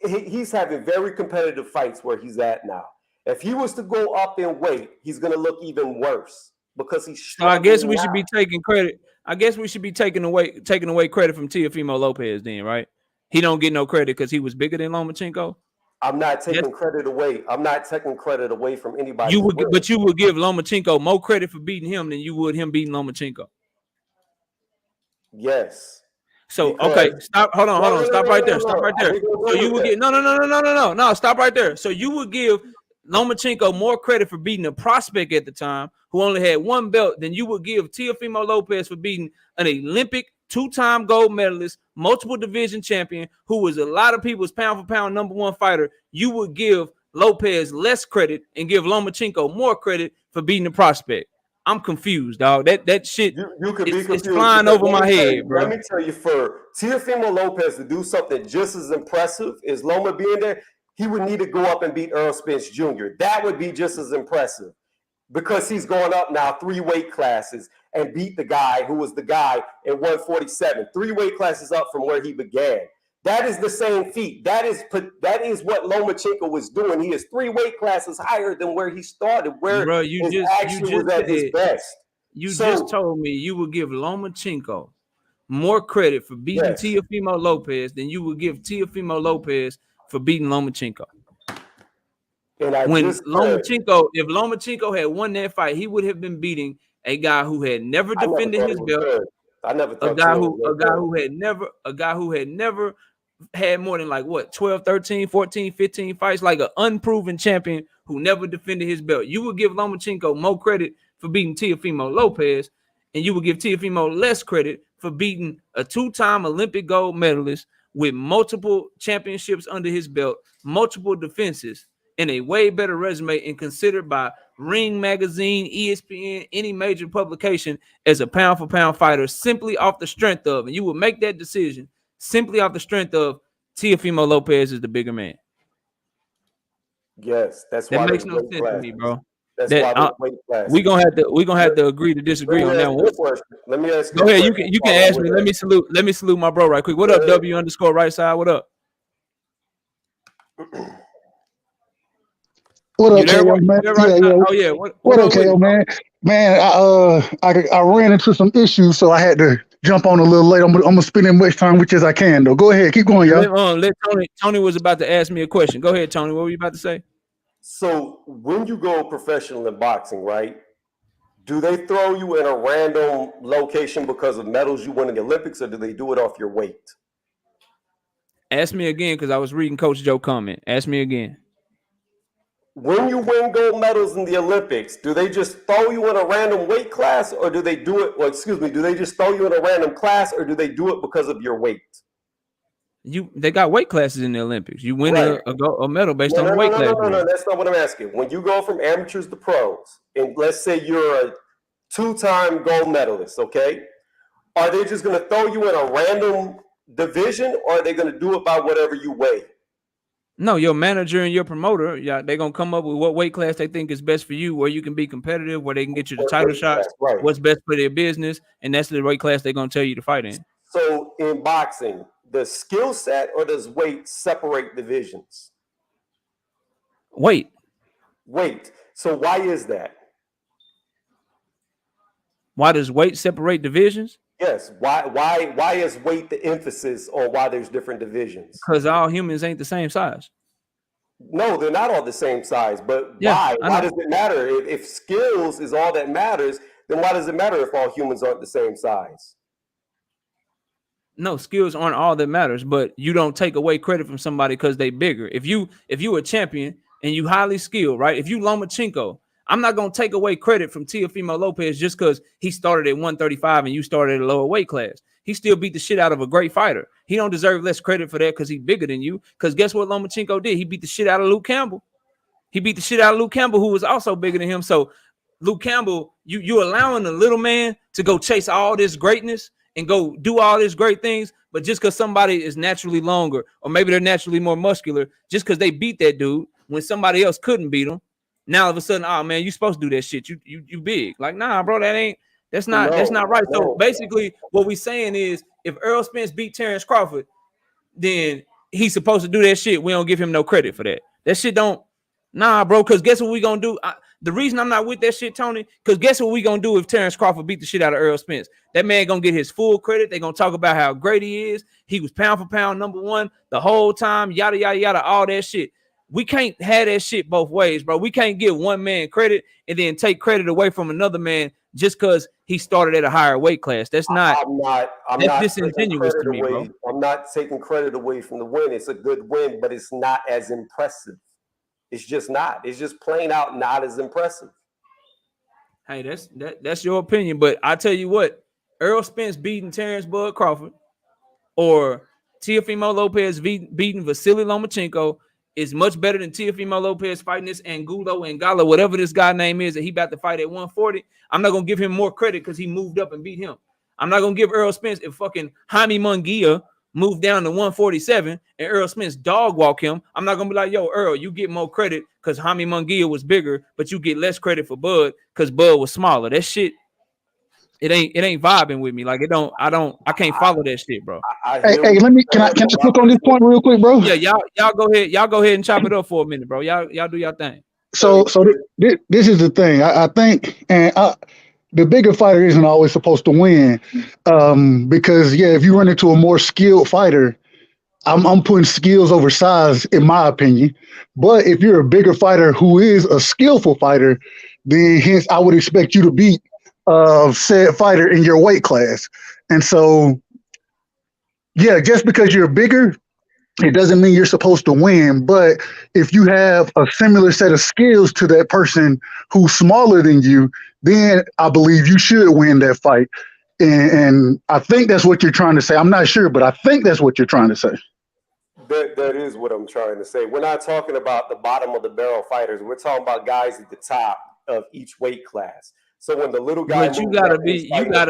he's having very competitive fights where he's at now. If he was to go up in weight, he's going to look even worse because he's. So I guess we should be taking credit. I guess we should be taking away credit from Teofimo Lopez then, right? he don't get no credit because he was bigger than Lomachenko? I'm not taking credit away. I'm not taking credit away from anybody. But you would give Lomachenko more credit for beating him than you would him beating Lomachenko. Yes. So okay, stop. Hold on. Stop right there. Stop right there. So you would get no. Stop right there. So you would give Lomachenko more credit for beating a prospect at the time who only had one belt than you would give Teofimo Lopez for beating an Olympic 2-time gold medalist, multiple division champion, who was a lot of people's pound for pound #1 fighter. You would give Lopez less credit and give Lomachenko more credit for beating the prospect. I'm confused, dog. That shit, you could be confused. It's flying over my head, bro. Let me tell you, for Teofimo Lopez to do something just as impressive as Loma being there, he would need to go up and beat Errol Spence Jr. That would be just as impressive because he's going up now 3 weight classes and beat the guy who was the guy in 147, 3 weight classes up from where he began. That is the same feat. That is what Lomachenko was doing. He is 3 weight classes higher than where he started, where bro, was at his best. You just told me you would give Lomachenko more credit for beating Teofimo Lopez than you would give Teofimo Lopez for beating Lomachenko. If Lomachenko had won that fight, he would have been beating a guy who had never defended his belt. I never thought a guy who had never had more than 12, 13, 14, 15 fights, like an unproven champion who never defended his belt. You would give Lomachenko more credit for beating Teofimo Lopez, and you would give Teofimo less credit for beating a 2-time Olympic gold medalist with multiple championships under his belt, multiple defenses, and a way better resume, and considered by Ring Magazine, ESPN, any major publication as a pound-for-pound fighter simply off the strength of, and you would make that decision simply off the strength of Teofimo Lopez is the bigger man. Yes, that's that why makes no sense to me, bro. That's why we're gonna have to agree to disagree on that one. Let me ask you. Go ahead, you can ask me. Let me salute my bro right quick. What up, W_right_side? What up? What up, KO, man? Oh yeah. What up, KO, man? Man, I ran into some issues, so I had to jump on a little late. I'm gonna spend as much time with you as I can, though. Go ahead, keep going, y'all. Let Tony was about to ask me a question. Go ahead, Tony. What were you about to say? So when you go professional in boxing, right? Do they throw you in a random location because of medals you won in the Olympics, or do they do it off your weight? Ask me again, because I was reading Coach Joe's comment. Ask me again. When you win gold medals in the Olympics, do they just throw you in a random weight class, or do they do it? Well, excuse me, do they just throw you in a random class, or do they do it because of your weight? They got weight classes in the Olympics. You win a medal based on the weight class. No, that's not what I'm asking. When you go from amateurs to pros, and let's say you're a 2-time gold medalist, okay? Are they just going to throw you in a random division, or are they going to do it by whatever you weigh? No, your manager and your promoter, they're going to come up with what weight class they think is best for you, where you can be competitive, where they can get you the title shots, what's best for their business, and that's the weight class they're going to tell you to fight in. So in boxing, does skill set or does weight separate divisions? Weight. So why is that? Why does weight separate divisions? Yes. Why is weight the emphasis on why there's different divisions? Because all humans ain't the same size. No, they're not all the same size. But why? Why does it matter? If skills is all that matters, then why does it matter if all humans aren't the same size? No, skills aren't all that matters, but you don't take away credit from somebody because they bigger. If you a champion and you highly skilled, right? If you Lomachenko, I'm not gonna take away credit from Teofimo Lopez just because he started at 135 and you started at a lower weight class. He still beat the shit out of a great fighter. He don't deserve less credit for that because he's bigger than you. Because guess what Lomachenko did? He beat the shit out of Luke Campbell. Who was also bigger than him. So Luke Campbell, you allowing the little man to go chase all this greatness and go do all these great things, but just because somebody is naturally longer, or maybe they're naturally more muscular, just because they beat that dude when somebody else couldn't beat him, now all of a sudden, oh man, you supposed to do that shit. You big. Like, nah, bro, that's not right. So basically, what we saying is, if Errol Spence beat Terrence Crawford, then he's supposed to do that shit. We don't give him no credit for that. That shit don't, nah, bro. Because guess what we gonna do? The reason I'm not with that shit, Tony, because guess what we gonna do if Terrence Crawford beat the shit out of Errol Spence? That man gonna get his full credit. They gonna talk about how great he is. He was pound for pound #1 the whole time. Yada yada yada, all that shit. We can't have that shit both ways, bro. We can't give one man credit and then take credit away from another man just because he started at a higher weight class. That's not. I'm that's not disingenuous to me, bro. I'm not taking credit away from the win. It's a good win, but it's not as impressive. It's just not. It's just plain out not as impressive. Hey, that's your opinion, but I tell you what, Errol Spence beating Terrence Bud Crawford or Teofimo Lopez beating Vasily Lomachenko is much better than Teofimo Lopez fighting this Angulo Ngala, whatever this guy name is that he about to fight at 140. I'm not gonna give him more credit because he moved up and beat him. I'm not gonna give Errol Spence if fucking Jaime Munguia moved down to 147 and Errol Spence dog walk him. I'm not gonna be like, yo, Earl, you get more credit because Jaime Munguia was bigger, but you get less credit for Bud because Bud was smaller. That shit, it ain't vibing with me. Like I can't follow that shit, bro. Hey, can I click on this point real quick, bro? Yeah, y'all go ahead and chop it up for a minute, bro. Y'all do y'all thing. So this is the thing. I think, and the bigger fighter isn't always supposed to win, because if you run into a more skilled fighter, I'm putting skills over size in my opinion. But if you're a bigger fighter who is a skillful fighter, then hence I would expect you to beat said fighter in your weight class. And so, just because you're bigger, it doesn't mean you're supposed to win. But if you have a similar set of skills to that person who's smaller than you, then I believe you should win that fight. And I think that's what you're trying to say. I'm not sure, but I think that's what you're trying to say. That is what I'm trying to say. We're not talking about the bottom of the barrel fighters. We're talking about guys at the top of each weight class. So when the little guy, but you gotta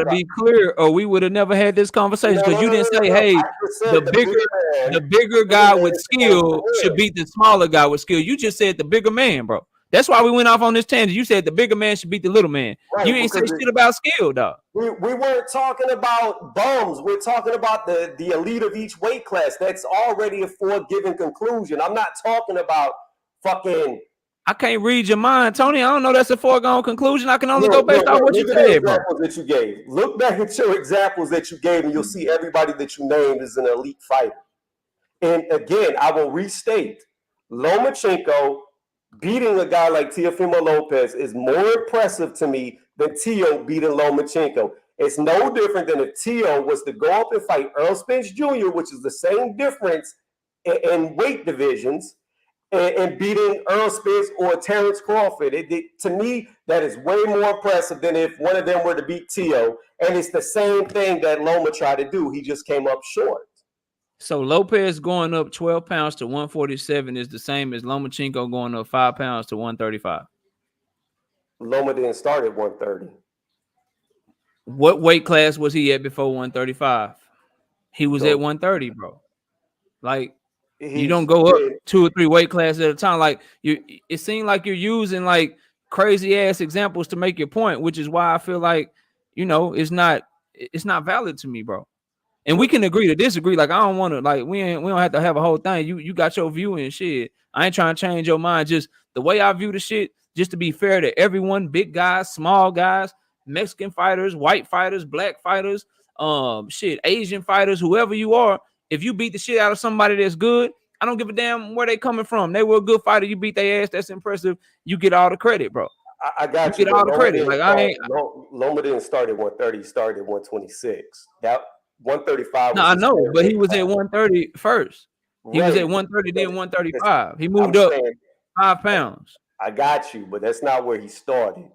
be clear, or we would have never had this conversation because you didn't say, "Hey, the bigger guy with skill should beat the smaller guy with skill." You just said the bigger man, bro. That's why we went off on this tangent. You said the bigger man should beat the little man. Right, you ain't say shit about skill, dog. We weren't talking about bums. We're talking about the elite of each weight class. That's already a foregiven conclusion. I'm not talking about fucking. I can't read your mind, Tony. I don't know that's a foregone conclusion. I can only go based off what you said, bro. That you gave. Look back at your examples that you gave, and you'll see everybody that you named is an elite fighter. And again, I will restate: Lomachenko beating a guy like Teofimo Lopez is more impressive to me than Teo beating Lomachenko. It's no different than if Teo was to go up and fight Errol Spence Jr., which is the same difference in weight divisions, and beating Errol Spence or Terrence Crawford. To me, that is way more impressive than if one of them were to beat Teo. And it's the same thing that Loma tried to do. He just came up short. So Lopez going up 12 pounds to 147 is the same as Lomachenko going up 5 pounds to 135. Loma didn't start at 130. What weight class was he at before 135? He was at 130, bro. Like, you don't go up 2 or 3 weight classes at a time. Like, it seemed like you're using like crazy ass examples to make your point, which is why I feel like, it's not valid to me, bro. And we can agree to disagree. Like, I don't want to, like, we don't have to have a whole thing. You got your view and shit. I ain't trying to change your mind. Just the way I view the shit, just to be fair to everyone, big guys, small guys, Mexican fighters, white fighters, black fighters, Asian fighters, whoever you are. If you beat the shit out of somebody that's good, I don't give a damn where they coming from. They were a good fighter. You beat their ass. That's impressive. You get all the credit, bro. I got you. Get all the credit. Like, Loma didn't start at 130. He started at 126. That 135. No, I know, but he was at 130 first. He was at 130, then 135. He moved up 5 pounds. I got you, but that's not where he started.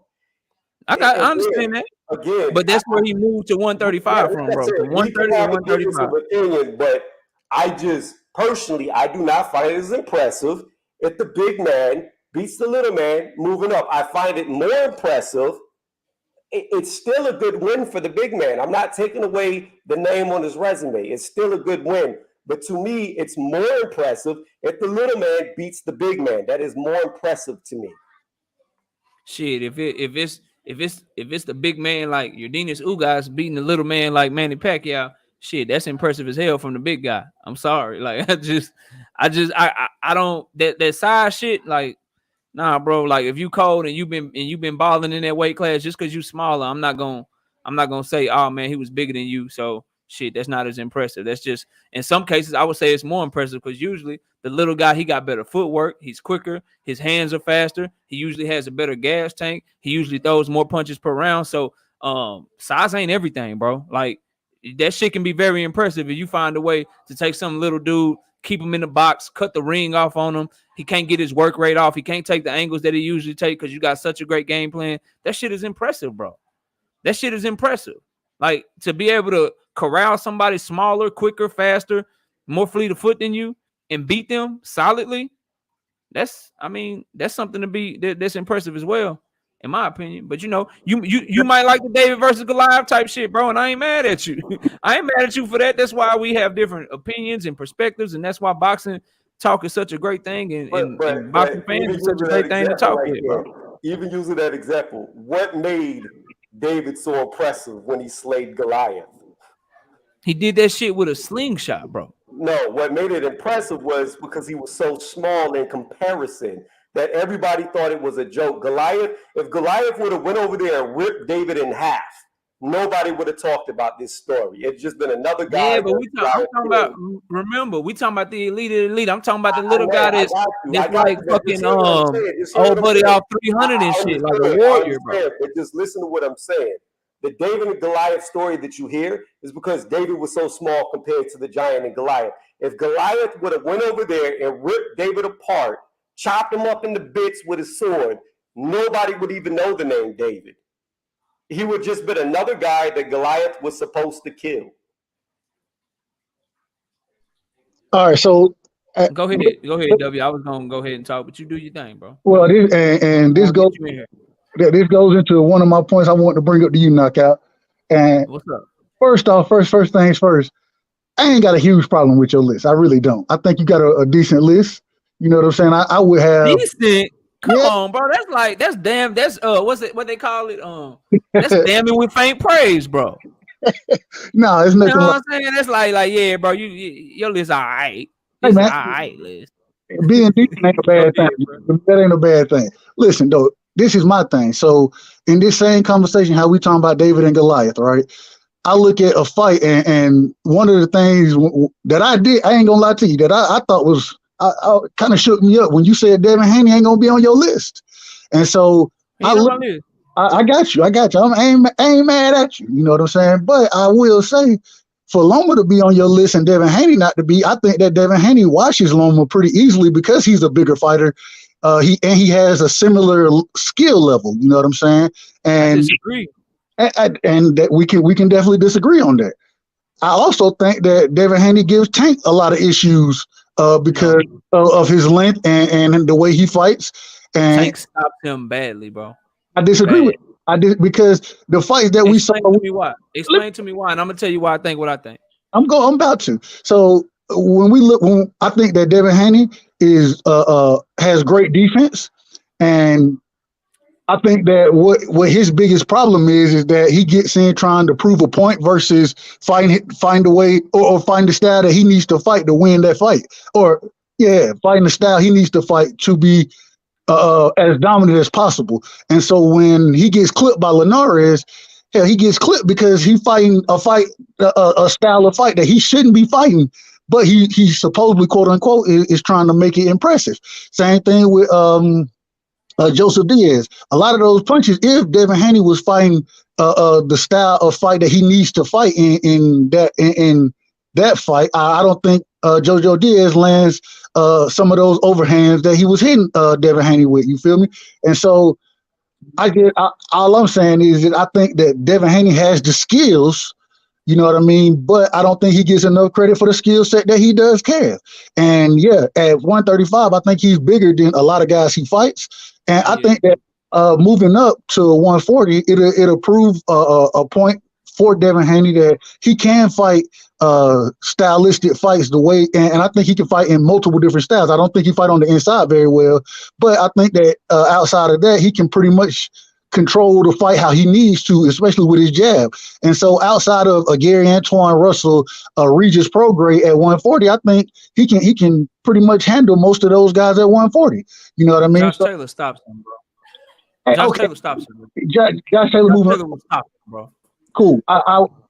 I understand that. Again, but that's where he moved to 135 from, bro. From 130 to 135. Opinion, but I just personally, I do not find it as impressive if the big man beats the little man moving up. I find it more impressive. It's still a good win for the big man. I'm not taking away the name on his resume. It's still a good win. But to me, it's more impressive if the little man beats the big man. That is more impressive to me. Shit, if it's the big man like Yordenis Ugas beating the little man like Manny Pacquiao, shit, that's impressive as hell from the big guy. I'm sorry. Like, I don't that size shit, like, Nah, bro. Like if you cold and you've been balling in that weight class, just because you smaller, I'm not gonna say, oh man, he was bigger than you. So shit, that's not as impressive. That's just in some cases I would say it's more impressive because usually the little guy, he got better footwork, he's quicker, his hands are faster, he usually has a better gas tank, he usually throws more punches per round. So size ain't everything, bro. Like that shit can be very impressive if you find a way to take some little dude, keep him in the box, cut the ring off on him. He can't get his work rate off. He can't take the angles that he usually take because you got such a great game plan. That shit is impressive, bro. That shit is impressive. Like to be able to corral somebody smaller, quicker, faster, more fleet of foot than you and beat them solidly. That's something to be that's impressive as well, in my opinion. But you might like the David versus Goliath type shit, bro. And I ain't mad at you. I ain't mad at you for that. That's why we have different opinions and perspectives, and that's why boxing talk is such a great thing, and boxing fans is such a great thing to talk with, bro. Even using that example, what made David so impressive when he slayed Goliath? He did that shit with a slingshot, bro. No, what made it impressive was because he was so small in comparison that everybody thought it was a joke. If Goliath would have went over there and ripped David in half, nobody would have talked about this story. It's just been another guy. Yeah, but I'm talking about. Remember, we talking about the elite. I'm talking about the little guy that's like fucking old buddy off 300 and shit, like a warrior, bro. But just listen to what I'm saying. The David and Goliath story that you hear is because David was so small compared to the giant and Goliath. If Goliath would have went over there and ripped David apart, chopped him up into bits with his sword, nobody would even know the name David. He would just been another guy that Goliath was supposed to kill. All right, so go ahead, W. I was gonna go ahead and talk, but you do your thing, bro. Well, this goes into one of my points I want to bring up to you, Knockout. And what's up? First off, first things first. I ain't got a huge problem with your list. I really don't. I think you got a decent list. You know what I'm saying? I would have decent. Come on, bro. That's what they call it? That's damning with faint praise, bro. No, it's nothing. You know what I'm saying? That's like, yeah, bro. Your list all right. It's all right list. Being decent ain't a bad thing. That ain't a bad thing. Listen, though, this is my thing. So in this same conversation, how we talking about David and Goliath, right? I look at a fight, and one of the things that I did, I ain't gonna lie to you, that I thought was I kind of shook me up when you said Devin Haney ain't gonna be on your list. And so I got you. I ain't mad at you. You know what I'm saying? But I will say, for Loma to be on your list and Devin Haney not to be, I think that Devin Haney washes Loma pretty easily because he's a bigger fighter. He has a similar skill level. You know what I'm saying? And I disagree. And that we can definitely disagree on that. I also think that Devin Haney gives Tank a lot of issues because of his length and the way he fights. And Tank stopped him badly, bro. I disagree with you. Because the fights that we saw. Explain to me why, and I'm gonna tell you why I think what I think. I'm about to. So when I think that Devin Haney has great defense, and I think that what his biggest problem is that he gets in trying to prove a point versus find a way or find the style that he needs to fight to win that fight, find the style he needs to fight to be as dominant as possible. And so when he gets clipped by Linares, he gets clipped because he's fighting a style of fight that he shouldn't be fighting, but he supposedly, quote unquote, is trying to make it impressive. Same thing with Joseph Diaz. A lot of those punches, if Devin Haney was fighting the style of fight that he needs to fight in that fight, I don't think Jojo Diaz lands some of those overhands that he was hitting Devin Haney with. You feel me? And so all I'm saying is that I think that Devin Haney has the skills. You know what I mean? But I don't think he gets enough credit for the skill set that he does have. And at 135, I think he's bigger than a lot of guys he fights. And I think that moving up to 140, it'll prove a point for Devin Haney that he can fight stylistic fights the way, and I think he can fight in multiple different styles. I don't think he fight on the inside very well, but I think that outside of that, he can pretty much control the fight how he needs to, especially with his jab. And so outside of a Gary Antoine Russell, Regis Prograis at 140, I think he can pretty much handle most of those guys at 140. You know what I mean? Josh Taylor stops him, bro. Josh Taylor stops him. Josh Taylor will stop him, bro. Cool.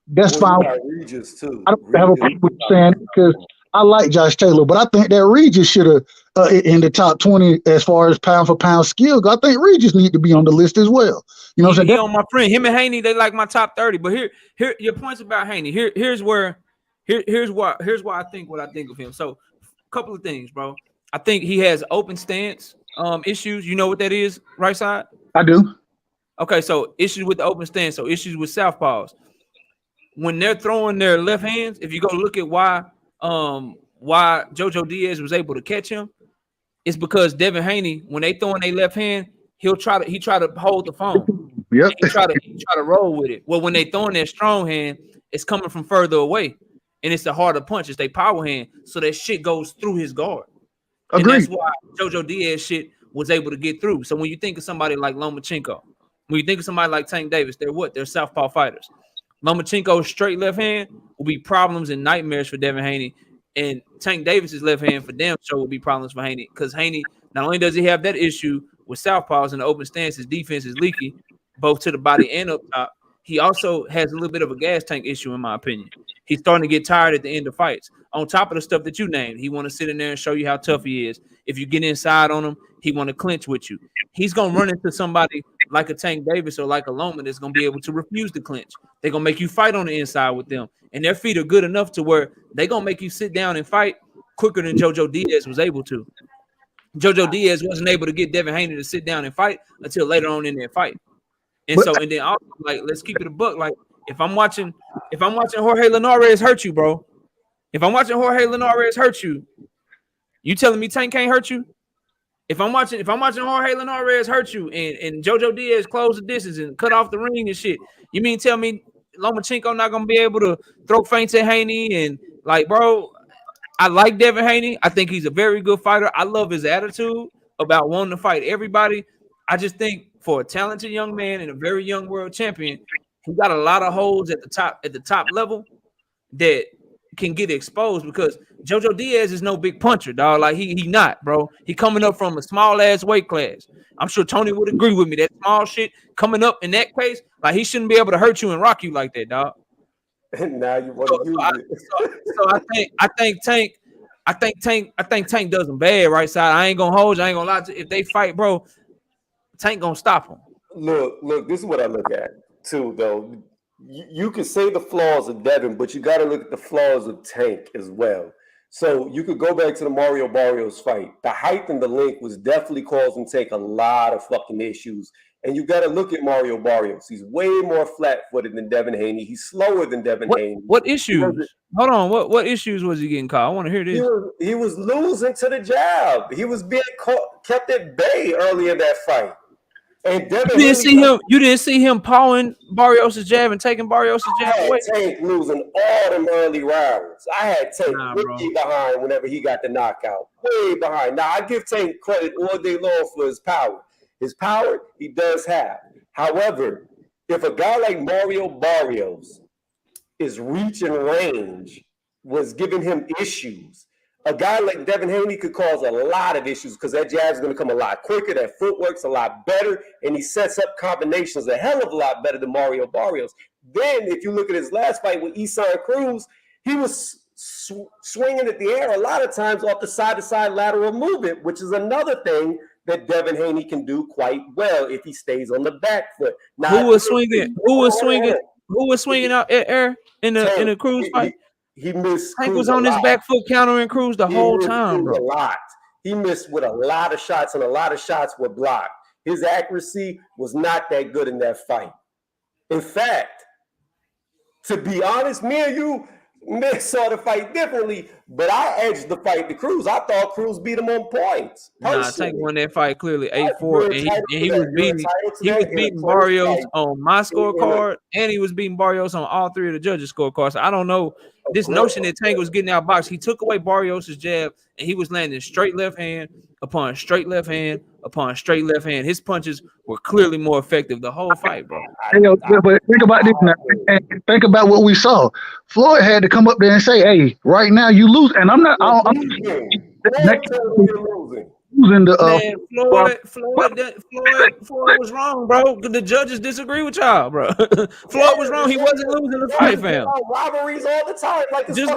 That's fine. Regis too. I don't have a problem with saying because I like Josh Taylor, but I think that Regis should have in the top 20 as far as pound for pound skill. I think Regis need to be on the list as well. You know what I'm saying? On my friend, him and Haney, they like my top 30. But here, your points about Haney. Here's why I think what I think of him. So, a couple of things, bro. I think he has open stance issues. You know what that is, right side? I do. Okay, so issues with the open stance, so issues with southpaws. When they're throwing their left hands, if you go look at why Jojo Diaz was able to catch him, it's because Devin Haney, when they throw in their left hand, he try to hold the phone. Yep. He try to roll with it. Well, when they throw in their strong hand, it's coming from further away, and it's the harder punch. It's their power hand, so that shit goes through his guard. Agreed. And that's why Jojo Diaz shit was able to get through. So when you think of somebody like Lomachenko, when you think of somebody like Tank Davis, they're southpaw fighters. Lomachenko's straight left hand will be problems and nightmares for Devin Haney, and Tank Davis's left hand for damn sure will be problems for Haney, because Haney, not only does he have that issue with southpaws in the open stance, his defense is leaky, both to the body and up top. He also has a little bit of a gas tank issue, in my opinion. He's starting to get tired at the end of fights. On top of the stuff that you named, he want to sit in there and show you how tough he is. If you get inside on him, he want to clinch with you. He's going to run into somebody like a Tank Davis or like a Loma that's going to be able to refuse to clinch. They're going to make you fight on the inside with them. And their feet are good enough to where they're going to make you sit down and fight quicker than Jojo Diaz was able to. Jojo Diaz wasn't able to get Devin Haney to sit down and fight until later on in their fight. And then also, like, let's keep it a buck. Like, if I'm watching Jorge Linares hurt you, bro. If I'm watching Jorge Linares hurt you, you telling me Tank can't hurt you? If I'm watching Jorge Linares hurt you and Jojo Diaz close the distance and cut off the ring and shit, you mean tell me Lomachenko not gonna be able to throw feints at Haney? And like, bro, I like Devin Haney. I think he's a very good fighter. I love his attitude about wanting to fight everybody. I just think for a talented young man and a very young world champion, he got a lot of holes at the top level that can get exposed, because Jojo Diaz is no big puncher, dog. Like he not, bro. He coming up from a small ass weight class. I'm sure Tony would agree with me. That small shit coming up in that case, like he shouldn't be able to hurt you and rock you like that, dog. And now you want to use it. So I think Tank does him bad, right side. I ain't gonna hold you. I ain't gonna lie to you. If they fight, bro, Tank gonna stop him. Look. This is what I look at too, though. You can say the flaws of Devin, but you got to look at the flaws of Tank as well. So you could go back to the Mario Barrios fight. The height and the length was definitely causing Tank a lot of fucking issues. And you got to look at Mario Barrios. He's way more flat-footed than Devin Haney. He's slower than Devin Haney. What issues? Hold on. What issues was he getting caught? I want to hear this. He was losing to the jab. He was being kept at bay early in that fight. And Devin you didn't see him pawing Barrios' jab and taking Barrios' jab away. Tank losing all them early rounds. I had Tank way behind whenever he got the knockout. Way behind. Now, I give Tank credit all day long for his power. His power, he does have. However, if a guy like Mario Barrios is reaching range, was giving him issues, a guy like Devin Haney could cause a lot of issues because that jab's going to come a lot quicker, that footwork's a lot better, and he sets up combinations a hell of a lot better than Mario Barrios. Then, if you look at his last fight with Isan Cruz, he was swinging at the air a lot of times off the side-to-side lateral movement, which is another thing that Devin Haney can do quite well if he stays on the back foot. Now, Who was swinging out at air in the Cruz fight? He missed. Tank was on his back foot countering Cruz the whole time, bro. A lot. He missed with a lot of shots, and a lot of shots were blocked. His accuracy was not that good in that fight. In fact, to be honest, me and you saw the fight differently. But I edged the fight to Cruz. I thought Cruz beat him on points. Nah, Tank won that fight clearly 8-4, and he was beating Barrios on my scorecard, and he was beating Barrios on all three of the judges' scorecards. So I don't know this notion that Tank was getting outboxed. He took away Barrios' jab, and he was landing straight left hand upon straight left hand upon straight left hand. His punches were clearly more effective the whole fight, bro. But think about this now. Think about what we saw. Floyd had to come up there and say, "Hey, right now you lose," and I'm not. I'm losing the. Floyd was wrong, bro. The judges disagree with y'all, bro. Floyd was wrong. He wasn't losing the fight, fam. Rivalries all the time, just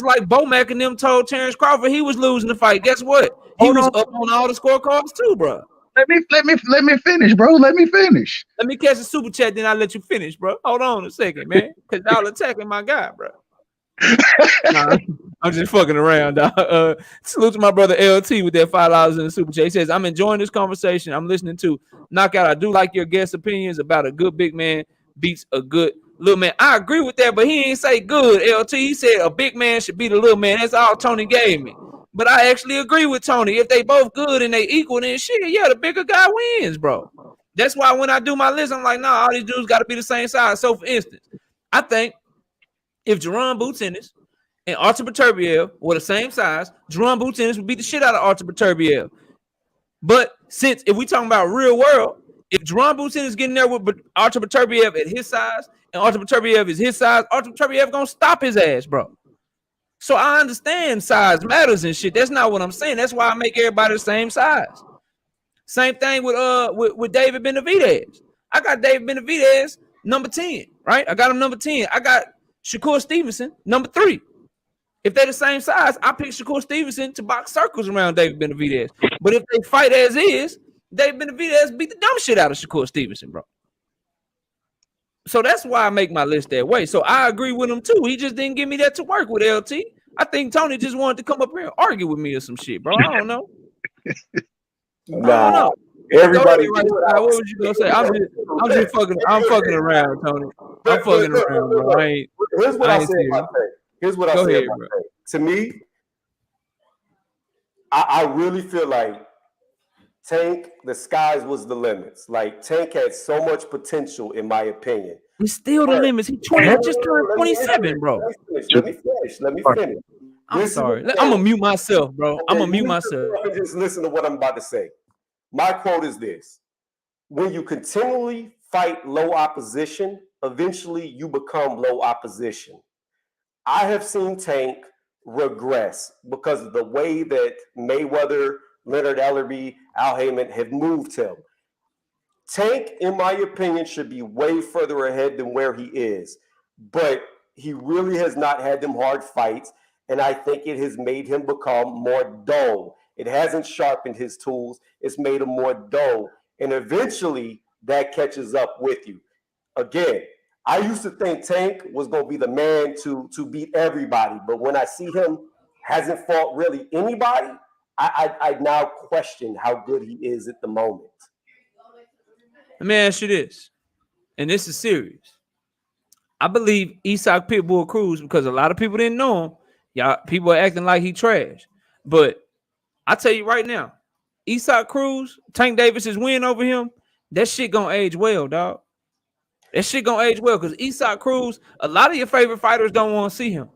like Bomac and them told Terrence Crawford he was losing the fight. Guess what? He was up on all the scorecards too, bro. Let me finish, bro. Let me finish. Let me catch a super chat, then I'll let you finish, bro. Hold on a second, man, because y'all attacking my guy, bro. Nah, I'm just fucking around, dog. Salute to my brother LT with that $5 in the super chat. He says, "I'm enjoying this conversation. I'm listening to Knockout. I do like your guest opinions about a good big man beats a good little man." I agree with that, but he ain't say good, LT. He said a big man should beat a little man. That's all Tony gave me. But I actually agree with Tony. If they both good and they equal, then shit, yeah, the bigger guy wins, bro. That's why when I do my list, I'm like, nah, all these dudes got to be the same size. So, for instance, I think if Jerron Boots Ennis and Artur Beterbiev were the same size, Jerron Boots Ennis would beat the shit out of Artur Beterbiev. But since if we talking about real world, if Jerron Boots Ennis getting there with Artur Beterbiev at his size and Artur Beterbiev is his size, Artur Beterbiev gonna stop his ass, bro. So I understand size matters and shit. That's not what I'm saying. That's why I make everybody the same size. Same thing with David Benavidez. I got David Benavidez number 10, right? I got him number 10. I got Shakur Stevenson number 3. If they're the same size, I pick Shakur Stevenson to box circles around David Benavidez. But if they fight as is, David Benavidez beat the dumb shit out of Shakur Stevenson, bro. So that's why I make my list that way. So I agree with him too. He just didn't give me that to work with, LT. I think Tony just wanted to come up here and argue with me or some shit, bro. I don't know. I don't know. Everybody, what was you gonna say? I'm fucking around, Tony. I'm fucking around, bro. Here's what I say about that. Here's what I say about that. To me, I really feel like Tank, the skies was the limits. Like Tank had so much potential, in my opinion. It's still the limits. He just turned 27, bro. Let me finish. I'm sorry. I'm gonna mute myself, bro. Okay, I'm gonna mute myself. Just listen to what I'm about to say. My quote is this: when you continually fight low opposition, eventually you become low opposition. I have seen Tank regress because of the way that Mayweather, Leonard Ellerbe, Al Heyman have moved him. Tank, in my opinion, should be way further ahead than where he is, but he really has not had them hard fights, and I think it has made him become more dull. It hasn't sharpened his tools. It's made him more dull, and eventually that catches up with you. Again, I used to think Tank was going to be the man to beat everybody, but when I see him hasn't fought really anybody, I now question how good he is at the moment. Let me ask you this, and this is serious. I believe Isaac Pitbull Cruz, because a lot of people didn't know him. Y'all, people are acting like he trash. But I tell you right now, Isaac Cruz, Tank Davis's win over him, that shit gonna age well, dog. That shit gonna age well, because Isaac Cruz, a lot of your favorite fighters don't want to see him.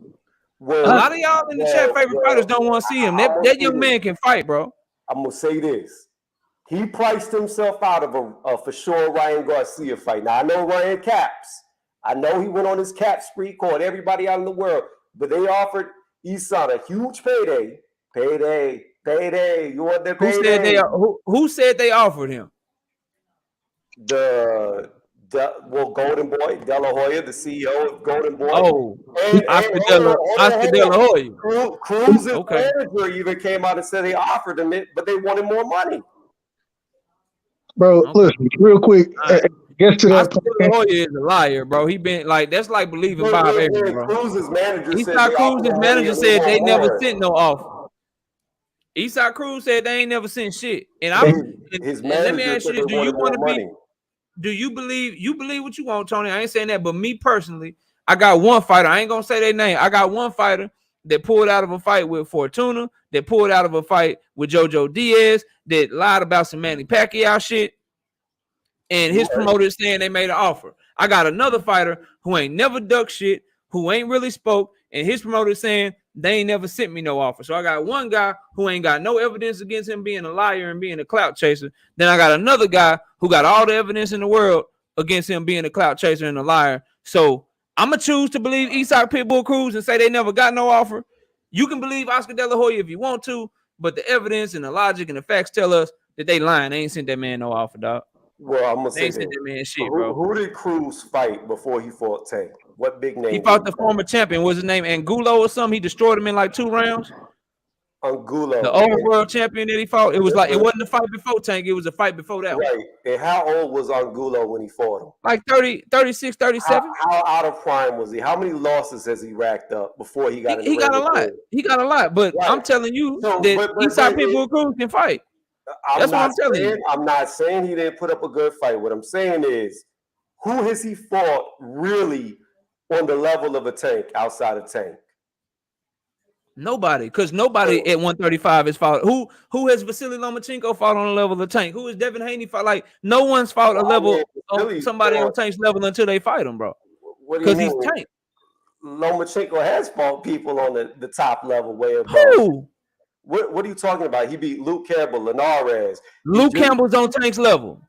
Well, a lot of y'all in the chat favorite fighters don't want to see him. That young man can fight, bro. I'm gonna say this. He priced himself out of a for sure Ryan Garcia fight. Now I know Ryan caps. I know he went on his cap spree, called everybody out in the world, but they offered Isan a huge payday. You want their payday? Who said they offered him? Golden Boy, De La Hoya, the CEO of Golden Boy. Oh, Oscar De La Hoya. Cruz's manager even came out and said they offered him it, but they wanted more money. Bro, listen, real quick. Get to that. Oscar De La Hoya is a liar, bro. He been like, that's like believing Bob Evans, bro. Cruz's manager said they never sent no offer. Isaac Cruz said they ain't never sent shit. And let me ask you this: do you want to be? Do you believe what you want, Tony? I ain't saying that, but me personally, I got one fighter. I ain't gonna say their name. I got one fighter that pulled out of a fight with Fortuna, that pulled out of a fight with Jojo Diaz, that lied about some Manny Pacquiao shit, and his promoter is saying they made an offer. I got another fighter who ain't never ducked shit, who ain't really spoke, and his promoter is saying they ain't never sent me no offer. So I got one guy who ain't got no evidence against him being a liar and being a clout chaser. Then I got another guy who got all the evidence in the world against him being a clout chaser and a liar. So I'm going to choose to believe Isak Pitbull Cruz and say they never got no offer. You can believe Oscar De La Hoya if you want to, but the evidence and the logic and the facts tell us that they lying. They ain't sent that man no offer, dog. Well, I'm going to say that man shit, bro. Who did Cruz fight before he fought Tank? What big name? He fought the former champion. What's his name? Angulo or something? He destroyed him in like 2 rounds. Angulo. The old world champion that he fought. It was like, it wasn't a fight before Tank. It was a fight before that one. Right. And how old was Angulo when he fought him? Like 30, 36, 37. How out of prime was he? How many losses has he racked up before he got in the ring? He got a lot. He got a lot. But I'm telling you that Isak Pitbull Cruz can fight. That's what I'm telling you. I'm not saying he didn't put up a good fight. What I'm saying is, who has he fought really on the level of a Tank outside of Tank? Nobody, because nobody at 135 has fought. Who has Vasily Lomachenko fought on the level of Tank? Who has Devin Haney fought? Like, no one's fought a level of somebody on Tank's level until they fight him, bro. Because he's Tank. Lomachenko has fought people on the top level way above. Who? What are you talking about? He beat Luke Campbell, Linares. Luke Campbell's on Tank's level.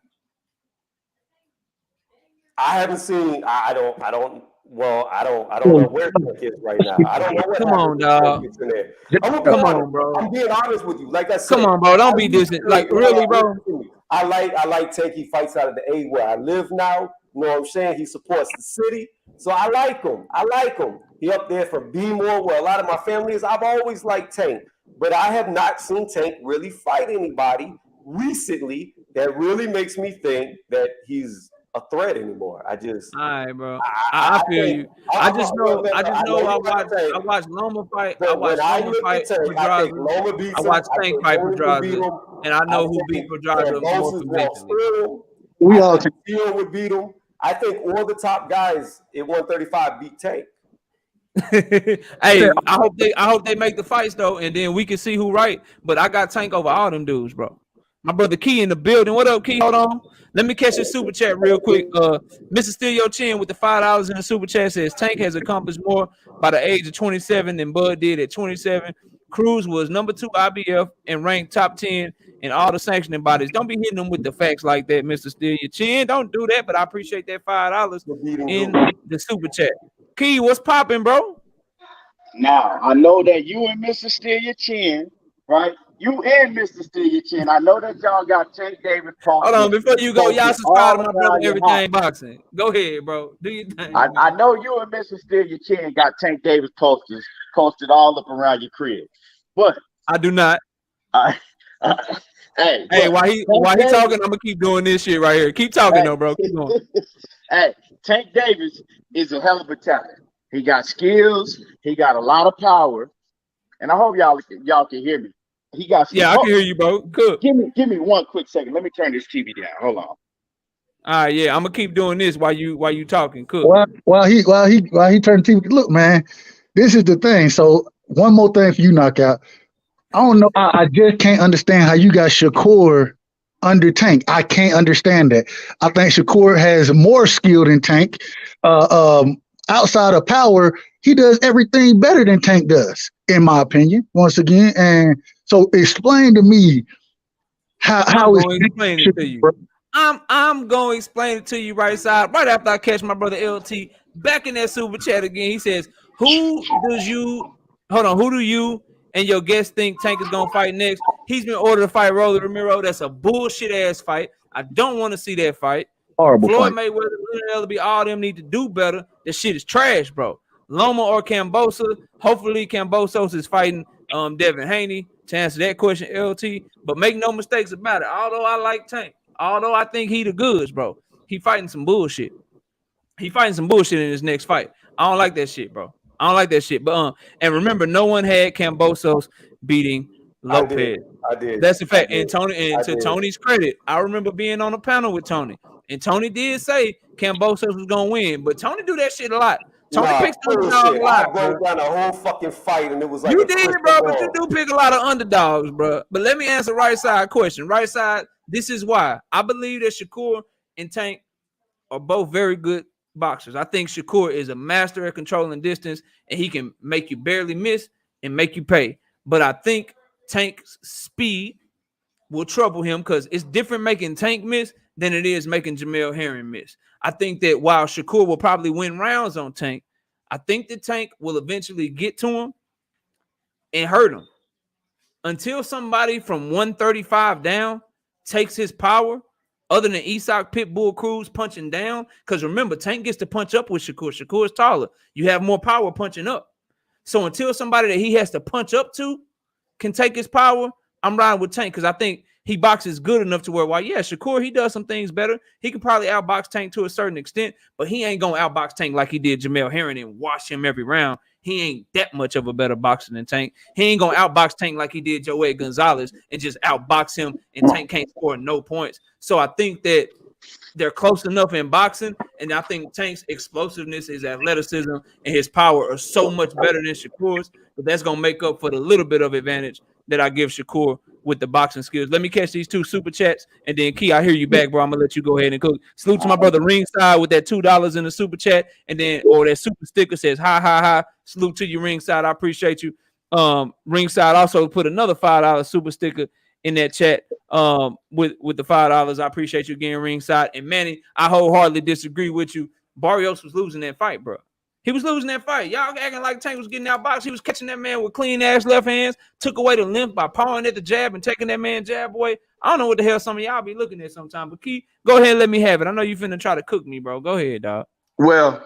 I haven't seen. I don't know where Tank is right now. I don't know what. Come on, dog. Come on, bro. I'm being honest with you. Like I said, come on, bro. Don't be distant. Like, really, bro. I like Tank. He fights out of the A where I live now. You know what I'm saying? He supports the city. So I like him. He up there from B-More, where a lot of my family is. I've always liked Tank. But I have not seen Tank really fight anybody recently that really makes me think that he's a threat anymore. All right, bro. I feel you. I just know I watched Loma fight. I watched Loma fight Pedraza. I watched Tank fight Pedraza. And I know who beat Pedraza more convincingly. We all would beat him. I think all the top guys at 135 beat Tank. Hey, I hope they make the fights though, and then we can see who right. But I got Tank over all them dudes, bro. My brother Key in the building. What up, Key? Hold on. Let me catch your super chat real quick. Mr. Steal Your Chin with the $5 in the super chat says Tank has accomplished more by the age of 27 than Bud did at 27. Cruz was number 2 IBF and ranked top 10 in all the sanctioning bodies. Don't be hitting them with the facts like that, Mr. Steal Your Chin. Don't do that, but I appreciate that $5 in the super chat. Key, what's popping, bro? Now, I know that you and Mr. Steal Your Chin, right? You and Mr. Steal Your Chin. I know that y'all got Tank Davis. Hold on, before you go, y'all subscribe to my brother Everything Boxing. Go ahead, bro. Do your thing. I know you and Mr. Steal Your Chin got Tank Davis posted all up around your crib, but I do not. Hey, while he talking, I'm gonna keep doing this shit right here. Keep talking though, bro. Keep going. Hey, Tank Davis is a hell of a talent. He got skills. He got a lot of power, and I hope y'all can hear me. He got some, I can hear you, bro. Good. Give me 1 quick second. Let me turn this TV down. Hold on. All right, yeah, I'm gonna keep doing this while you talking. Cool. While he turned TV. Look, man, this is the thing. So one more thing for you, Knockout. I don't know. I just can't understand how you got Shakur under Tank. I can't understand that. I think Shakur has more skill than Tank. Outside of power, he does everything better than Tank does, in my opinion. Once again, and so explain to me how is explain it to you. I'm going to explain it to you right after I catch my brother LT back in that super chat again. He says, who do you and your guest think Tank is going to fight next? He's been ordered to fight Rolly Ramiro. That's a bullshit ass fight. I don't want to see that fight. Horrible Floyd fight. Mayweather, LB, all them need to do better. This shit is trash, bro. Loma or Cambosa. Hopefully Cambosos is fighting Devin Haney to answer that question, LT. But make no mistakes about it. Although I like Tank, although I think he the goods, bro, he fighting some bullshit. He fighting some bullshit in his next fight. I don't like that shit, bro. I don't like that shit. But and remember, no one had Cambosos beating Lopez. I did. That's a fact. And Tony's credit, I remember being on a panel with Tony. And Tony did say Cambosos was gonna win, but Tony do that shit a lot. Tony picks underdogs a lot. I broke down the whole fucking fight, and it was like you did, bro. But you do pick a lot of underdogs, bro. But let me answer right side question. Right side. This is why I believe that Shakur and Tank are both very good boxers. I think Shakur is a master at controlling distance, and he can make you barely miss and make you pay. But I think Tank's speed will trouble him because it's different making Tank miss than it is making Jamel Herring miss. I think that while Shakur will probably win rounds on Tank, I think the Tank will eventually get to him and hurt him. Until somebody from 135 down takes his power, other than Isak Pitbull Cruz punching down, because remember, Tank gets to punch up with Shakur. Shakur is taller. You have more power punching up. So until somebody that he has to punch up to can take his power, I'm riding with Tank because I think he boxes good enough to where, Shakur, he does some things better. He can probably outbox Tank to a certain extent, but he ain't going to outbox Tank like he did Jamel Herring and wash him every round. He ain't that much of a better boxer than Tank. He ain't going to outbox Tank like he did Joey Gonzalez and just outbox him and Tank can't score no points. So I think that they're close enough in boxing, and I think Tank's explosiveness, his athleticism, and his power are so much better than Shakur's, but that's going to make up for the little bit of advantage that I give Shakur with the boxing skills. Let me catch these 2 super chats, and then Key, I hear you back, bro. I'm going to let you go ahead and cook. Salute to my brother Ringside with that $2 in the super chat, and then, or that super sticker says, hi, hi, hi. Salute to you, Ringside. I appreciate you. Ringside also put another $5 super sticker in that chat with the $5. I appreciate you again, Ringside. And Manny, I wholeheartedly disagree with you. Barrios was losing that fight, bro. He was losing that fight. Y'all acting like Tank was getting outboxed. He was catching that man with clean-ass left hands, took away the length by pawing at the jab and taking that man jab away. I don't know what the hell some of y'all be looking at sometimes, but Key, go ahead and let me have it. I know you finna try to cook me, bro. Go ahead, dog. Well,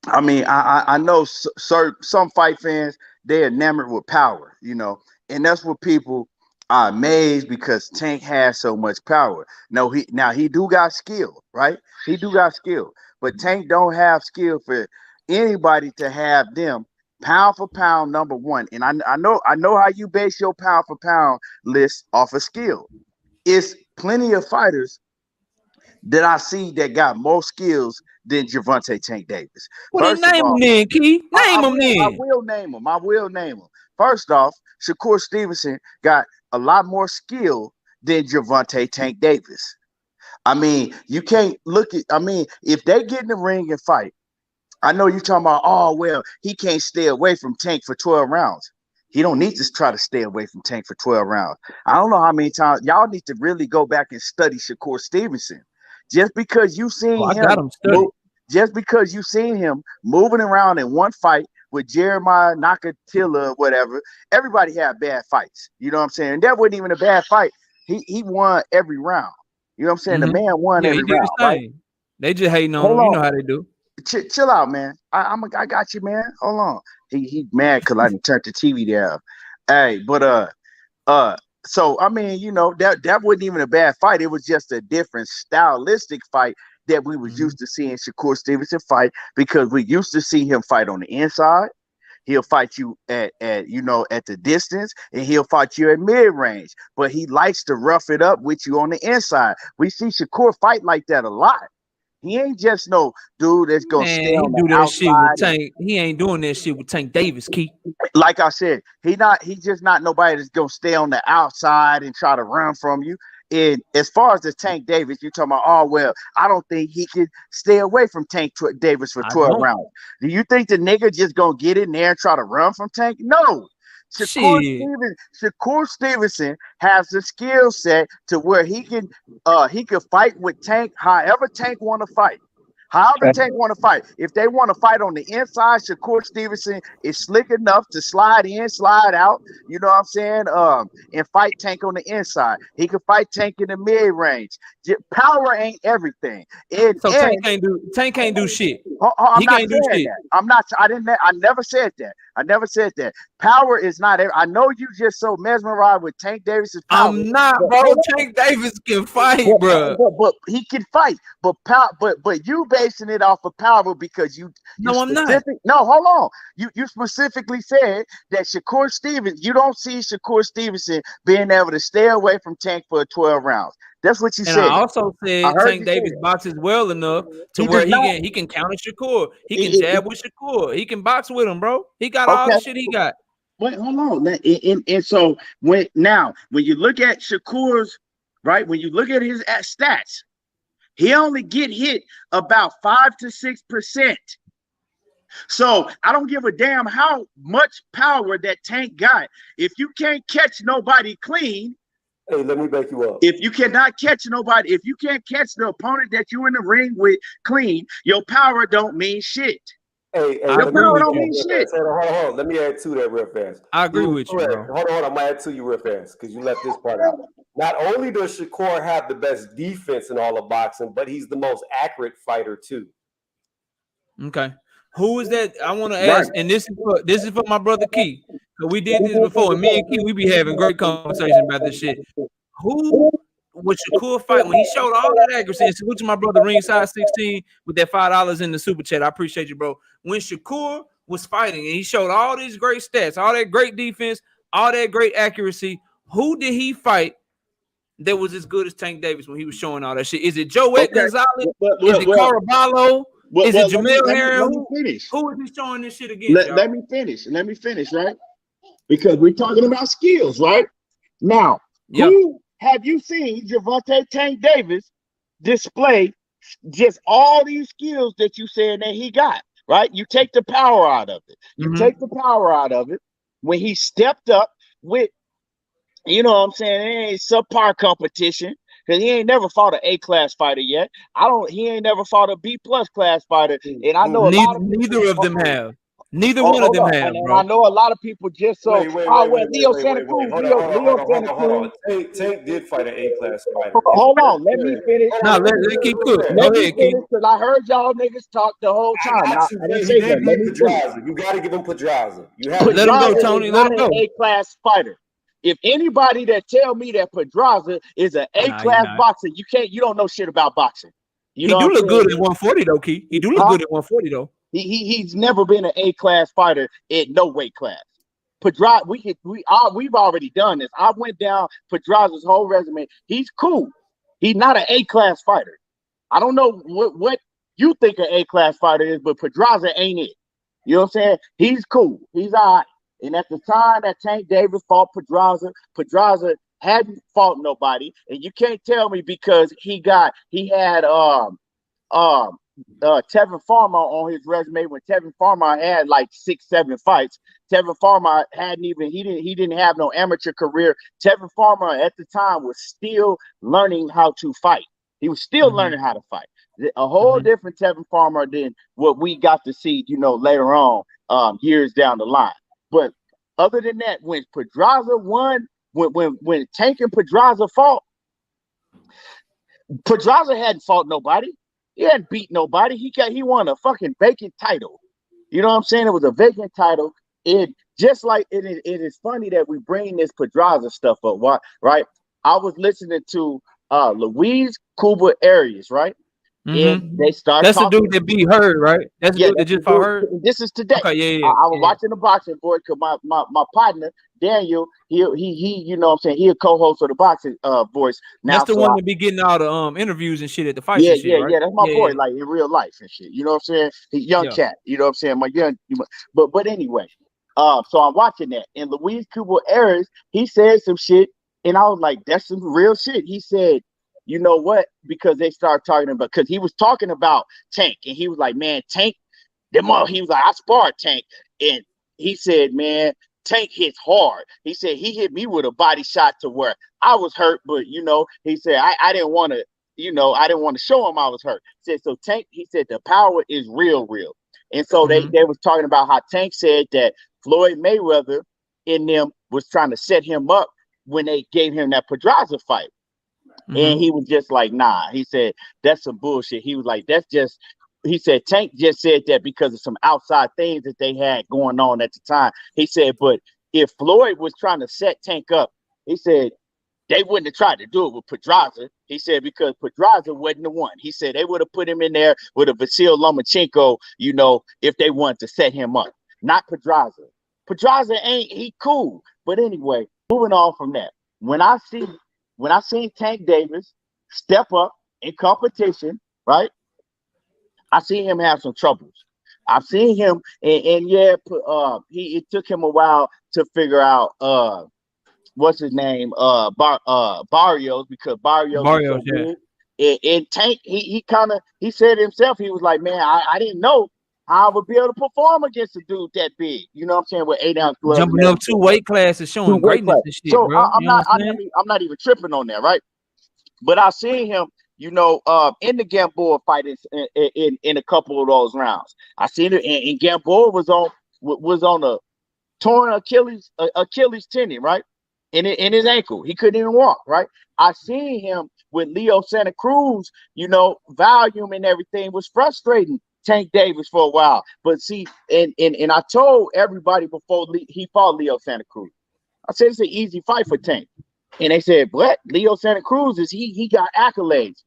I mean, I know some fight fans, they're enamored with power, and that's what people are amazed because Tank has so much power. No, he do got skill, right? He do got skill, but Tank don't have skill for anybody to have them pound for pound number one. And I know how you base your pound for pound list off of skill. It's plenty of fighters that I see that got more skills than Gervonta Tank Davis. Well, then name him then, Key. Name him then. I will name him. First off, Shakur Stevenson got a lot more skill than Gervonta Tank Davis. I mean, you can't look at, if they get in the ring and fight, I know you're talking about, he can't stay away from Tank for 12 rounds. He don't need to try to stay away from Tank for 12 rounds. I don't know how many times y'all need to really go back and study Shakur Stevenson. Just because you seen him moving around in one fight with Jeremiah Nakatila or whatever, everybody had bad fights. You know what I'm saying? And that wasn't even a bad fight. He won every round. You know what I'm saying? Mm-hmm. The man won every round. Right? They just hating on him. You know how they do. Chill out, man. I got you, man. Hold on. He mad because I didn't turn the TV down. Hey, but so I mean, that wasn't even a bad fight. It was just a different stylistic fight that we was used to seeing Shakur Stevenson fight, because we used to see him fight on the inside. He'll fight you at the distance, and he'll fight you at mid-range. But he likes to rough it up with you on the inside. We see Shakur fight like that a lot. He ain't just no dude that's gonna stay on the outside. Shit with Tank. He ain't doing that shit with Tank Davis, Key. Like I said, he's just not nobody that's gonna stay on the outside and try to run from you. And as far as the Tank Davis, you're talking about, I don't think he can stay away from Tank Davis for 12 rounds. Do you think the nigga just gonna get in there and try to run from Tank? No. Shakur Stevenson has the skill set to where he can fight with Tank however Tank want to fight. If they want to fight on the inside, Shakur Stevenson is slick enough to slide in, slide out, you know what I'm saying? And fight Tank on the inside. He can fight Tank in the mid-range. Power ain't everything. Tank can't do shit. He can't do shit. I never said that. I never said that. Power is not. I know you just so mesmerized with Tank Davis's power. I'm not, bro. Tank Davis can fight, bro. But he can fight. But you basing it off of power because you. No, I'm not. No, hold on. You specifically said that Shakur Stevenson. You don't see Shakur Stevenson being able to stay away from Tank for 12 rounds. That's what you and said. I also said Tank Davis boxes well enough to where he can counter Shakur. He can jab with Shakur. He can box with him, bro. He got all the shit he got. Wait, hold on. And so when you look at Shakur's, right, when you look at his stats, he only get hit about 5 to 6%. So I don't give a damn how much power that Tank got. If you can't catch nobody clean, hey, let me back you up. If you cannot catch nobody, if you can't catch the opponent that you in the ring with clean, your power don't mean shit. Hey, your power don't mean shit. Hold on. Let me add to that real fast. I agree with you, bro. Hold on. I'm gonna add to you real fast because you left this part out. Not only does Shakur have the best defense in all of boxing, but he's the most accurate fighter too. Okay. Who is that? I want to ask, and this is for my brother Key. So we did this before, and me and Key, we be having great conversation about this shit. Who was Shakur fight when he showed all that accuracy? And salute to my brother Ringside 16 with that $5 in the super chat. I appreciate you, bro. When Shakur was fighting and he showed all these great stats, all that great defense, all that great accuracy, who did he fight that was as good as Tank Davis when he was showing all that shit? Is it Joet Gonzalez? Is it Caraballo? Is it Jamel Herring? Who is he showing this shit against? Let me finish, right? Because we're talking about skills, right? Now, who have you seen Gervonta Tank Davis display just all these skills that you said that he got, right? You take the power out of it. You take the power out of it when he stepped up with, you know what I'm saying, it ain't subpar competition. Because he ain't never fought an A-class fighter yet. He ain't never fought a B-plus class fighter. And I know neither of them have. Neither one of them have, bro. I know a lot of people just so. Leo Santa Cruz. Hold on. Tank did fight an A-class fighter. Hold on, let me finish. No, let keep cooking. Go ahead, Keith. Because I heard y'all niggas talk the whole time. You got to give him Pedraza. Let him go, Tony. Let him go. A-class fighter. If anybody that tell me that Pedraza is an A-class boxer, you don't know shit about boxing. He do look good at 140 though, Keith. He do look good at 140 though. He's never been an A-class fighter at no weight class. Pedraza, we've already done this. I went down Pedraza's whole resume. He's cool. He's not an A-class fighter. I don't know what you think an A-class fighter is, but Pedraza ain't it. You know what I'm saying? He's cool. He's all right. And at the time that Tank Davis fought Pedraza hadn't fought nobody. And you can't tell me because he had Tevin Farmer on his resume when Tevin Farmer had like 6-7 fights. Tevin Farmer he didn't have no amateur career. Tevin Farmer at the time was still learning how to fight. He was still learning how to fight. A whole different Tevin Farmer than what we got to see, later on, years down the line. But other than that, when Pedraza won, when Tank and Pedraza fought, Pedraza hadn't fought nobody. He hadn't beat nobody. He won a fucking vacant title. You know what I'm saying? It was a vacant title. It just like it is funny that we bring this Pedraza stuff up. Why? Right? I was listening to Luis Cuba Arias, right? And they started. That's the dude that beat Hurd, right? That's the dude that just fought Hurd. This is today. Okay, yeah. I was watching the boxing board because my partner Daniel, he you know what I'm saying, he a co-host of the boxing voice. Now, that's the one that be getting all the interviews and shit at the fight. Yeah, right? That's my boy, like in real life and shit. You know what I'm saying? He's young cat. You know what I'm saying? My young, but anyway, so I'm watching that, and Luis Cuba Arias, he said some shit, and I was like, that's some real shit. He said, you know what? Because they started talking about, because he was talking about Tank, and he was like, man, Tank, he was like, I sparred Tank, and he said, man, Tank hits hard. He said he hit me with a body shot to where I was hurt, but he said I didn't want to, I didn't want to show him I was hurt. He said so Tank. He said the power is real, and so they was talking about how Tank said that Floyd Mayweather in them was trying to set him up when they gave him that Pedraza fight. And he was just like, nah. He said, that's some bullshit. He was like, he said, Tank just said that because of some outside things that they had going on at the time. He said, but if Floyd was trying to set Tank up, he said, they wouldn't have tried to do it with Pedraza. He said, because Pedraza wasn't the one. He said they would have put him in there with a Vasil Lomachenko, if they wanted to set him up. Not Pedraza. Pedraza he cool. But anyway, moving on from that. When I seen Tank Davis step up in competition, right? I seen him have some troubles. I've seen him, and it took him a while to figure out what's his name, Barrios, because Barrios, and Tank, he said himself, he was like, man, I didn't know how I would be able to perform against a dude that big. You know what I'm saying? With 8 ounce gloves, jumping up 2 weight classes, showing greatness and shit, so bro. I'm not even tripping on that, right? But I seen him, in the Gamboa fight in a couple of those rounds. I seen it, and Gamboa was on a torn Achilles tendon, right? In his ankle. He couldn't even walk, right? I seen him with Leo Santa Cruz, volume and everything was frustrating Tank Davis for a while. But see, and I told everybody before he fought Leo Santa Cruz, I said it's an easy fight for Tank. And they said, what? Leo Santa Cruz he got accolades.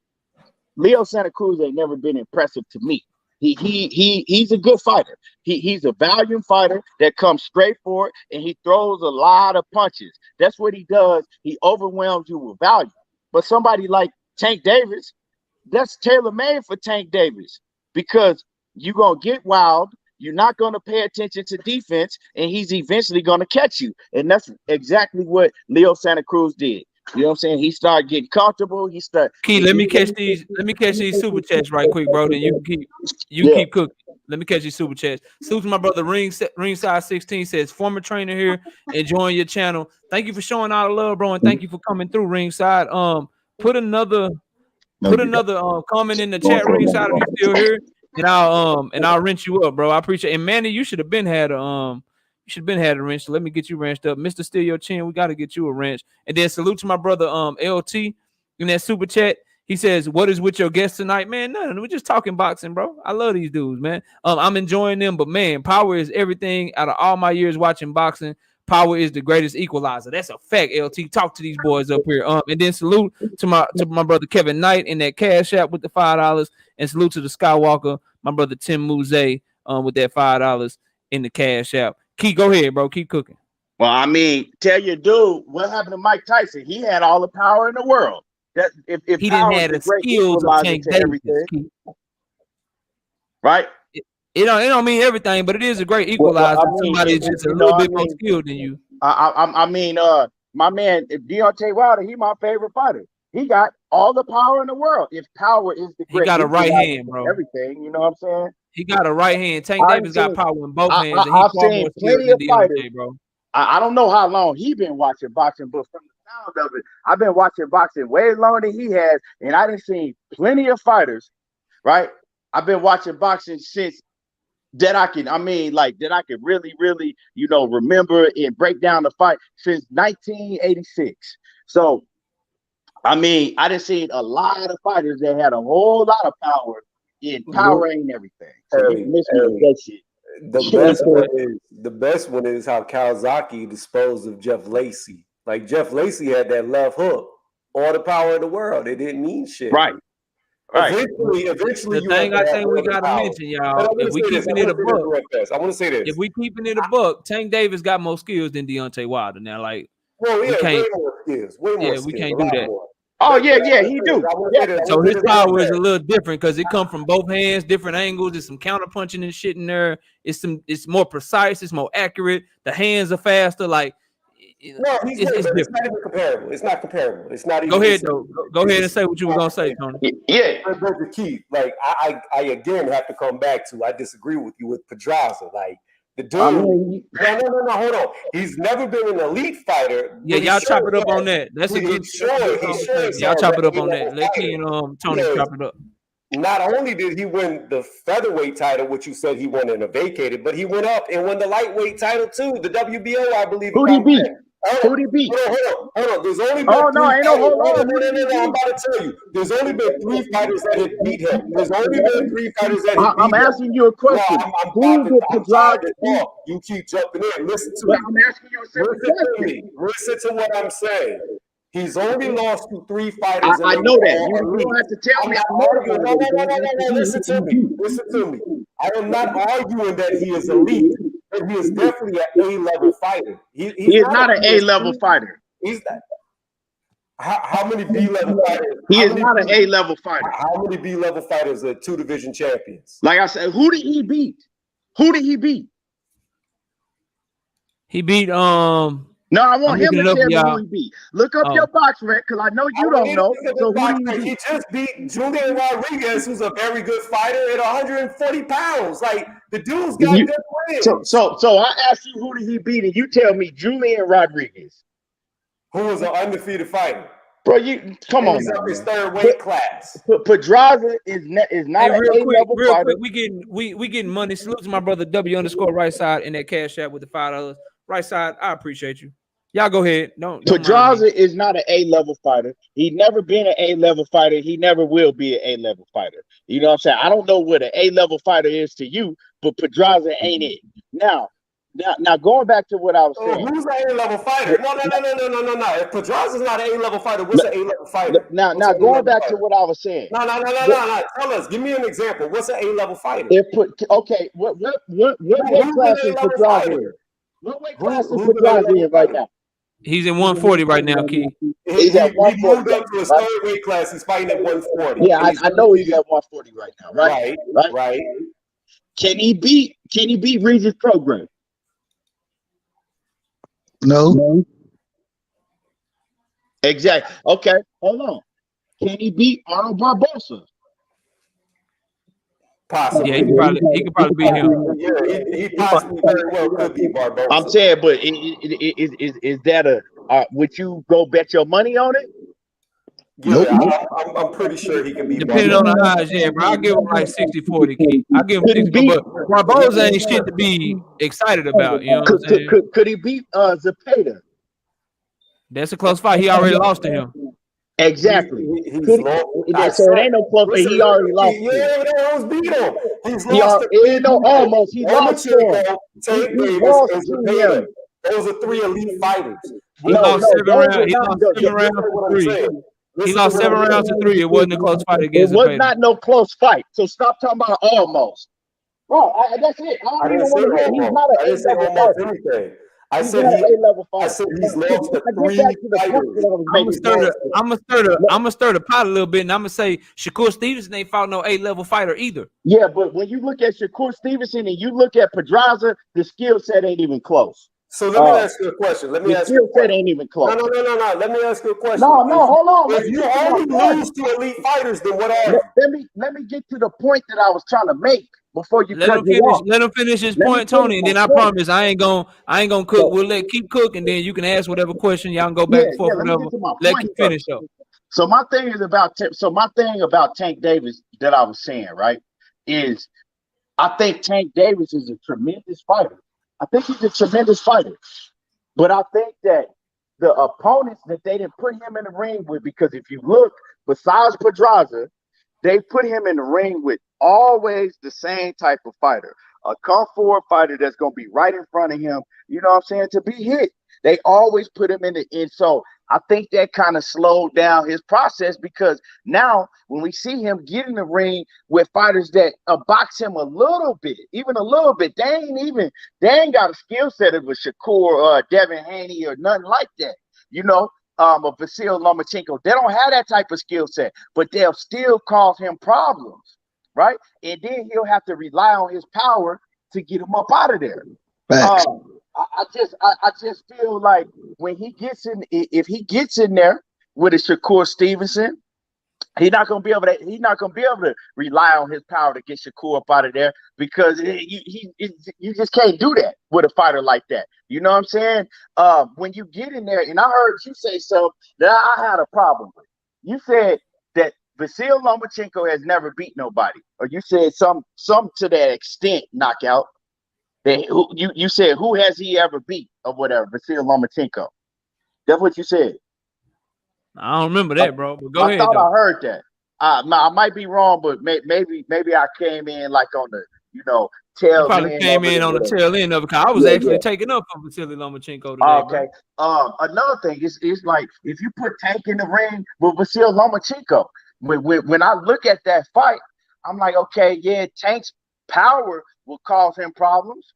Leo Santa Cruz ain't never been impressive to me. He's a good fighter. He's a volume fighter that comes straight forward and he throws a lot of punches. That's what he does. He overwhelms you with volume. But somebody like Tank Davis, that's tailor-made for Tank Davis, because you're gonna get wild, you're not gonna pay attention to defense, and he's eventually gonna catch you. And that's exactly what Leo Santa Cruz did. You know what I'm saying? He started getting comfortable. Let me catch these super chats right quick, bro. Then you keep cooking. Let me catch these super chats. Salute to my brother Ringside 16 says, former trainer here, enjoying your channel. Thank you for showing all the love, bro, and thank you for coming through, Ringside. Put another comment in the chat, Ringside, if you still here, and I'll wrench you up, bro. I appreciate it. And Manny, you should have been had a a wrench. So let me get you wrenched up. Mr. Steal Your Chin, we got to get you a wrench. And then salute to my brother LT in that super chat. He says, what is with your guest tonight? Man, nothing. We're just talking boxing, bro. I love these dudes, man. I'm enjoying them, but man, power is everything. Out of all my years watching boxing, power is the greatest equalizer. That's a fact, LT. Talk to these boys up here. And then salute to my brother Kevin Knight in that Cash App with the $5. And salute to the Skywalker, my brother Tim Mouze with that $5 in the Cash App. Go ahead, bro. Keep cooking. Well, I mean, tell your dude what happened to Mike Tyson. He had all the power in the world. That if he didn't have the skills of Tank Davis, right? It don't mean everything, but it is a great equalizer. Somebody is just a little bit more skilled than you. I mean, my man Deontay Wilder, he my favorite fighter. He got all the power in the world. If power is the great, he got a right hand, bro. Everything, you know what I'm saying? He got a right hand. Tank Davis got power in both hands. And I've seen plenty of fighters, bro. I don't know how long he been watching boxing, but from the sound of it, I've been watching boxing way longer than he has, and I done seen plenty of fighters, right? I've been watching boxing since that I can really, really, remember and break down the fight since 1986. So, I mean, I done seen a lot of fighters that had a whole lot of power, and power ain't everything. So you miss that shit. The best one is how Kawasaki disposed of Jeff Lacey. Like, Jeff Lacey had that left hook, all the power in the world. It didn't mean shit. Right. Eventually, the thing I think we gotta mention, y'all. If we keeping it a buck, I want to say this. If we keeping it a buck, Tank Davis got more skills than Deontay Wilder. Now, like, way more skills. We can't do that. More. Oh yeah, he do. So his power is a little different because it comes from both hands, different angles. There's some counter punching and shit in there. It's more precise. It's more accurate. The hands are faster. Like, it's not even comparable. It's not comparable. It's not even. Go ahead though. Go ahead and say what you were gonna say, Tony. Yeah, Brother Keith. Like, I again have to come back to. I disagree with you with Pedraza. Like, the dude. No. Hold on. He's never been an elite fighter. Yeah, y'all chop it up on that. That's a good. Y'all chop it up on that. Let Key and Tony chop it up. Not only did he win the featherweight title, which you said he won in a vacated, but he went up and won the lightweight title too, the WBO, I believe. Who'd he beat? Hold on. There's only been I'm about to tell you. There's only been 3 fighters that have beat him. There's only been 3 fighters that have beat him. I'm asking you a question. Who did Pedraza beat? You keep jumping in. Listen to me. I'm asking you a simple question. Listen to what I'm saying. He's only lost to 3 fighters. I know that. You don't have to tell me. No. Listen to me. I am not arguing that he is elite, but he is definitely an A-level fighter. He is not an A-level fighter. He's not. How many B-level fighters? He is not an A-level fighter. How many B-level fighters are 2 division champions? Like I said, who did he beat? He beat No, I want him to tell me who he beat. Look up your box, Rick, because I know you don't know. So he just beat Julian Rodriguez, who's a very good fighter at 140 pounds. Like, the dude's got good wins. So I asked you who did he beat, and you tell me Julian Rodriguez, who was an undefeated fighter. Bro, you come on. He's up his 3rd weight class. Pedraza is not an A-level fighter. Quick, we getting money. Salute to my brother W_right side in that cash app with the $5. Right side, I appreciate you. Y'all go ahead. Don't Pedraza is not an A-level fighter. He's never been an A-level fighter. He never will be an A-level fighter. You know what I'm saying? I don't know what an A-level fighter is to you, but Pedraza ain't it. Now, going back to what I was saying. Who's an A-level fighter? No. If Pedraza's not an A-level fitter, what's an A-level fighter? Now going back to what I was saying. No. Tell us. Give me an example. What's an A-level fighter? What weight class is Pedraza in? What weight class is Pedraza in right now? He's in 140 right now, Key. He's at 140. He moved up to his 3rd weight class. He's fighting at 140. Yeah, I know he's at 140 right now, right? Right. Can he beat Regis Prograis? No. Exactly. Okay, hold on. Can he beat Arnold Barbosa? Possibly. Yeah, he could probably beat him. Yeah, he possibly very well could be Barbosa. I'm saying, but is that would you go bet your money on it? Yeah, I'm pretty sure he can be. Depending on the odds, yeah, bro. I'll give him like 60-40, Key. I'll give him 60, but Barbosa ain't shit to be excited about. You know what I'm saying? Could he beat Zepeda? That's a close fight. He already lost to him. Exactly. So it ain't no close, but he already lost. Yeah, they almost beat him. He's lost. Almost. He lost to him. Tank Davis and Zepeda. Those are 3 elite fighters. He lost 7 rounds. He lost 7 rounds to 3. He lost 7 rounds to 3. It wasn't a close fight against Zepeda. It was not no close fight. So stop talking about almost. Bro, that's it. I didn't say almost anything. I said he's lost to 3 fighters. I'm gonna stir the pot a little bit, and I'm gonna say Shakur Stevenson ain't fought no A-level fighter either. Yeah, but when you look at Shakur Stevenson and you look at Pedraza, the skill set ain't even close. So let me ask you a question. The skill set ain't even close. No. Let me ask you a question. No, hold on. If you only lose to elite fighters, then what are you? Let me get to the point that I was trying to make before you let him finish his point, Tony, and then I promise I ain't gonna cook. We'll keep cooking, then you can ask whatever question. Y'all can go back and forth, whatever. Let you finish though. So my thing about Tank Davis that I was saying, right, is I think Tank Davis is a tremendous fighter. I think he's a tremendous fighter. But I think that the opponents that they didn't put him in the ring with, because if you look, besides Pedraza, they put him in the ring with always the same type of fighter, a come forward fighter that's going to be right in front of him, you know what I'm saying, to be hit. They always put him in the end. So I think that kind of slowed down his process, because now when we see him get in the ring with fighters that box him a little bit, even a little bit, they ain't got a skill set of a Shakur or Devin Haney or nothing like that, you know, a Vasyl Lomachenko. They don't have that type of skill set, but they'll still cause him problems, right? And then he'll have to rely on his power to get him up out of there. I just feel like when he gets in, if he gets in there with a Shakur Stevenson, he's not gonna be able to rely on his power to get Shakur up out of there, because you just can't do that with a fighter like that. You know what I'm saying? When you get in there, and I heard you say something that I had a problem with. You said that Vasyl Lomachenko has never beat nobody, or you said some to that extent knockout. You said, who has he ever beat or whatever, Vasyl Lomachenko. That's what you said. I don't remember that, bro. But go ahead. I thought I heard that. I might be wrong, but maybe I came in like on the tail. Probably came in on the tail end of it, because I was actually taking up for Vasyl Lomachenko today. Okay. Bro. Another thing is like, if you put Tank in the ring with Vasyl Lomachenko, when I look at that fight, I'm like, okay, yeah, Tank's power will cause him problems,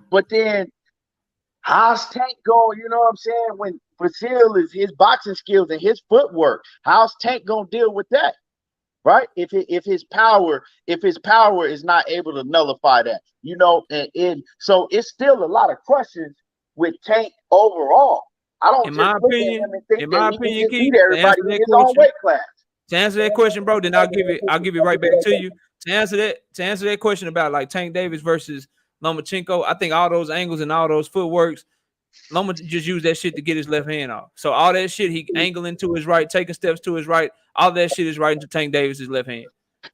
but then How's Tank going? You know what I'm saying? When Brazil is his boxing skills and his footwork, how's Tank gonna deal with that? Right? If his power is not able to nullify that, you know, and so it's still a lot of questions with Tank overall. I don't in just my look opinion, at him and think in that my he opinion, can Keith, beat everybody in his own weight class. To answer that question, bro, then I'll give it right back to you. To answer that question about like Tank Davis versus Lomachenko, I think all those angles and all those footworks, Loma just used that shit to get his left hand off. So all that shit, he angling to his right, taking steps to his right, all that shit is right into Tank Davis's left hand.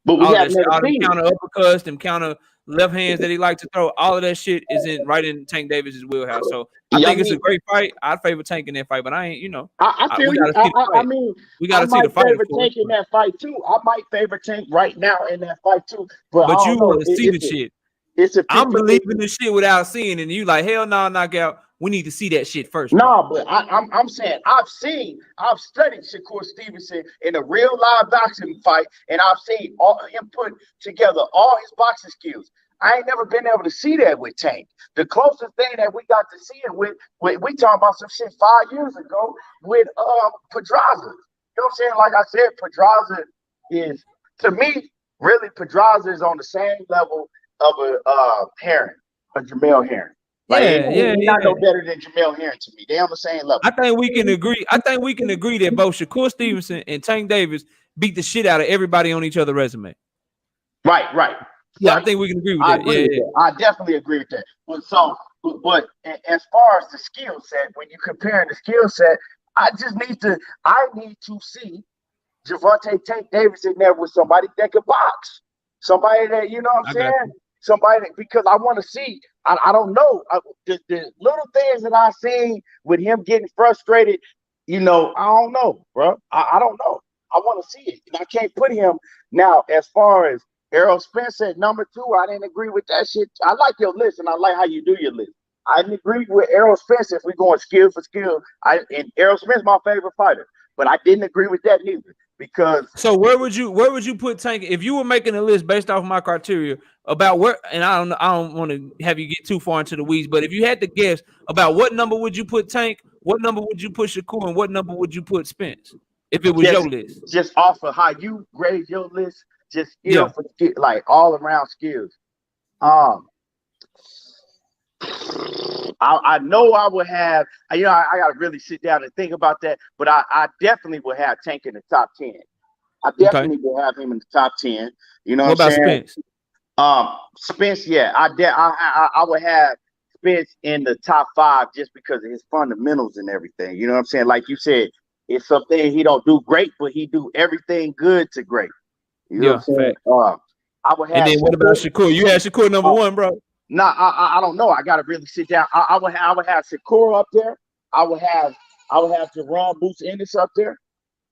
But we have all them counter uppercuts, them counter left hands that he likes to throw, all of that shit is right in Tank Davis's wheelhouse. So I think it's a great fight. I favor Tank in that fight, but I ain't, you know. I feel you. I mean, we gotta see the fight. Favor Tank in that fight too. I might favor Tank right now in that fight too. But you want to see the shit. I'm believing the shit without seeing it, and you like, hell no, knockout. We need to see that shit first. No, but I'm saying I've studied Shakur Stevenson in a real live boxing fight, and I've seen him put together all his boxing skills. I ain't never been able to see that with Tank. The closest thing that we got to see it with we talking about some shit 5 years ago with Pedraza. You know what I'm saying? Like I said, Pedraza is, to me, really Pedraza is on the same level of a Jermall Herring. Like, he's not no better than Jermall Herring to me. They're on the same level. I think we can agree. That both Shakur Stevenson and Tank Davis beat the shit out of everybody on each other's resume. Right. Yeah, I think we can agree with that. I definitely agree with that. But as far as the skill set, when you compare the skill set, I need to see Gervonta Tank Davis in there with somebody that can box. Somebody that, you know what I'm saying? Somebody that, because I want to see. I don't know. The little things that I seen with him getting frustrated, you know, I don't know, bro. I don't know. I want to see it. And I can't put him now as far as Errol Spence at number 2. I didn't agree with that shit. I like your list, and I like how you do your list. I didn't agree with Errol Spence if we're going skill for skill. And Errol Spence my favorite fighter, but I didn't agree with that neither. Because so where would you put Tank if you were making a list based off my criteria about where? And I don't want to have you get too far into the weeds, but if you had to guess about what number would you put Tank, what number would you put Shakur, and what number would you put Spence if it was your list? Just off of how you grade your list, just skill for skill, like all around skills. I know I would have, you know, I got to really sit down and think about that, but I definitely would have Tank in the top 10. I definitely would have him in the top 10. You know what I'm saying? Spence, yeah, I would have Spence in the top 5 just because of his fundamentals and everything. You know what I'm saying? Like you said, it's something he don't do great, but he do everything good to great. You know what I'm saying? I would have. And then what about Shakur? You had Shakur number 1, bro. Nah, I don't know. I gotta really sit down. I would have Shakur up there. I would have Jerron Boots Ennis up there,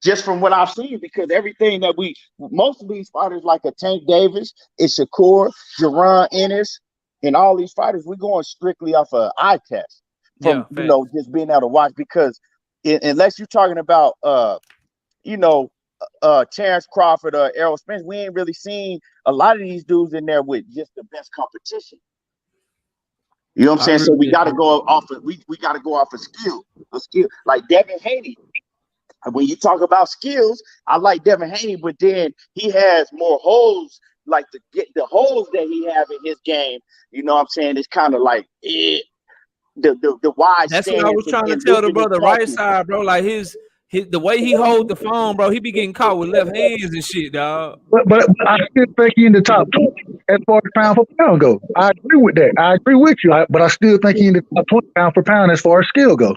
just from what I've seen, because everything that most of these fighters like a Tank Davis, is Shakur, Jerron Ennis, and all these fighters, we're going strictly off an eye test from you know, just being able to watch, because unless you're talking about you know, Terrence Crawford or Errol Spence, we ain't really seen a lot of these dudes in there with just the best competition. You know what I'm saying? So we got to go off of we got to go off of skill, like Devin Haney. When you talk about skills, I like Devin Haney, but then he has more holes. Like the holes that he have in his game, you know what I'm saying? It's kind of like the wide. That's what I was trying to tell the brother right side, bro. Like the way he hold the phone, bro, he be getting caught with left hands and shit, dog. But I still think he in the top 20 as far as pound for pound go. I agree with that. I agree with you, but I still think he in the top 20 pound for pound as far as skill go.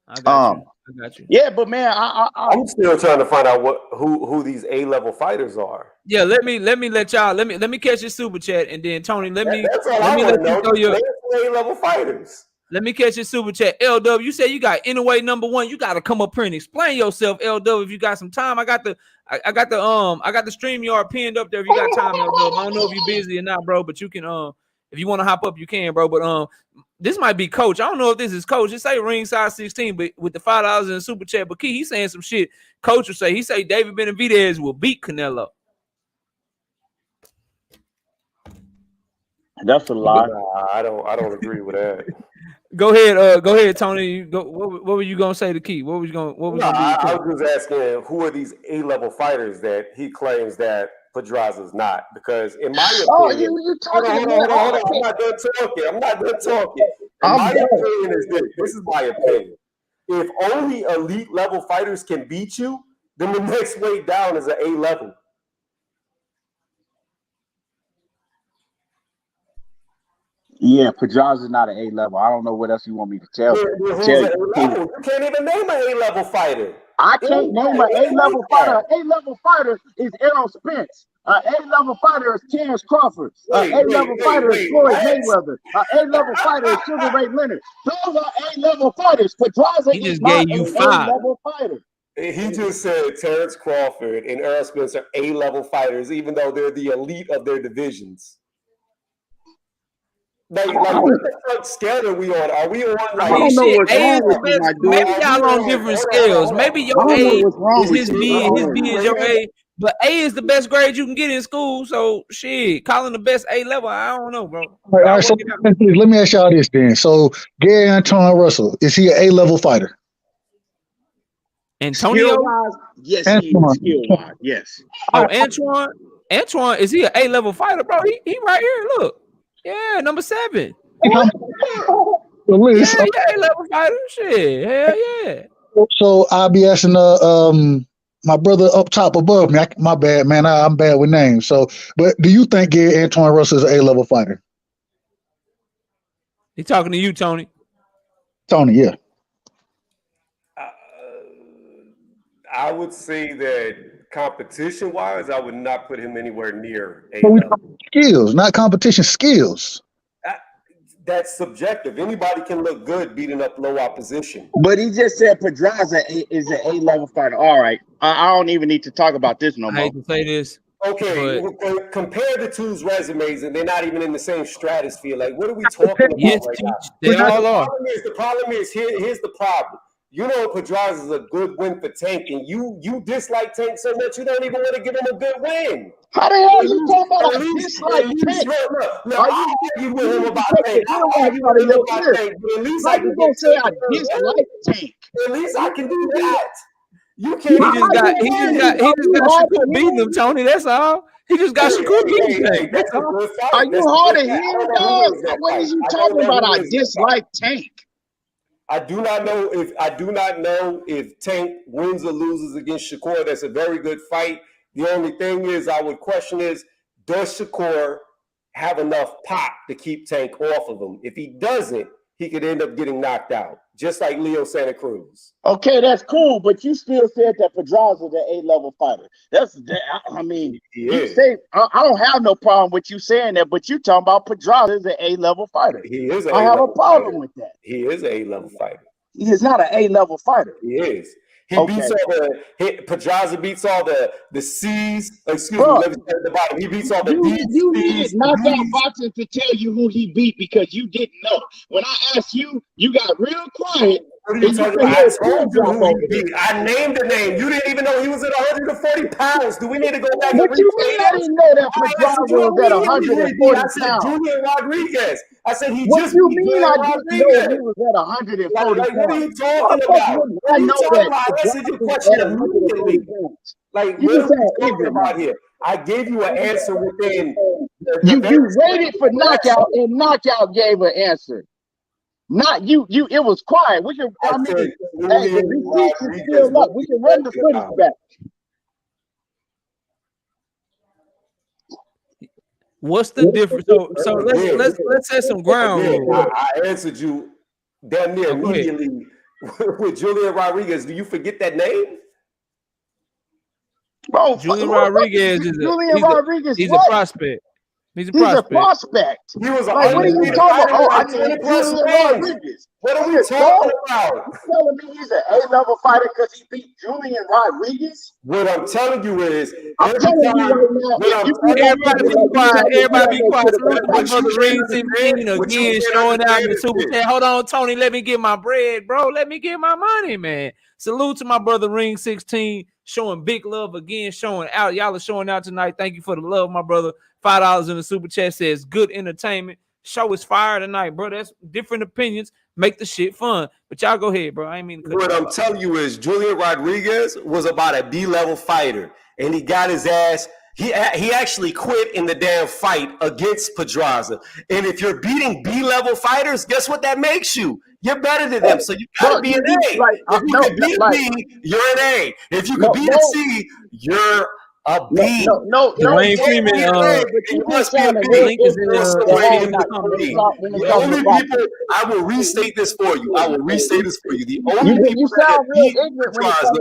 I got you. Yeah, but man, I'm still trying to find out who these A-level fighters are. Yeah, let me let y'all let me catch your super chat, and then Tony, let me let you throw your A-level fighters. Let me catch your super chat. LW, you say you got Inouye number 1. You got to come up here and explain yourself, LW. If you got some time, I got the StreamYard pinned up there. If you got time, LW. I don't know if you're busy or not, bro, but you can if you want to hop up, you can, bro. But this might be Coach. I don't know if this is Coach. It say ringside 16, but with the $5 in the super chat. But he's saying some shit. Coach will say David Benavidez will beat Canelo. That's a lie. Nah, I don't agree with that. Go ahead, Tony. You go. What were you gonna say to Keith? What was gonna be? I was just asking, who are these A-level fighters that he claims that Pedraza's not? Because in my opinion, you talking? Hold on. I'm not done talking. My opinion is this. This is my opinion. If only elite level fighters can beat you, then the next way down is an A-level. Yeah, Pedraza's not an A-level. I don't know what else you want me to tell you. You can't even name an A-level fighter. I can't name an A-level fighter. An A-level fighter is Errol Spence. An A-level fighter is Terrence Crawford. An A-level fighter is Floyd Mayweather. An A-level fighter is Sugar Ray Leonard. Those are A-level fighters. Pedraza is not an A-level fighter. He just said Terrence Crawford and Errol Spence are A-level fighters, even though they're the elite of their divisions. Like what the fuck scale are we on? Are we on like? I don't know what's wrong with you, my dude. Maybe y'all on different scales. Maybe your A is his B and his B is your A. But A is the best grade you can get in school. So shit, calling the best A level, I don't know, bro. All right, so let me ask y'all this then. So Gary Antoine Russell, is he an A-level fighter? Antonio? Yes, he is skill-wise. Yes. Oh, Antoine, is he an A-level fighter, bro? He right here. Look. Yeah, number 7. Yeah, A-level fighter. Shit. Hell yeah. So I'll be asking my brother up top above me. My bad, man. I'm bad with names. So, but do you think Gary Antoine Russell is an A-level fighter? He talking to you, Tony. Tony, yeah. I would say that competition-wise, I would not put him anywhere near A-level. Skills, not competition, skills. That's subjective. Anybody can look good beating up low opposition. But he just said Pedraza is an A-level fighter. All right. I don't even need to talk about this no more. I hate to say this. Okay, compare the two's resumes, and they're not even in the same stratosphere. Like, what are we talking about right now? They all are. The problem is here's the problem. You know Pedraza is a good win for Tank, and you dislike Tank so much you don't even want to give him a good win. How the hell are you talking about a dislike Tank? Look, I argue with him about Tank. How you gonna say I dislike Tank? At least I can do that. You can't. He just got Shakur beating him, Tony. That's all. He just got Shakur beating him. That's all. Are you hard of hearing, dog? What is you talking about? I dislike Tank. I do not know if Tank wins or loses against Shakur. That's a very good fight. The only thing is I would question is, does Shakur have enough pop to keep Tank off of him? If he doesn't, he could end up getting knocked out, just like Leo Santa Cruz. Okay, that's cool, but you still said that Pedraza is an A-level fighter. You say I don't have no problem with you saying that, but you talking about Pedraza is an A-level fighter. He is. I have a problem with that. He is an A-level fighter. He is not an A-level fighter. He is. Pedraza beats all the C's. Excuse me, let me start at the bottom. He beats all the D's. You needed knockout boxing to tell you who he beat because you didn't know. When I asked you, you got real quiet. What are you talking about? I told you who he beat. I named the name. You didn't even know he was at 140 pounds. Do we need to go back and replay that? I didn't know that Pedraza was at 140 pounds. I said Julian Rodriguez. I said he what just you mean I didn't know he was at 140 pounds? What are you talking about? I know that. I answered your question immediately. Like, what are we talking about here? I gave you an answer within. You waited for knockout, and knockout gave an answer. Not you. It was quiet. We can. The receipts is still up. We can run the footage back. What's the difference? So let's set some ground rules. I answered you damn near immediately with Julian Rodriguez. Do you forget that name? Bro, Julian Rodriguez is a prospect. He's a prospect. He was like, what are you talking about? I Julian Rodriguez. What are we talking about? You telling me he's an A-level fighter because he beat Julian Rodriguez? What I'm telling you is, everybody be quiet. My brother Ring 16 again showing out in the super chat. Hold on, Tony. Let me get my bread, bro. Let me get my money, man. Salute to my brother Ring 16 showing big love again, showing out. Y'all are showing out tonight. Thank you for the love, my brother. $5 in the super chat says good entertainment. Show is fire tonight, bro. That's different opinions. make the shit fun. But y'all go ahead, bro. I ain't mean to cut what I'm telling you is Julian Rodriguez was about a B-level fighter, and he got his ass. He actually quit in the damn fight against Pedraza. And if you're beating B-level fighters, guess what that makes you? You're better than them, so you gotta be an A. Like, if you can beat B, you're an A. If you can beat a C, you're a B. Dwayne Freeman, the only people, I will restate this for you. The only people that beat Pedraza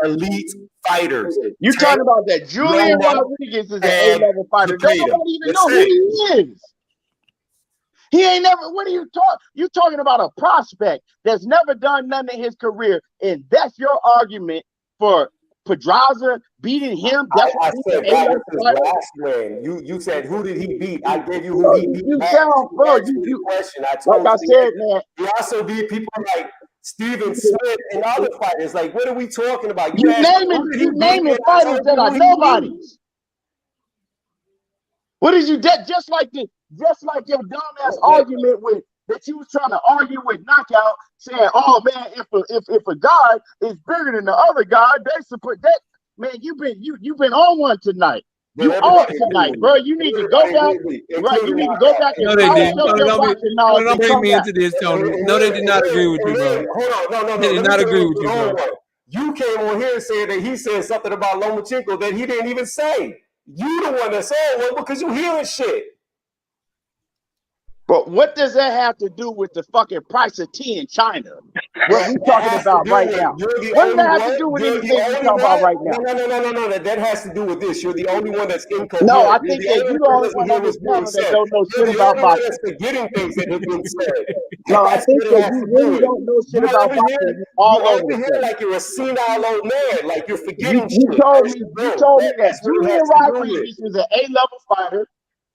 are elite fighters. You talking about that Julian Rodriguez is an A-level fighter. Nobody even know who he is. He ain't never. What are you talking? You talking about a prospect that's never done nothing in his career, and that's your argument for Pedraza beating him? That's I said that was his last win. You said who did he beat? I gave you who he beat. You sound, bro. You question. I told like I said, man. He also beat people like Steven Smith and other fighters. Like, what are we talking about? You naming fighters that are nobodies. What did you get? Just like your dumbass argument with that you was trying to argue with Knockout, saying, "Oh man, if a guy is bigger than the other guy, they support that." Man, you've been on one tonight. You on tonight, bro. You need to go back. Right, you need to go back and don't bring me into this, Tony. No, they did not agree with you, bro. Hold on, no. They did not agree with you, bro. You came on here and said that he said something about Lomachenko that he didn't even say. You the one that said one because you hearing shit. But what does that have to do with the fucking price of tea in China? What we talking about right now? What does that have to do with anything we talking about right now? No. That has to do with this. You're the only one that's incoherent. No, I think that you're the only one on this panel that don't know shit about boxing. That's forgetting things that have been said. No, I think that you really don't know shit about boxing. All over here like you're a senile old man, like you're forgetting shit. You told me that Julian Rodriguez is an A-level fighter.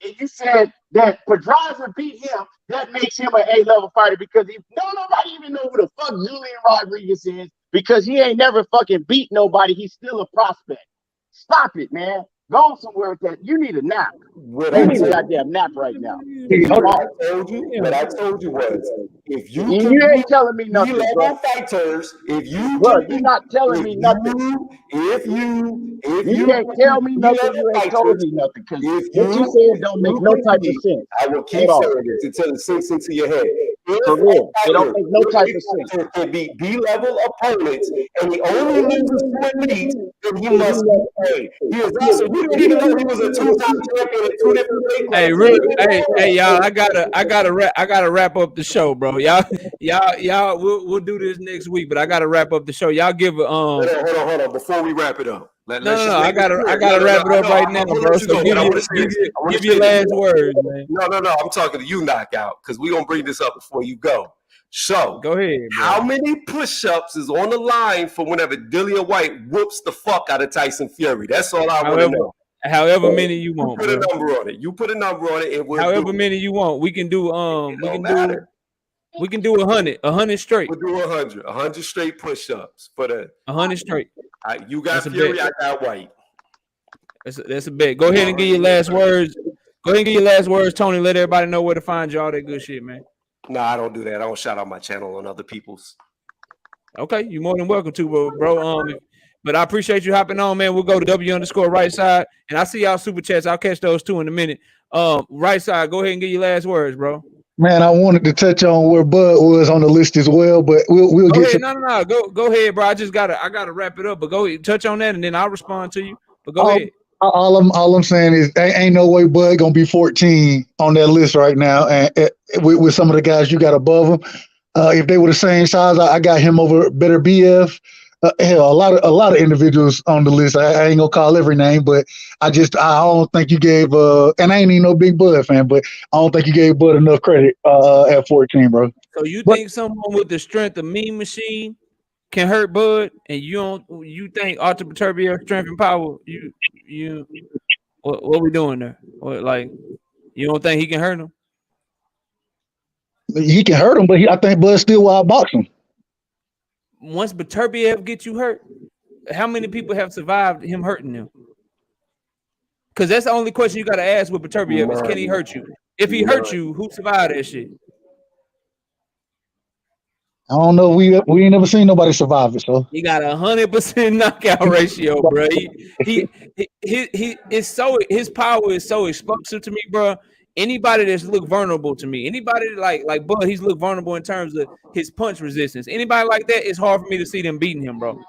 And you said that Pedraza beat him, that makes him an A-level fighter because nobody even know who the fuck Julian Rodriguez is because he ain't never fucking beat nobody. He's still a prospect. Stop it, man. Go somewhere with that. You need a nap. You need a goddamn nap right now. What I told you was, if you ain't telling me nothing, bro. Fighters, you're not telling me nothing. If you can't tell me nothing, you ain't told me nothing. Because what you said don't make no type of sense. I will keep saying this until it sinks into your head. For real, it don't make no type of sense. Can be B-level opponents, and he only loses to elite, then he must be paid. He is also. We didn't even know he was a two-time champion in 2 different weight classes. Hey, y'all! I gotta wrap up the show, bro. Y'all. We'll do this next week, but I gotta wrap up the show. Y'all give Hold on. Before we wrap it up. No. I gotta wrap it up right now, bro. So give your last words, man. No. I'm talking to you, Knockout, because we're gonna bring this up before you go. So go ahead, bro. How many push-ups is on the line for whenever Dillian White whoops the fuck out of Tyson Fury? That's all I want to know. However many you want. Put a number on it. You put a number on it, and we'll however many you want. We can do we can do 100 straight. We'll do 100 straight push-ups for the 100 straight. You got Fury, I got White. That's a bet. Go ahead and give your last words. Go ahead and give your last words, Tony. Let everybody know where to find you, all that good shit, man. No, I don't do that. I don't shout out my channel on other people's. Okay, you're more than welcome to, bro. But I appreciate you hopping on, man. We'll go to W_right side, and I see y'all super chats. I'll catch those two in a minute. Right side, go ahead and give your last words, bro. Man, I wanted to touch on where Bud was on the list as well, but we'll go get ahead. No. Go ahead, bro. I gotta wrap it up, but go ahead, touch on that, and then I'll respond to you. But go ahead. All I'm saying is ain't no way Bud gonna be 14 on that list right now, and with some of the guys you got above him. If they were the same size, I got him over better BF. Hell, a lot of individuals on the list. I ain't gonna call every name, but I don't think you gave and I ain't even no big Bud fan, but I don't think you gave Bud enough credit at 14, bro. So you think someone with the strength of Mean Machine can hurt Bud, and you think Artur Beterbiev's strength and power? What we doing there? You don't think he can hurt him? He can hurt him, but I think Bud still will outbox him. Once Beterbiev gets you hurt, how many people have survived him hurting them? Because that's the only question you got to ask with Beterbiev is, can he hurt you? If he hurts you, who survived that shit? I don't know. We ain't never seen nobody survive it. So he got 100% knockout ratio, bro. He is so, his power is so explosive to me, bro. Anybody that's look vulnerable to me, anybody like Bud, he's look vulnerable in terms of his punch resistance. Anybody like that, it's hard for me to see them beating him, bro.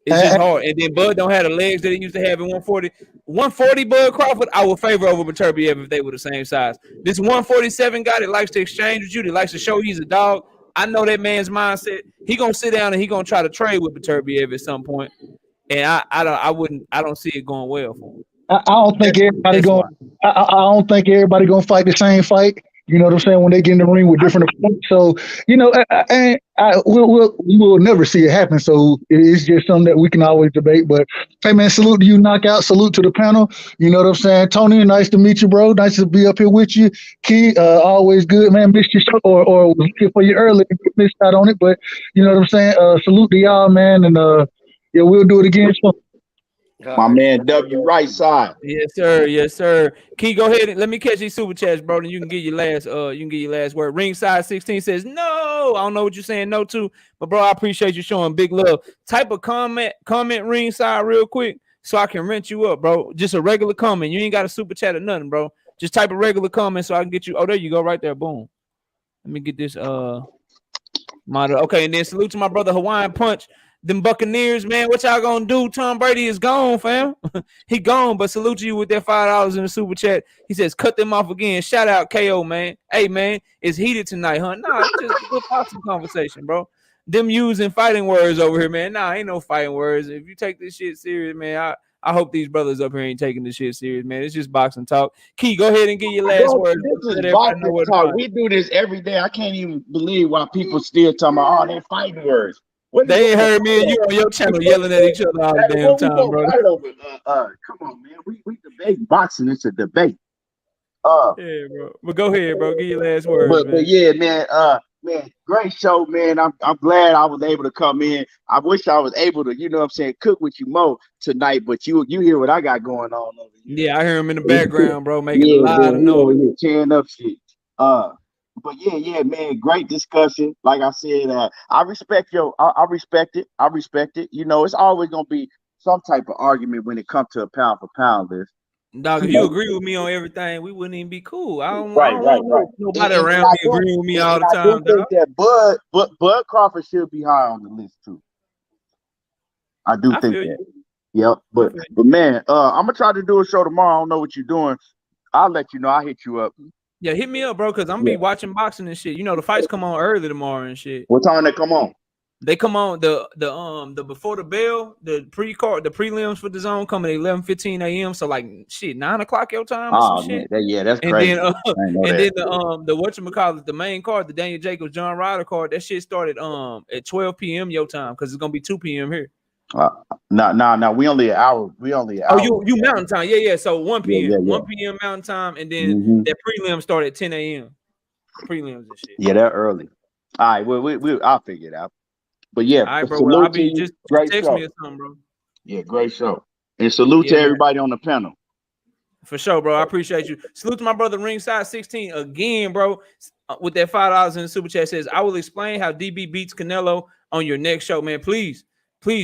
It's just hard. And then Bud don't have the legs that he used to have in 140. 140 Bud Crawford, I would favor over Beterbiev if they were the same size. This 147 guy that likes to exchange with you, that likes to show he's a dog, I know that man's mindset. He gonna sit down and he gonna try to trade with Beterbiev at some point. And I don't see it going well for him. I don't think everybody going. I don't think everybody gonna fight the same fight. You know what I'm saying? When they get in the ring with different opponents. So, you know, we will never see it happen. So it's just something that we can always debate. But hey, man, salute to you, Knockout. Salute to the panel. You know what I'm saying? Tony, nice to meet you, bro. Nice to be up here with you. Key, always good, man. Missed your show or was looking for you early. Missed out on it. But you know what I'm saying? Salute to y'all, man. And yeah, we'll do it again soon. My man W right side. Yes, sir. Yes, sir. Key, go ahead and let me catch these super chats, bro. And you can get your last word. Ringside 16 says no. I don't know what you're saying no to, but bro, I appreciate you showing big love. Type a comment ringside real quick so I can rent you up, bro. Just a regular comment. You ain't got a super chat or nothing, bro. Just type a regular comment so I can get you. Oh, there you go, right there. Boom. Let me get this model. Okay, and then salute to my brother Hawaiian Punch. Them Buccaneers, man, what y'all gonna do? Tom Brady is gone, fam. He gone, but salute to you with that $5 in the super chat. He says, cut them off again. Shout out KO, man. Hey, man, it's heated tonight, huh? Nah, it's just a good awesome conversation, bro. Them using fighting words over here, man. Nah, ain't no fighting words. If you take this shit serious, man, I hope these brothers up here ain't taking this shit serious, man. It's just boxing talk. Key, go ahead and get your last word. This is boxing talk. We do this every day. I can't even believe why people still talking about, they're fighting words. They ain't heard me and you on your channel yelling at each other all the damn time, bro. Come on, man. We debate boxing. It's a debate. Yeah, bro. But go ahead, bro. Get your last word. But yeah, man. Man, great show, man. I'm glad I was able to come in. I wish I was able to, you know what I'm saying, cook with you more tonight. But you hear what I got going on over here. Yeah, I hear him in the background, bro, making a lot of noise. Tearing up shit. But yeah, man, great discussion. Like I said, I respect I respect it. I respect it. You know, it's always gonna be some type of argument when it comes to a pound for pound list. Dog, if you agree with me on everything, we wouldn't even be cool. I don't want nobody around me agreeing with me all the time. I do think that Bud Crawford should be high on the list too. I do think that. Yep. But man, I'm gonna try to do a show tomorrow. I don't know what you're doing. I'll let you know. I'll hit you up. Yeah, hit me up, bro, because I'm be watching boxing and shit. You know, the fights come on early tomorrow and shit. What time they come on? They come on the before the bell, the pre-card, the prelims for the zone come at 11:15 a.m. So like shit, 9 o'clock your time. Oh man, that's crazy. Then, then the whatchamacallit, the main card, the Daniel Jacobs John Ryder card, that shit started at 12 p.m. your time because it's gonna be 2 p.m. here. No, we only an hour. Oh, you Mountain Time, yeah. So 1 p.m. 1 p.m. Mountain Time, and then that prelim started at 10 a.m. Prelims and shit. Yeah, they're early. All right, I'll figure it out. But yeah, all right, bro. I'll be just text me or something, bro. Yeah, great show. And salute to everybody on the panel. For sure, bro. I appreciate you. Salute to my brother Ringside 16 again, bro. With that $5 in the super chat says, I will explain how DB beats Canelo on your next show, man. Please,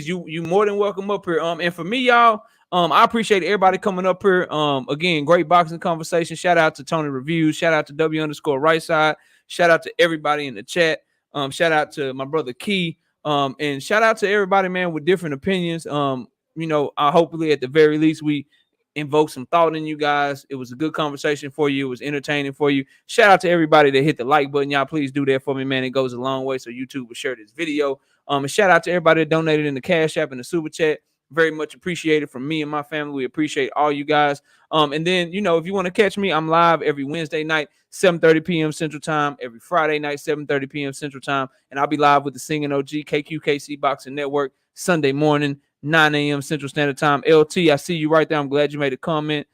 you more than welcome up here. And for me, y'all, I appreciate everybody coming up here. Again, great boxing conversation. Shout out to Tony Reviews. Shout out to W_right_side. Shout out to everybody in the chat. Shout out to my brother Key. And shout out to everybody, man, with different opinions. You know, hopefully at the very least we invoke some thought in you guys. It was a good conversation for you. It was entertaining for you. Shout out to everybody that hit the like button. Y'all please do that for me, man. It goes a long way so YouTube will share this video. And shout out to everybody that donated in the Cash App and the Super Chat. Very much appreciated from me and my family. We appreciate all you guys. And then, you know, if you want to catch me, I'm live every Wednesday night, 7:30 p.m. Central Time, every Friday night, 7:30 p.m. Central Time. And I'll be live with the Singing OG KQKC Boxing Network Sunday morning, 9 a.m. Central Standard Time. LT, I see you right there. I'm glad you made a comment.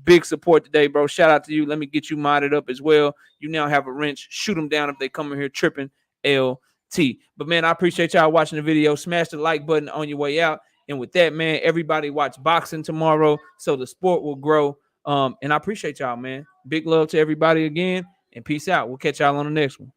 Big support today, bro. Shout out to you. Let me get you modded up as well. You now have a wrench. Shoot them down if they come in here tripping. LT. But, man, I appreciate y'all watching the video. Smash the like button on your way out. And with that, man, everybody watch boxing tomorrow so the sport will grow. And I appreciate y'all, man. Big love to everybody again, and peace out. We'll catch y'all on the next one.